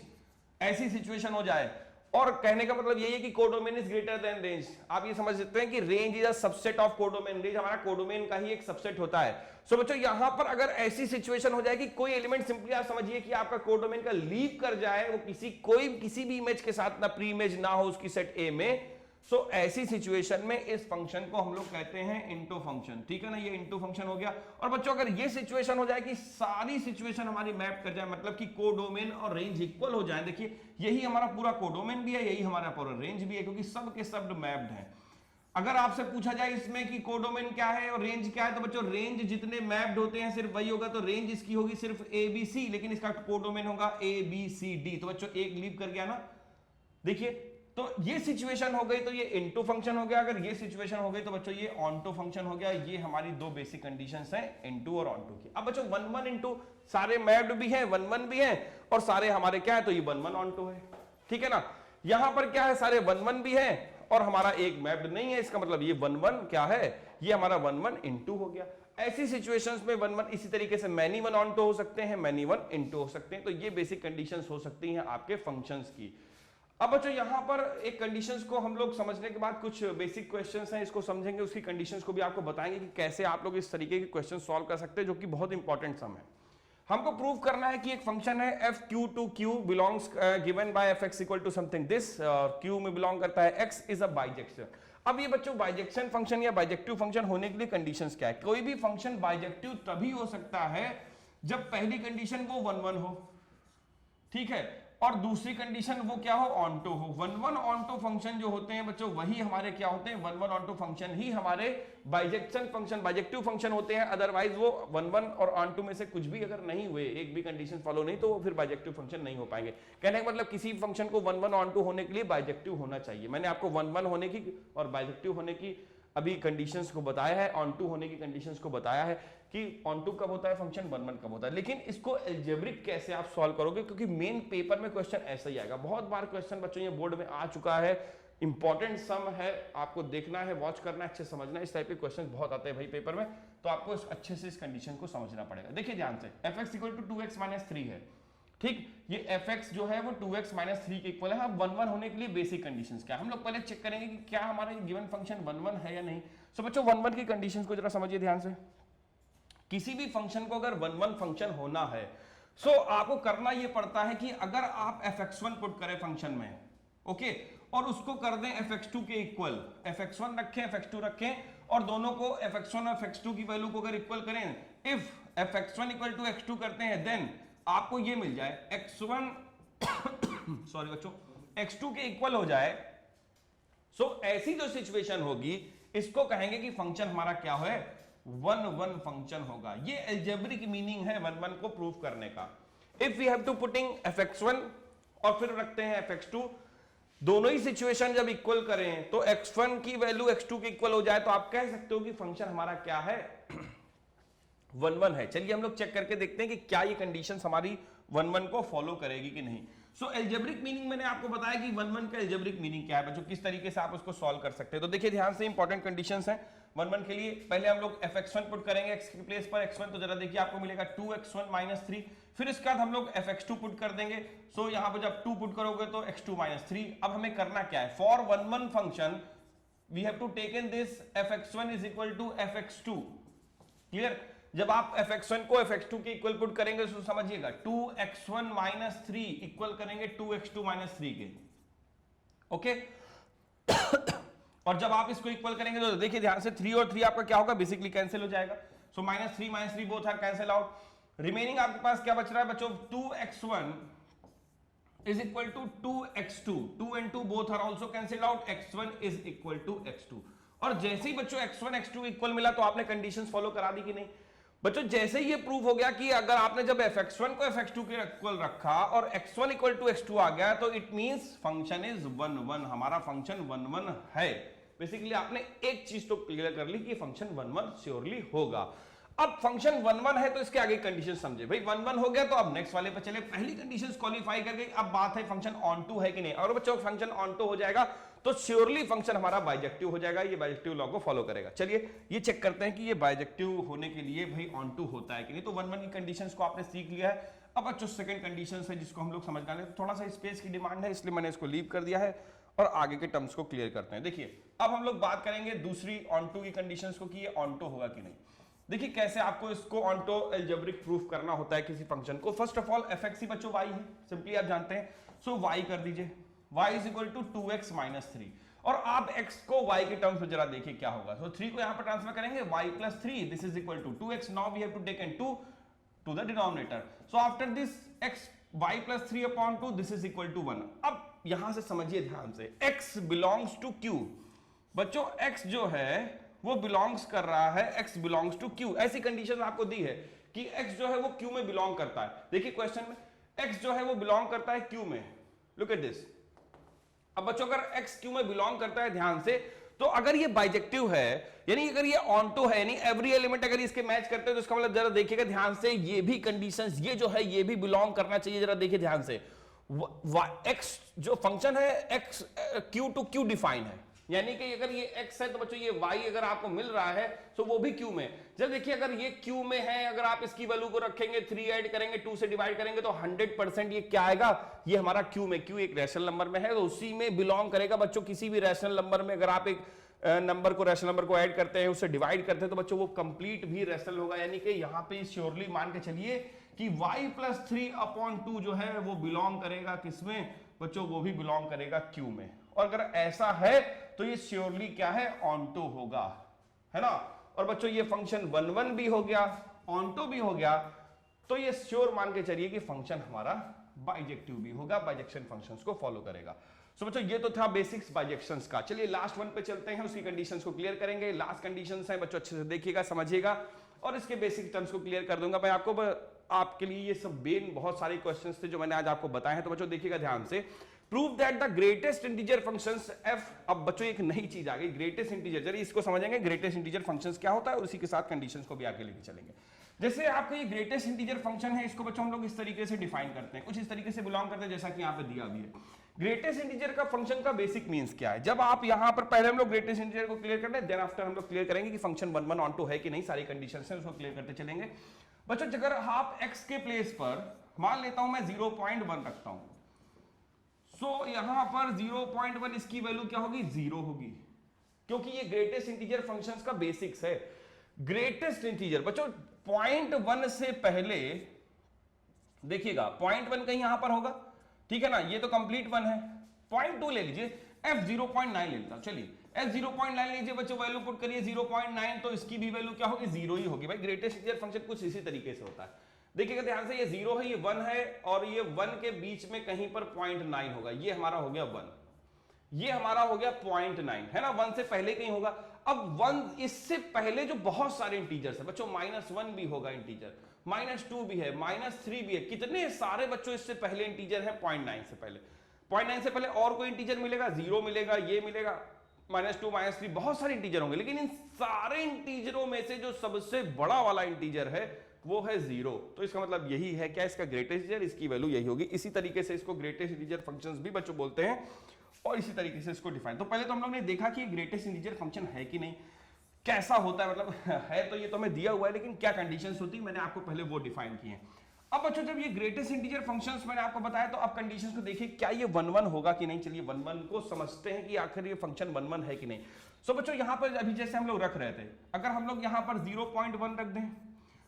ऐसी सिचुएशन हो जाए, और कहने का मतलब यही है कि codomain is greater than range. आप ये समझ सकते हैं कि range is a subset of codomain, range हमारा कोडोमेन का ही एक सबसेट होता है। सो बच्चों यहां पर अगर ऐसी सिचुएशन हो जाए कि कोई एलिमेंट सिंपली आप समझिए कि आपका कोडोमेन का लीव कर जाए, वो किसी भी इमेज के साथ ना प्री इमेज ना हो उसकी सेट ए में, सो ऐसी सिचुएशन में इस फंक्शन को हम लोग कहते हैं इंटो फंक्शन, ठीक है ना, ये इंटो फंक्शन हो गया। और बच्चों अगर ये सिचुएशन हो जाए कि सारी सिचुएशन हमारी मैप कर जाए, मतलब कि कोडोमेन और रेंज इक्वल हो जाए, देखिए यही हमारा पूरा कोडोमेन भी है, यही हमारा पूरा रेंज भी है, क्योंकि सब के सब मैप्ड हैं। अगर आपसे पूछा जाए इसमें कि कोडोमेन क्या है और रेंज क्या है, तो बच्चों रेंज जितने मैप्ड होते हैं सिर्फ वही होगा, तो रेंज इसकी होगी सिर्फ ए बी सी, लेकिन इसका कोडोमेन होगा ए बी सी डी। तो बच्चों एक लीव कर गया ना, देखिए तो ये सिचुएशन हो गई तो ये इनटू फंक्शन हो गया, अगर ये सिचुएशन हो गई तो बच्चों ये ऑनटू फंक्शन हो गया। ये हमारी दो बेसिक कंडीशंस हैं इनटू और ऑनटू की। अब बच्चों 1 1 इनटू सारे मैप्ड भी हैं, 1 1 भी हैं, और सारे हमारे क्या है, तो ये 1 1 ऑनटू है, ठीक है ना। यहां पर क्या है, सारे 1 1 भी हैं और हमारा एक मैप्ड नहीं है, इसका मतलब ये 1 1 क्या है, ये हमारा 1 1 इनटू हो गया। ऐसी सिचुएशंस में 1 1 इसी तरीके से मैनी 1 ऑनटू हो सकते हैं, मैनी 1 इनटू हो सकते हैं। तो ये बेसिक कंडीशंस हो सकती हैं आपके फंक्शंस की। अब बच्चों यहां पर एक कंडीशंस को हम लोग समझने के बाद कुछ बेसिक क्वेश्चंस हैं, इसको समझेंगे, उसकी कंडीशंस को भी आपको बताएंगे कि कैसे आप लोग इस तरीके के क्वेश्चन सॉल्व कर सकते हैं, जो कि बहुत इंपॉर्टेंट सम है। हमको प्रूव करना है कि एक फंक्शन है f q to q belongs given by f x equal to something this, q में बिलोंग करता है एक्स इज अ बाइजेक्शन। अब ये बच्चों बाइजेक्शन फंक्शन या बाइजेक्टिव फंक्शन होने के लिए कंडीशंस क्या है। कोई भी फंक्शन बाइजेक्टिव तभी हो सकता है जब पहली कंडीशन वो 1 1 हो, ठीक है, और दूसरी कंडीशन वो क्या हो, ऑनटो हो। 1 1 ऑनटो फंक्शन जो होते हैं बच्चों वही हमारे क्या होते हैं, 1 1 ऑनटो फंक्शन ही हमारे बाइजेक्शन फंक्शन बाइजेक्टिव फंक्शन होते हैं। अदरवाइज वो 1 1 और ऑनटो में से कुछ भी अगर नहीं हुए, एक भी कंडीशन फॉलो नहीं, तो वो फिर बाइजेक्टिव फंक्शन नहीं हो पाएंगे। कहने का मतलब किसी फंक्शन को 1 1 ऑनटो होने के लिए बाइजेक्टिव होना चाहिए। मैंने आपको 1 1 होने की और बाइजेक्टिव होने की अभी कंडीशंस को बताया है, ऑनटू होने की कंडीशंस को बताया है कि ऑनटू कब होता है फंक्शन, 1 1 कब होता है। लेकिन इसको अलजेब्रिक कैसे आप सॉल्व करोगे, क्योंकि मेन पेपर में क्वेश्चन ऐसा ही आएगा। बहुत बार क्वेश्चन बच्चों ये बोर्ड में आ चुका है, इंपॉर्टेंट सम है, आपको देखना है, वॉच करना है, अच्छे समझना है। इस टाइप के क्वेश्चन बहुत आते हैं भाई पेपर में, तो आपको अच्छे से इस कंडीशन को समझना पड़ेगा। देखिए ध्यान से, F x equal to 2x - 3 है, ठीक, ये fx जो है वो 2x - 3 के इक्वल है। अब 1 1 होने के लिए बेसिक कंडीशंस क्या है, हम लोग पहले चेक करेंगे कि क्या हमारा गिवन फंक्शन 1 1 है या नहीं। सो बच्चों 1 1 की कंडीशंस को जरा समझिए ध्यान से। किसी भी फंक्शन को अगर 1 1 फंक्शन होना है, सो आपको करना ये पड़ता है कि अगर आप fx1 पुट करें फंक्शन में, ओके, और उसको कर दें fx2 के इक्वल, fx1 रखें fx2 रखें, और दोनों को fx1 और fx2 की वैल्यू को अगर इक्वल करें, if fx1 equal to x2 करते हैं, देन आपको ये मिल जाए x1 सॉरी बच्चों, x2 के इक्वल हो जाए। सो ऐसी जो सिचुएशन होगी इसको कहेंगे कि फंक्शन हमारा क्या है, वन वन फंक्शन होगा। ये एल्जेब्रिक मीनिंग है वन वन को प्रूव करने का। If we have to putting fx1 और फिर रखते हैं fx2, दोनों ही सिचुएशन जब इक्वल करें तो x1 की वैल्यू x2 की इक्वल हो जाए तो आप कह सकते हो कि फंक्शन हमारा क्या है, वन वन है। चलिए हम लोग चेक करके देखते हैं कि क्या ये कंडीशंस हमारी वन वन को फॉलो करेगी कि नहीं। सो एल्जेब्रिक मीनिंग मैंने आपको बताया कि वन वन का एल्जेब्रिक मीनिंग क्या है बच्चों, किस तरीके से आप उसको सॉल्व कर सकते हैं। तो देखिए ध्यान से, इंपॉर्टेंट कंडीशंस हैं वन वन के लिए। पहले हम लोग fx1 पुट करेंगे x की प्लेस पर x1, तो जरा देखिए आपको मिलेगा 2x1 - 3। फिर इसके बाद हम लोग fx2 पुट कर देंगे। सो यहां पर जब 2 पुट करोगे तो x2 - 3। अब हमें करना क्या है, for one one function we have to taken this fx1 = fx2। Clear? जब आप fx1 को fx2 के इक्वल पुट करेंगे तो समझिएगा 2x1 - 3 इक्वल करेंगे 2x2 - 3 के। ओके और जब आप इसको इक्वल करेंगे तो देखिए ध्यान से 3 और 3 आपका क्या होगा, बेसिकली कैंसिल हो जाएगा। So -3 - 3 both are cancel out. Remaining आपके पास क्या बच रहा है बच्चों, 2x1 = 2x2। 2 and 2 both are also cancelled out, x1 = x2। और जैसे ही बच्चों x1 x2 इक्वल मिला तो आपने कंडीशंस फॉलो करा दी कि नहीं बच्चों। जैसे ही ये प्रूफ हो गया कि अगर आपने जब fx1 को fx2 के इक्वल रखा और x1 = x2 आ गया तो it means function is one one, हमारा फंक्शन वन वन है। बेसिकली आपने एक चीज तो क्लियर कर ली कि फंक्शन वन वन श्योरली होगा। अब फंक्शन वन वन है तो इसके आगे कंडीशन समझे भाई, वन वन हो गया तो अब नेक्स्ट वाले पे चले। पहली कंडीशन क्वालिफाई कर गई, अब बात है फंक्शन ऑन टू है कि नहीं। और बच्चों फंक्शन ऑन टू हो जाएगा तो श्योरली फंक्शन हमारा बाइजेक्टिव हो जाएगा, ये बाइजेक्टिव लॉ को फॉलो करेगा। चलिए ये चेक करते हैं कि ये बाइजेक्टिव होने के लिए भाई ऑन टू होता है कि नहीं। तो वन वन की कंडीशंस को आपने सीख लिया है। अब बच्चों सेकंड कंडीशन है जिसको हम लोग समझना है, थोड़ा सा स्पेस की डिमांड है इसलिए मैंने इसको लीव कर दिया है और आगे के टर्म्स को क्लियर करते हैं। देखिए अब हम लोग बात करेंगे दूसरी ऑन टू की कंडीशंस को कि ये ऑन टू होगा कि नहीं। देखिए कैसे आपको इसको ऑनटो एल्जेब्रिक प्रूफ करना होता है किसी फंक्शन को। फर्स्ट ऑफ ऑल fx ही बच्चों y है, सिंपली आप जानते हैं। सो y कर दीजिए, y = 2x - 3 और आप x को y के टर्म्स में जरा देखिए क्या होगा। सो 3 को यहां पर ट्रांसफर करेंगे, y + 3 this is equal to 2x। Now we have to take 2 to the denominator. So after this x y + 3/2 this is equal to 1। अब यहां से समझिए ध्यान से, x बिलोंग्स टू q बच्चों, x जो है वो बिलोंग्स कर रहा है, x बिलोंग्स टू q। ऐसी कंडीशन आपको दी है कि x जो है वो q में बिलोंग करता है। देखिए क्वेश्चन में x जो है वो बिलोंग करता है q में। Look at this. अब बच्चों अगर x q में बिलोंग करता है ध्यान से, तो अगर ये बाइजेक्टिव है यानी अगर ये ऑन टू है, यानी एवरी एलिमेंट अगर इसके मैच करते हैं तो इसका मतलब जरा देखिएगा ध्यान से, ये भी कंडीशंस ये जो है ये भी बिलोंग करना चाहिए। जरा देखिए ध्यान से, x जो फंक्शन है x q to q define है, यानी कि अगर ये x है तो बच्चों ये y अगर आपको मिल रहा है तो वो भी q में। जब देखिए अगर ये q में है, अगर आप इसकी वैल्यू को रखेंगे 3 ऐड करेंगे 2 से डिवाइड करेंगे तो 100% ये क्या आएगा, ये हमारा q में। q एक रैशनल नंबर में है तो उसी में बिलोंग करेगा बच्चों। किसी भी रैशनल नंबर में अगर आप एक नंबर को रैशनल नंबर को ऐड करते हैं, उससे डिवाइड करते हैं तो बच्चों वो कंप्लीट भी रैशनल होगा। यानी कि यहाँ पे श्योरली मान के चलिए कि y + 3/2 जो है वो बिलोंग करेगा किसमें बच्चों, वो भी बिलोंग करेगा q में। और अगर ऐसा है तो ये श्योरली क्या है, ऑनटो होगा, है ना। और बच्चों ये फंक्शन वन वन भी हो गया, ऑनटो भी हो गया, तो ये श्योर मान के चलिए कि फंक्शन हमारा बाइजेक्टिव भी होगा, बाइजेक्शन फंक्शंस को फॉलो करेगा। सो बच्चों ये तो था बेसिक्स बाइजेक्शंस का। चलिए लास्ट वन पे चलते हैं, उसकी कंडीशंस को क्लियर करेंगे। लास्ट कंडीशंस है बच्चों, अच्छे से देखिएगा समझिएगा और इसके बेसिक टर्म्स को क्लियर कर दूंगा मैं आपको। आपके लिए ये सब बेन बहुत सारे क्वेश्चंस थे जो मैंने आज आपको बताए हैं। तो बच्चों देखिएगा ध्यान से, prove that the greatest integer functions f। अब बच्चों एक नई चीज आ गई, ग्रेटेस्ट इंटीजर। चलिए इसको समझेंगे, ग्रेटेस्ट इंटीजर फंक्शंस क्या होता है, उसी के साथ कंडीशंस को भी आगे लेके चलेंगे। जैसे आपका ये ग्रेटेस्ट इंटीजर फंक्शन है, इसको बच्चों हम लोग इस तरीके से डिफाइन करते हैं, कुछ इस तरीके से बिलोंग करते हैं जैसा कि यहाँ पे दिया भी है। ग्रेटेस्ट इंटीजर का फंक्शन का बेसिक मीन्स क्या है। जब आप यहाँ पर पहले हम लोग ग्रेटेस्ट इंटीजर को क्लियर कर ले, देन आफ्टर हम लोग क्लियर करेंगे कि function one one onto है कि नहीं। सारी कंडीशंस हैं उसको क्लियर करते चलेंगे। बच्चों अगर आप x के प्लेस पर मान लेता हूं मैं 0.1 रखता हूं, सो यहां पर 0.1 इसकी वैल्यू क्या होगी, 0 होगी, क्योंकि ये ग्रेटेस्ट इंटीजर फंक्शंस का बेसिक्स है। ग्रेटेस्ट इंटीजर बच्चों 0.1 से पहले देखिएगा 0.1 कहीं यहां पर होगा, ठीक है ना, ये तो कंप्लीट 1 है। 0.2 ले लीजिए, f 0.9 ले लेता हूं। चलिए f 0.9 लीजिए बच्चों, वैल्यू पुट करिए 0.9, तो इसकी भी वैल्यू क्या होगी, 0 ही होगी। भाई ग्रेटेस्ट इंटीजर फंक्शन कुछ इसी तरीके से होता है। देखिएगा ध्यान से, ये 0 है, ये 1 है और ये 1 के बीच में कहीं पर 0.9 होगा, ये हमारा हो गया 1। ये हमारा हो गया 0.9, है ना, 1 से पहले कहीं होगा। अब 1 इससे पहले जो बहुत सारे इंटीजर्स है बच्चों, -1 भी होगा इंटीजर, -2 भी है, -3 भी है, कितने सारे बच्चों इससे पहले इंटीजर है 0.9 से पहले। 0.9 से पहले और कोई इंटीजर मिलेगा, 0 मिलेगा, ये मिलेगा, -2 -3 बहुत सारे इंटीजर होंगे, लेकिन इन सारे इंटीजरों में से जो सबसे बड़ा वाला इंटीजर है वो है 0। तो इसका मतलब यही है क्या, इसका ग्रेटेस्ट इंटीजर, इसकी वैल्यू यही होगी। इसी तरीके से इसको ग्रेटेस्ट इंटीजर फंक्शंस भी बच्चों बोलते हैं और इसी तरीके से इसको डिफाइन। तो पहले तो हम लोग ने देखा कि ग्रेटेस्ट इंटीजर फंक्शन है कि नहीं, कैसा होता है, मतलब है तो ये तो हमें दिया हुआ है, लेकिन क्या कंडीशंस होती है मैंने आपको पहले वो डिफाइन किए हैं। अब बच्चों जब ये ग्रेटेस्ट इंटीजर फंक्शंस मैंने आपको बताया, तो अब कंडीशंस को देखिए, क्या ये 1-1 होगा कि नहीं। चलिए 1-1 को समझते हैं कि आखिर ये फंक्शन 1-1 है कि नहीं। सो बच्चों यहां पर अभी जैसे हम लोग रख रहे थे, अगर हम लोग यहां पर 0.1 रख दें,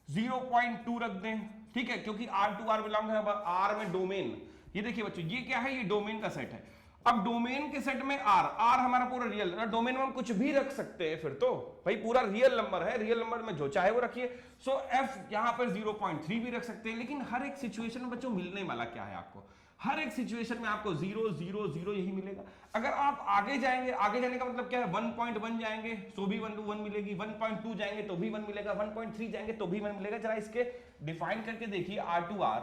0.2 रख दें, ठीक है, क्योंकि R to R बिलोंग है R में डोमेन। ये देखिए बच्चों, ये क्या है, ये डोमेन का सेट है। अब डोमेन के सेट में R हमारा पूरा रियल, डोमेन में हम कुछ भी रख सकते हैं, फिर तो भाई पूरा रियल नंबर है, रियल नंबर में जो चाहे वो रखिए। सो F यहां पर 0.3 भी रख सकते हैं, लेकिन हर एक सिचुएशन में बच्चों मिलने वाला क्या है आपको, हर एक सिचुएशन में आपको 0 0 0 यही मिलेगा। अगर आप आगे जाएंगे, आगे जाने का मतलब क्या है, 1.1 जाएंगे तो भी 1 to 1 मिलेगी, 1.2 जाएंगे तो भी 1 मिलेगा, 1.3 जाएंगे तो भी 1 मिलेगा। जरा इसके डिफाइन करके देखिए R to R,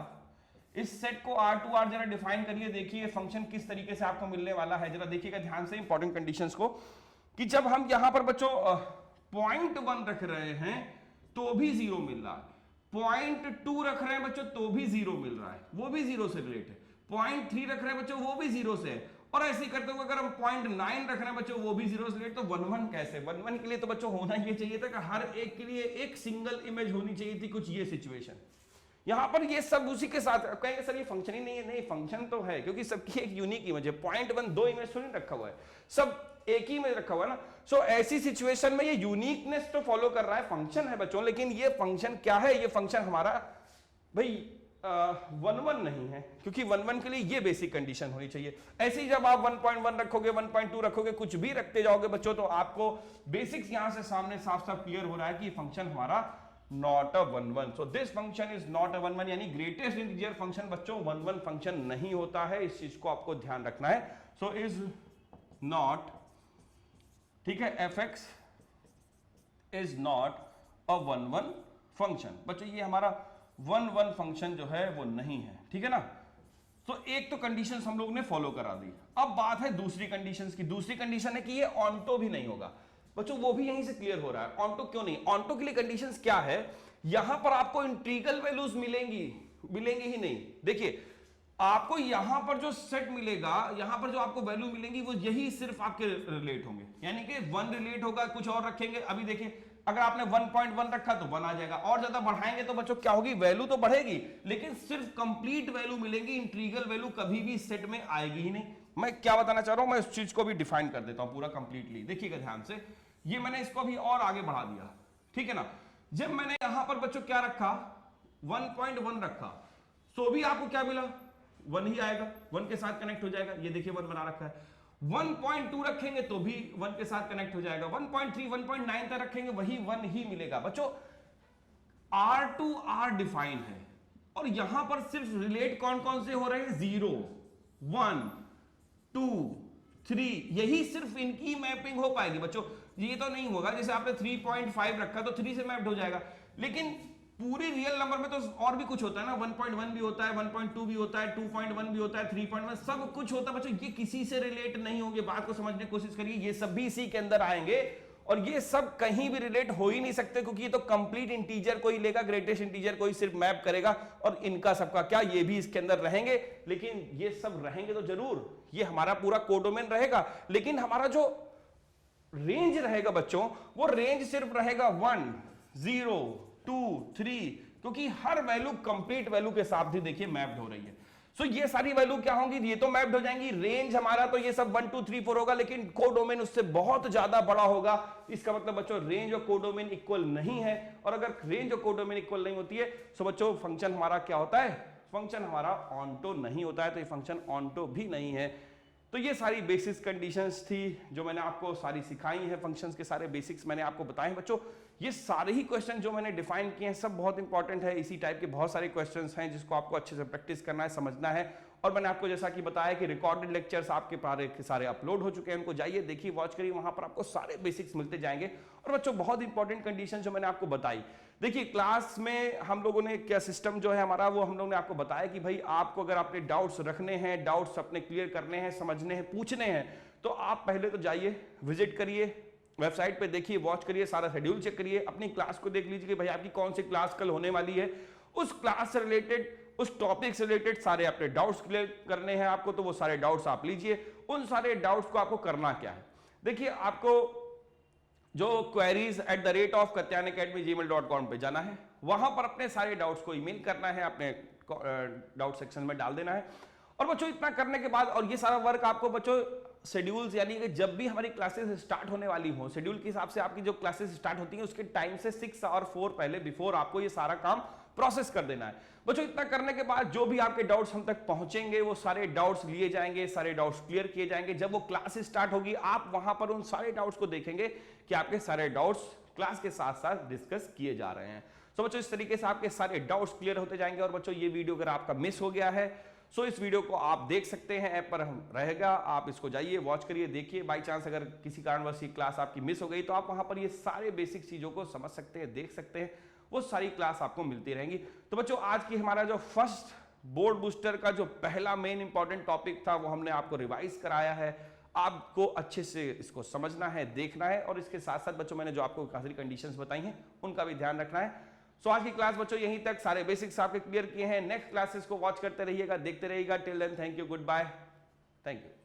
इस सेट को R to R जरा डिफाइन करिए, देखिए फंक्शन किस तरीके से आपको मिलने वाला है। जरा देखिएगा ध्यान से इंपॉर्टेंट कंडीशंस को, कि जब हम यहां पर बच्चों 0.1 रख रहे हैं तो भी 0 मिल रहा है, 0.2 रख रहे हैं बच्चों तो भी 0 मिल रहा है, वो भी 0 से रिलेट है, 0.3 रख रहे हैं बच्चों वो भी 0 से है, और ऐसे ही करते हुए अगर हम 0.9 रख रहे हैं बच्चों वो भी 0 से रिलेट। तो 1-1 कैसे, 1-1 के लिए तो बच्चों होना ये चाहिए था कि हर एक के लिए एक सिंगल इमेज होनी चाहिए थी, कुछ ये सिचुएशन। यहां पर ये सब उसी के साथ कहेंगे सर ये फंक्शन ही नहीं है, नहीं फंक्शन तो है, क्योंकि सबकी एक यूनिक इमेज है। 0.1 दो इमेज थोड़ी रखा हुआ है, सब एक ही इमेज रखा हुआ है ना। सो ऐसी सिचुएशन में ये यूनिकनेस तो फॉलो कर रहा है, फंक्शन है बच्चों, लेकिन ये फंक्शन क्या है, ये फंक्शन हमारा भाई 1-1 नहीं है, क्योंकि 1-1 के लिए ये बेसिक कंडीशन होनी चाहिए। ऐसे ही जब आप 1.1 रखोगे, 1.2 रखोगे, कुछ भी रखते जाओगे बच्चों, तो आपको बेसिक्स यहां से सामने साफ साफ क्लियर हो रहा है कि फंक्शन हमारा not a 1-1। So this function is not a 1-1, यानी ग्रेटेस्ट इंटीजर फंक्शन बच्चों 1-1 फंक्शन नहीं होता है, इस चीज को आपको ध्यान रखना है। सो इज नॉट, ठीक है, fx is not a 1-1 function. बच्चों ये हमारा 1-1 फंक्शन जो है वो नहीं है, ठीक है ना। तो एक तो कंडीशंस हम लोग ने फॉलो करा दी। अब बात है दूसरी कंडीशंस की। दूसरी कंडीशन है कि ये ऑन्टो भी नहीं होगा बच्चों, वो भी यहीं से क्लियर हो रहा है। ऑन्टो क्यों नहीं, ऑन्टो के लिए कंडीशंस क्या है, यहां पर आपको इंटीग्रल वैल्यूज मिलेंगी ही नहीं। देखिए आपको यहां पर जो सेट मिलेगा, यहां पर जो आपको वैल्यू मिलेंगी वो यही सिर्फ आपके रिलेट होंगे, यानी कि 1 रिलेट होगा, कुछ और रखेंगे। अभी देखिए अगर आपने 1.1 रखा तो 1 आ जाएगा, और ज्यादा बढ़ाएंगे तो बच्चों क्या होगी, वैल्यू तो बढ़ेगी, लेकिन सिर्फ कंप्लीट वैल्यू मिलेगी, इंटीग्रल वैल्यू कभी भी सेट में आएगी ही नहीं। मैं क्या बताना चाह रहा हूं, मैं इस चीज को भी डिफाइन कर देता हूं पूरा कंप्लीटली। देखिएगा ध्यान से, ये मैंने इसको भी और आगे बढ़ा दिया, ठीक है ना। जब मैंने यहां पर बच्चों क्या रखा, 1.1 रखा, तो भी आपको क्या मिला, 1 ही आएगा, 1 के साथ कनेक्ट हो जाएगा। ये देखिए 1 बना रखा है। 1.2 रखेंगे तो भी 1 के साथ कनेक्ट हो जाएगा। 1.3 1.9 तक रखेंगे वही 1 ही मिलेगा। बच्चों R to R डिफाइन है, और यहां पर सिर्फ रिलेट कौन कौन से हो रहे हैं, 0 1 2 3, यही सिर्फ इनकी मैपिंग हो पाएगी बच्चों। ये तो नहीं होगा जैसे आपने 3.5 रखा तो 3 से मैप्ड हो जाएगा, लेकिन पूरी रियल नंबर में तो और भी कुछ होता है ना, 1.1 भी होता है, 1.2 भी होता है, 2.1 भी होता है, 3.1 सब कुछ होता है बच्चों। ये किसी से रिलेट नहीं होंगे, बात को समझने की कोशिश करिए, ये सब भी इसी के अंदर आएंगे, और ये सब कहीं भी रिलेट हो ही नहीं सकते, क्योंकि ये तो कंप्लीट इंटीजर को ही लेगा, ग्रेटेस्ट इंटीजर को ही सिर्फ मैप करेगा, और इनका सबका क्या, ये भी इसके अंदर रहेंगे। लेकिन ये सब रहेंगे तो जरूर, ये हमारा पूरा कोडोमेन रहेगा, लेकिन हमारा जो रेंज रहेगा बच्चों, वो रेंज सिर्फ रहेगा 1 0 2 3, क्योंकि हर वैल्यू कंप्लीट वैल्यू के साथ ही देखिए मैप्ड हो रही है। सो ये सारी वैल्यू क्या होंगी, ये तो मैप्ड हो जाएंगी। रेंज हमारा तो ये सब 1 2 3 4 होगा, लेकिन कोडोमेन उससे बहुत ज्यादा बड़ा होगा। इसका मतलब बच्चों रेंज और कोडोमेन इक्वल नहीं है, और अगर रेंज और कोडोमेन इक्वल नहीं होती है तो बच्चों फंक्शन हमारा क्या होता है, फंक्शन हमारा ऑन्टो नहीं होता है। तो ये फंक्शन ऑन्टो भी नहीं है। तो ये सारी बेसिक्स कंडीशंस थी जो मैंने आपको सारी सिखाई हैं, फंक्शंस के सारे बेसिक्स मैंने आपको बताए हैं बच्चों। ये सारे ही क्वेश्चन जो मैंने डिफाइन किए हैं सब बहुत इंपॉर्टेंट है। इसी टाइप के बहुत सारे क्वेश्चंस हैं जिसको आपको अच्छे से प्रैक्टिस करना है, समझना है, और मैंने आपको जैसा कि बताया कि रिकॉर्डेड लेक्चर्स आपके सारे अपलोड हो चुके हैं, उनको जाइए देखिए वॉच करिए, वहां पर आपको सारे बेसिक्स मिलते जाएंगे। और बच्चों बहुत इंपॉर्टेंट कंडीशन जो मैंने आपको बताई, देखिए क्लास में हम लोगों ने क्या सिस्टम जो है हमारा वो हम लोगों ने आपको बताया कि भाई आपको अगर अपने डाउट्स रखने हैं, डाउट्स अपने क्लियर करने हैं, समझने हैं, पूछने हैं, तो आप पहले तो जाइए विजिट करिए वेबसाइट पे, देखिए वॉच करिए, सारा शेड्यूल चेक करिए, अपनी क्लास को देख लीजिए कि भाई आपकी कौन सी क्लास कल होने वाली है, उस क्लास से रिलेटेड, उस टॉपिक से रिलेटेड सारे अपने डाउट्स क्लियर करने हैं आपको, तो वो सारे डाउट्स आप लीजिए। उन सारे डाउट्स को आपको करना क्या है, देखिए आपको जो queries@katyanaacademy@gmail.com पे जाना है, वहां पर अपने सारे डाउट्स को ईमेल करना है, अपने डाउट सेक्शन में डाल देना है। और बच्चों इतना करने के बाद, और ये सारा वर्क आपको बच्चों शेड्यूल्स यानी कि जब भी हमारी क्लासेस स्टार्ट होने वाली हो, शेड्यूल के हिसाब से आपकी जो क्लासेस स्टार्ट होती हैं उसके टाइम से 6 और 4 पहले बिफोर आपको ये सारा काम प्रोसेस कर देना है। बच्चों इतना करने के बाद जो भी आपके डाउट्स हम तक पहुंचेंगे वो सारे डाउट्स लिए जाएंगे, सारे डाउट्स क्लियर किए जाएंगे। जब वो क्लास स्टार्ट होगी आप वहां पर उन सारे डाउट्स को देखेंगे कि आपके सारे डाउट्स क्लास के साथ साथ डिस्कस किए जा रहे हैं। तो बच्चों इस तरीके से आपके सारे डाउट्स क्लियर होते जाएंगे। और बच्चों ये वीडियो अगर आपका मिस हो गया है सो इस वीडियो को आप देख सकते हैं, ऐप पर रहेगा, आप इसको जाइए वॉच करिए, देखिए। बाई चांस अगर किसी कारणवश ये क्लास आपकी मिस हो गई तो आप वहां पर ये सारे बेसिक चीजों को समझ सकते हैं, देख सकते हैं, वो सारी क्लास आपको मिलती रहेंगी। तो बच्चों आज की हमारा जो फर्स्ट बोर्ड बूस्टर का जो पहला मेन इंपॉर्टेंट टॉपिक था वो हमने आपको रिवाइज कराया है। आपको अच्छे से इसको समझना है, देखना है, और इसके साथ साथ बच्चों मैंने जो आपको काफी कंडीशंस बताई हैं उनका भी ध्यान रखना है। सो आज की क्लास बच्चों यहीं तक, सारे बेसिक्स आपके क्लियर किए हैं। नेक्स्ट क्लासेस को वॉच करते रहिएगा, देखते रहिएगा। Till then thank you, goodbye, thank you.